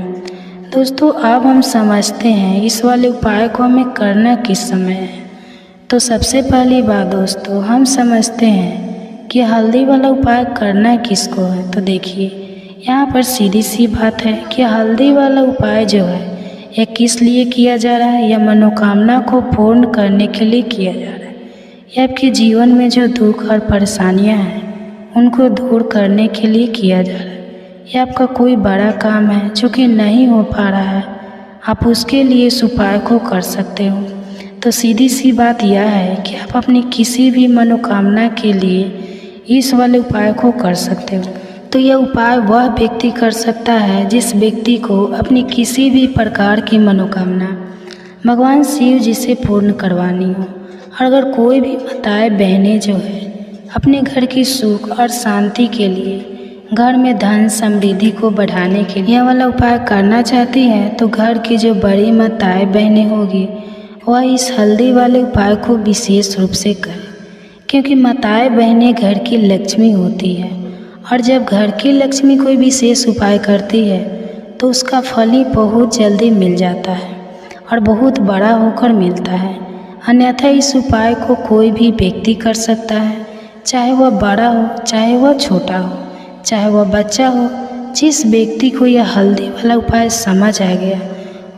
दोस्तों, अब हम समझते हैं इस वाले उपाय को हमें करना किस समय है। तो सबसे पहली बात दोस्तों, हम समझते हैं कि हल्दी वाला उपाय करना किसको है। तो देखिए, यहाँ पर सीधी सी बात है कि हल्दी वाला उपाय जो है यह किस लिए किया जा रहा है। यह मनोकामना को पूर्ण करने के लिए किया जा रहा है। यह आपके जीवन में जो दुख और परेशानियाँ हैं उनको दूर करने के लिए किया जा रहा है। यह आपका कोई बड़ा काम है जो कि नहीं हो पा रहा है, आप उसके लिए इस उपाय को कर सकते हो। तो सीधी सी बात यह है कि आप अपनी किसी भी मनोकामना के लिए इस वाले उपाय को कर सकते हो। तो यह उपाय वह व्यक्ति कर सकता है जिस व्यक्ति को अपनी किसी भी प्रकार की मनोकामना भगवान शिव जी से पूर्ण करवानी हो। और अगर कोई भी माताएं बहनें जो है अपने घर की सुख और शांति के लिए, घर में धन समृद्धि को बढ़ाने के लिए यह वाला उपाय करना चाहती हैं, तो घर की जो बड़ी माताएं बहनें होगी वह इस हल्दी वाले उपाय को विशेष रूप से करें, क्योंकि माताएं बहनें घर की लक्ष्मी होती है। और जब घर की लक्ष्मी कोई विशेष उपाय करती है तो उसका फल ही बहुत जल्दी मिल जाता है और बहुत बड़ा होकर मिलता है। अन्यथा इस उपाय को कोई भी व्यक्ति कर सकता है, चाहे वह बड़ा हो, चाहे वह छोटा हो, चाहे वह बच्चा हो। जिस व्यक्ति को यह हल्दी वाला उपाय समझ आ गया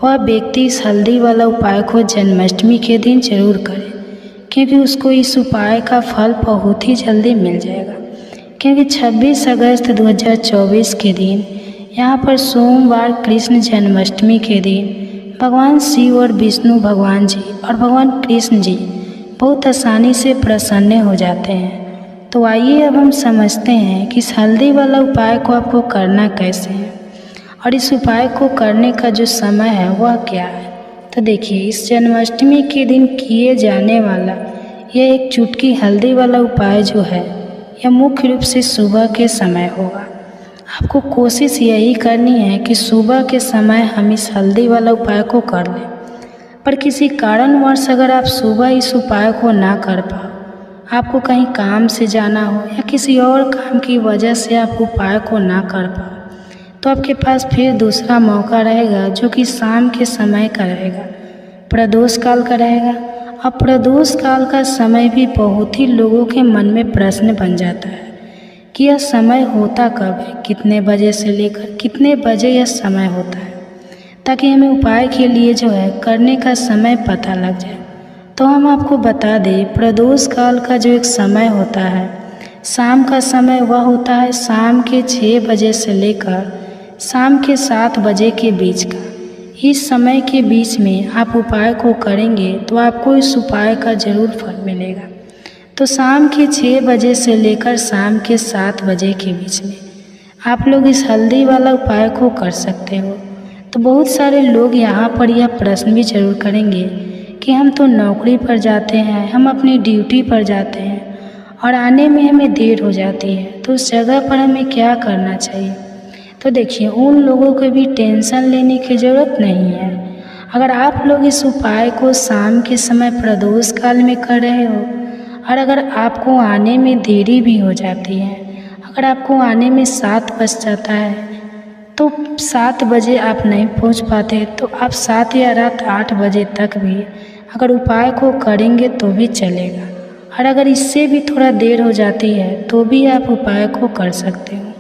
वह व्यक्ति इस हल्दी वाला उपाय को जन्माष्टमी के दिन जरूर करे, क्योंकि उसको इस उपाय का फल बहुत ही जल्दी मिल जाएगा। क्योंकि 26 अगस्त 2024 के दिन यहाँ पर सोमवार कृष्ण जन्माष्टमी के दिन भगवान शिव और विष्णु भगवान जी और भगवान कृष्ण जी बहुत आसानी से प्रसन्न हो जाते हैं। तो आइए अब हम समझते हैं कि इस हल्दी वाला उपाय को आपको करना कैसे है और इस उपाय को करने का जो समय है वह क्या है। तो देखिए, इस जन्माष्टमी के दिन किए जाने वाला यह एक चुटकी हल्दी वाला उपाय जो है यह मुख्य रूप से सुबह के समय होगा। आपको कोशिश यही करनी है कि सुबह के समय हम इस हल्दी वाला उपाय को कर लें। पर किसी कारणवश अगर आप सुबह इस उपाय को ना कर पाओ, आपको कहीं काम से जाना हो या किसी और काम की वजह से आप उपाय को ना कर पाओ, तो आपके पास फिर दूसरा मौका रहेगा जो कि शाम के समय का रहेगा, प्रदोष काल का रहेगा। अब प्रदोष काल का समय भी बहुत ही लोगों के मन में प्रश्न बन जाता है कि यह समय होता कब है, कितने बजे से लेकर कितने बजे यह समय होता है। ताकि हमें उपाय के लिए जो है करने का समय पता लग जाए। तो हम आपको बता दें, प्रदोष काल का जो एक समय होता है, शाम का समय वह होता है शाम के 6 बजे से लेकर शाम के 7 बजे के बीच का। इस समय के बीच में आप उपाय को करेंगे तो आपको इस उपाय का ज़रूर फल मिलेगा। तो शाम के 6 बजे से लेकर शाम के 7 बजे के बीच में आप लोग इस हल्दी वाला उपाय को कर सकते हो। तो बहुत सारे लोग यहाँ पर यह प्रश्न भी जरूर करेंगे कि हम तो नौकरी पर जाते हैं, हम अपनी ड्यूटी पर जाते हैं और आने में हमें देर हो जाती है, तो उस जगह पर हमें क्या करना चाहिए। तो देखिए, उन लोगों को भी टेंशन लेने की ज़रूरत नहीं है। अगर आप लोग इस उपाय को शाम के समय प्रदोष काल में कर रहे हो और अगर आपको आने में देरी भी हो जाती है, अगर आपको आने में 7 बज जाता है तो 7 बजे आप नहीं पहुंच पाते, तो आप 7 या रात 8 बजे तक भी अगर उपाय को करेंगे तो भी चलेगा। और अगर इससे भी थोड़ा देर हो जाती है तो भी आप उपाय को कर सकते हो,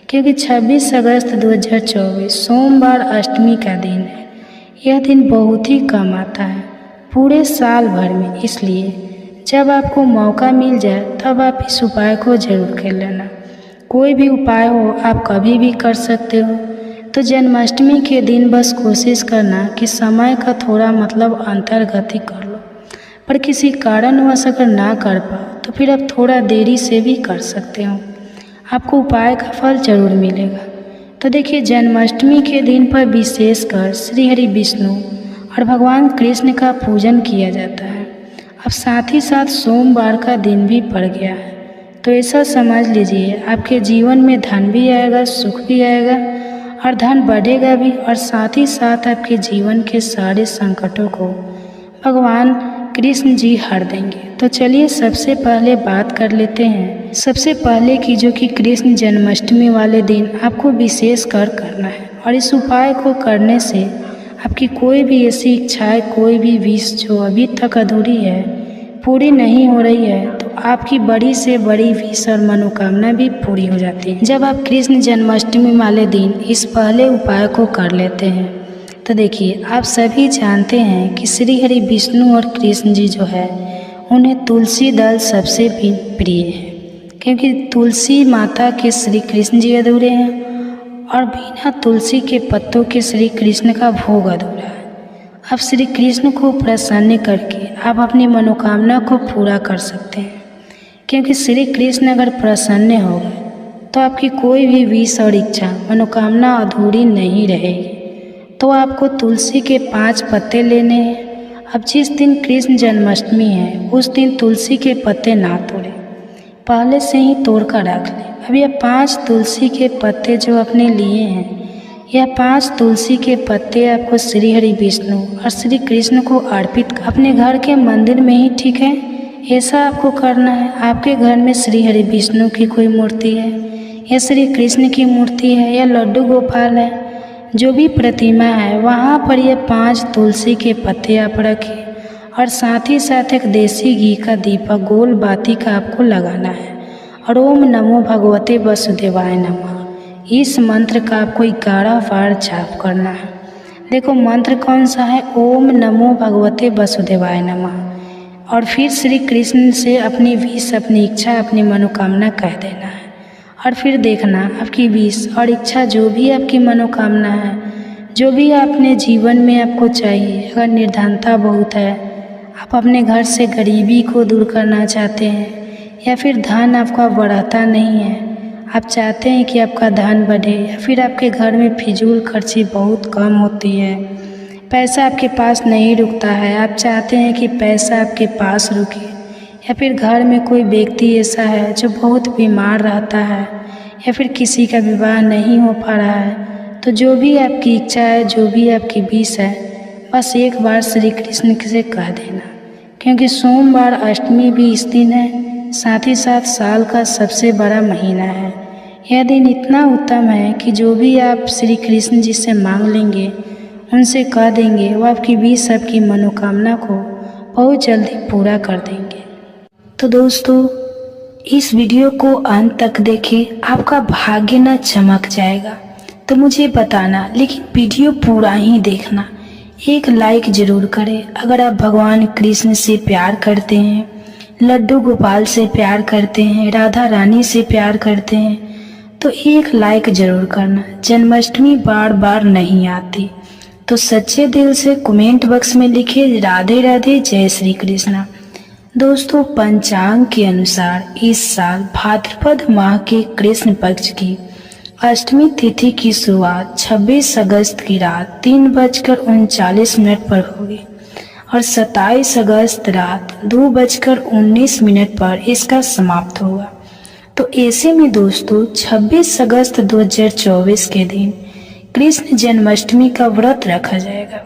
क्योंकि 26 अगस्त 2024 सोमवार अष्टमी का दिन है। यह दिन बहुत ही कम आता है पूरे साल भर में, इसलिए जब आपको मौका मिल जाए तब आप इस उपाय को ज़रूर कर लेना। कोई भी उपाय हो आप कभी भी कर सकते हो। तो जन्माष्टमी के दिन बस कोशिश करना कि समय का थोड़ा अंतर्गति कर लो, पर किसी कारणवश अगर ना कर पाओ तो फिर आप थोड़ा देरी से भी कर सकते हो, आपको उपाय का फल जरूर मिलेगा। तो देखिए, जन्माष्टमी के दिन पर विशेषकर श्री हरि विष्णु और भगवान कृष्ण का पूजन किया जाता है। अब साथ ही साथ सोमवार का दिन भी पड़ गया है, तो ऐसा समझ लीजिए आपके जीवन में धन भी आएगा, सुख भी आएगा और धन बढ़ेगा भी, और साथ ही साथ आपके जीवन के सारे संकटों को भगवान कृष्ण जी हर देंगे। तो चलिए सबसे पहले बात कर लेते हैं, सबसे पहले की जो कि कृष्ण जन्माष्टमी वाले दिन आपको विशेष कर करना है। और इस उपाय को करने से आपकी कोई भी ऐसी इच्छाएं, कोई भी विश जो अभी तक अधूरी है, पूरी नहीं हो रही है, तो आपकी बड़ी से बड़ी विश और मनोकामना भी पूरी हो जाती है जब आप कृष्ण जन्माष्टमी वाले दिन इस पहले उपाय को कर लेते हैं। तो देखिए, आप सभी जानते हैं कि श्री हरि विष्णु और कृष्ण जी जो है उन्हें तुलसी दल सबसे प्रिय है, क्योंकि तुलसी माता के श्री कृष्ण जी अधूरे हैं और बिना तुलसी के पत्तों के श्री कृष्ण का भोग अधूरा है। अब श्री कृष्ण को प्रसन्न करके आप अपनी मनोकामना को पूरा कर सकते हैं, क्योंकि श्री कृष्ण अगर प्रसन्न हो गए तो आपकी कोई भी विश और इच्छा, मनोकामना अधूरी नहीं रहेगी। तो आपको तुलसी के 5 पत्ते लेने हैं। अब जिस दिन कृष्ण जन्माष्टमी है उस दिन तुलसी के पत्ते ना तोड़ें, पहले से ही तोड़ कर रख लें। अब यह 5 तुलसी के पत्ते जो आपने लिए हैं, यह 5 तुलसी के पत्ते आपको श्री हरि विष्णु और श्री कृष्ण को अर्पित अपने घर के मंदिर में ही, ठीक है, ऐसा आपको करना है। आपके घर में श्री हरि विष्णु की कोई मूर्ति है या श्री कृष्ण की मूर्ति है या लड्डू गोपाल है, जो भी प्रतिमा है, वहाँ पर ये 5 तुलसी के पत्ते आप रखें और साथ ही साथ एक देसी घी का दीपक गोल बाती का आपको लगाना है और ओम नमो भगवते वसुदेवाय नमः इस मंत्र का आपको 11 बार जाप करना है। देखो मंत्र कौन सा है, ओम नमो भगवते वसुदेवाय नमः, और फिर श्री कृष्ण से अपनी विश, अपनी इच्छा, अपनी मनोकामना कह देना है। और फिर देखना आपकी विश और इच्छा, जो भी आपकी मनोकामना है, जो भी अपने जीवन में आपको चाहिए, अगर निर्धनता बहुत है, आप अपने घर से गरीबी को दूर करना चाहते हैं, या फिर धन आपका बढ़ता नहीं है, आप चाहते हैं कि आपका धन बढ़े, या फिर आपके घर में फिजूल खर्ची बहुत कम होती है, पैसा आपके पास नहीं रुकता है, आप चाहते हैं कि पैसा आपके पास रुके, या फिर घर में कोई व्यक्ति ऐसा है जो बहुत बीमार रहता है, या फिर किसी का विवाह नहीं हो पा रहा है, तो जो भी आपकी इच्छा है, जो भी आपकी विश है, बस एक बार श्री कृष्ण से कह देना, क्योंकि सोमवार अष्टमी भी इस दिन है, साथ ही साथ साल का सबसे बड़ा महीना है। यह दिन इतना उत्तम है कि जो भी आप श्री कृष्ण जी से मांग लेंगे, उनसे कह देंगे, वो आपकी विश, आपकी मनोकामना को बहुत जल्दी पूरा कर देंगे। तो दोस्तों, इस वीडियो को अंत तक देखें, आपका भाग्य न चमक जाएगा। तो मुझे बताना, लेकिन वीडियो पूरा ही देखना। एक लाइक ज़रूर करें अगर आप भगवान कृष्ण से प्यार करते हैं, लड्डू गोपाल से प्यार करते हैं, राधा रानी से प्यार करते हैं, तो एक लाइक ज़रूर करना। जन्माष्टमी बार बार नहीं आती, तो सच्चे दिल से कमेंट बॉक्स में लिखे राधे राधे, जय श्री कृष्णा। दोस्तों, पंचांग के अनुसार इस साल भाद्रपद माह के कृष्ण पक्ष की अष्टमी तिथि की शुरुआत 26 अगस्त की रात 3:39 पर होगी और 27 अगस्त रात 2:19 पर इसका समाप्त होगा। तो ऐसे में दोस्तों 26 अगस्त 2024 के दिन कृष्ण जन्माष्टमी का व्रत रखा जाएगा।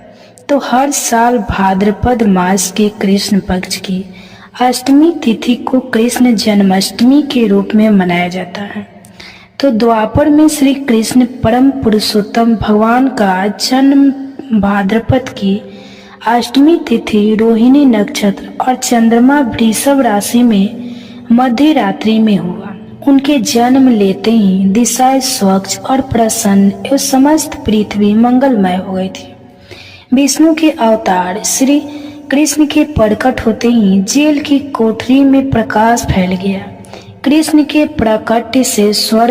तो हर साल भाद्रपद मास के कृष्ण पक्ष की अष्टमी तिथि को कृष्ण जन्माष्टमी के रूप में मनाया जाता है। तो द्वापर में श्री कृष्ण परम पुरुषोत्तम भगवान का जन्म भाद्रपद की अष्टमी तिथि रोहिणी नक्षत्र और चंद्रमा वृषभ राशि में मध्य रात्रि में हुआ। उनके जन्म लेते ही दिशाएं स्वच्छ और प्रसन्न एवं समस्त पृथ्वी मंगलमय हो गई थी। विष्णु के अवतार श्री कृष्ण के प्रकट होते ही जेल की कोठरी में प्रकाश फैल गया। कृष्ण के प्राकट्य से स्वर्ग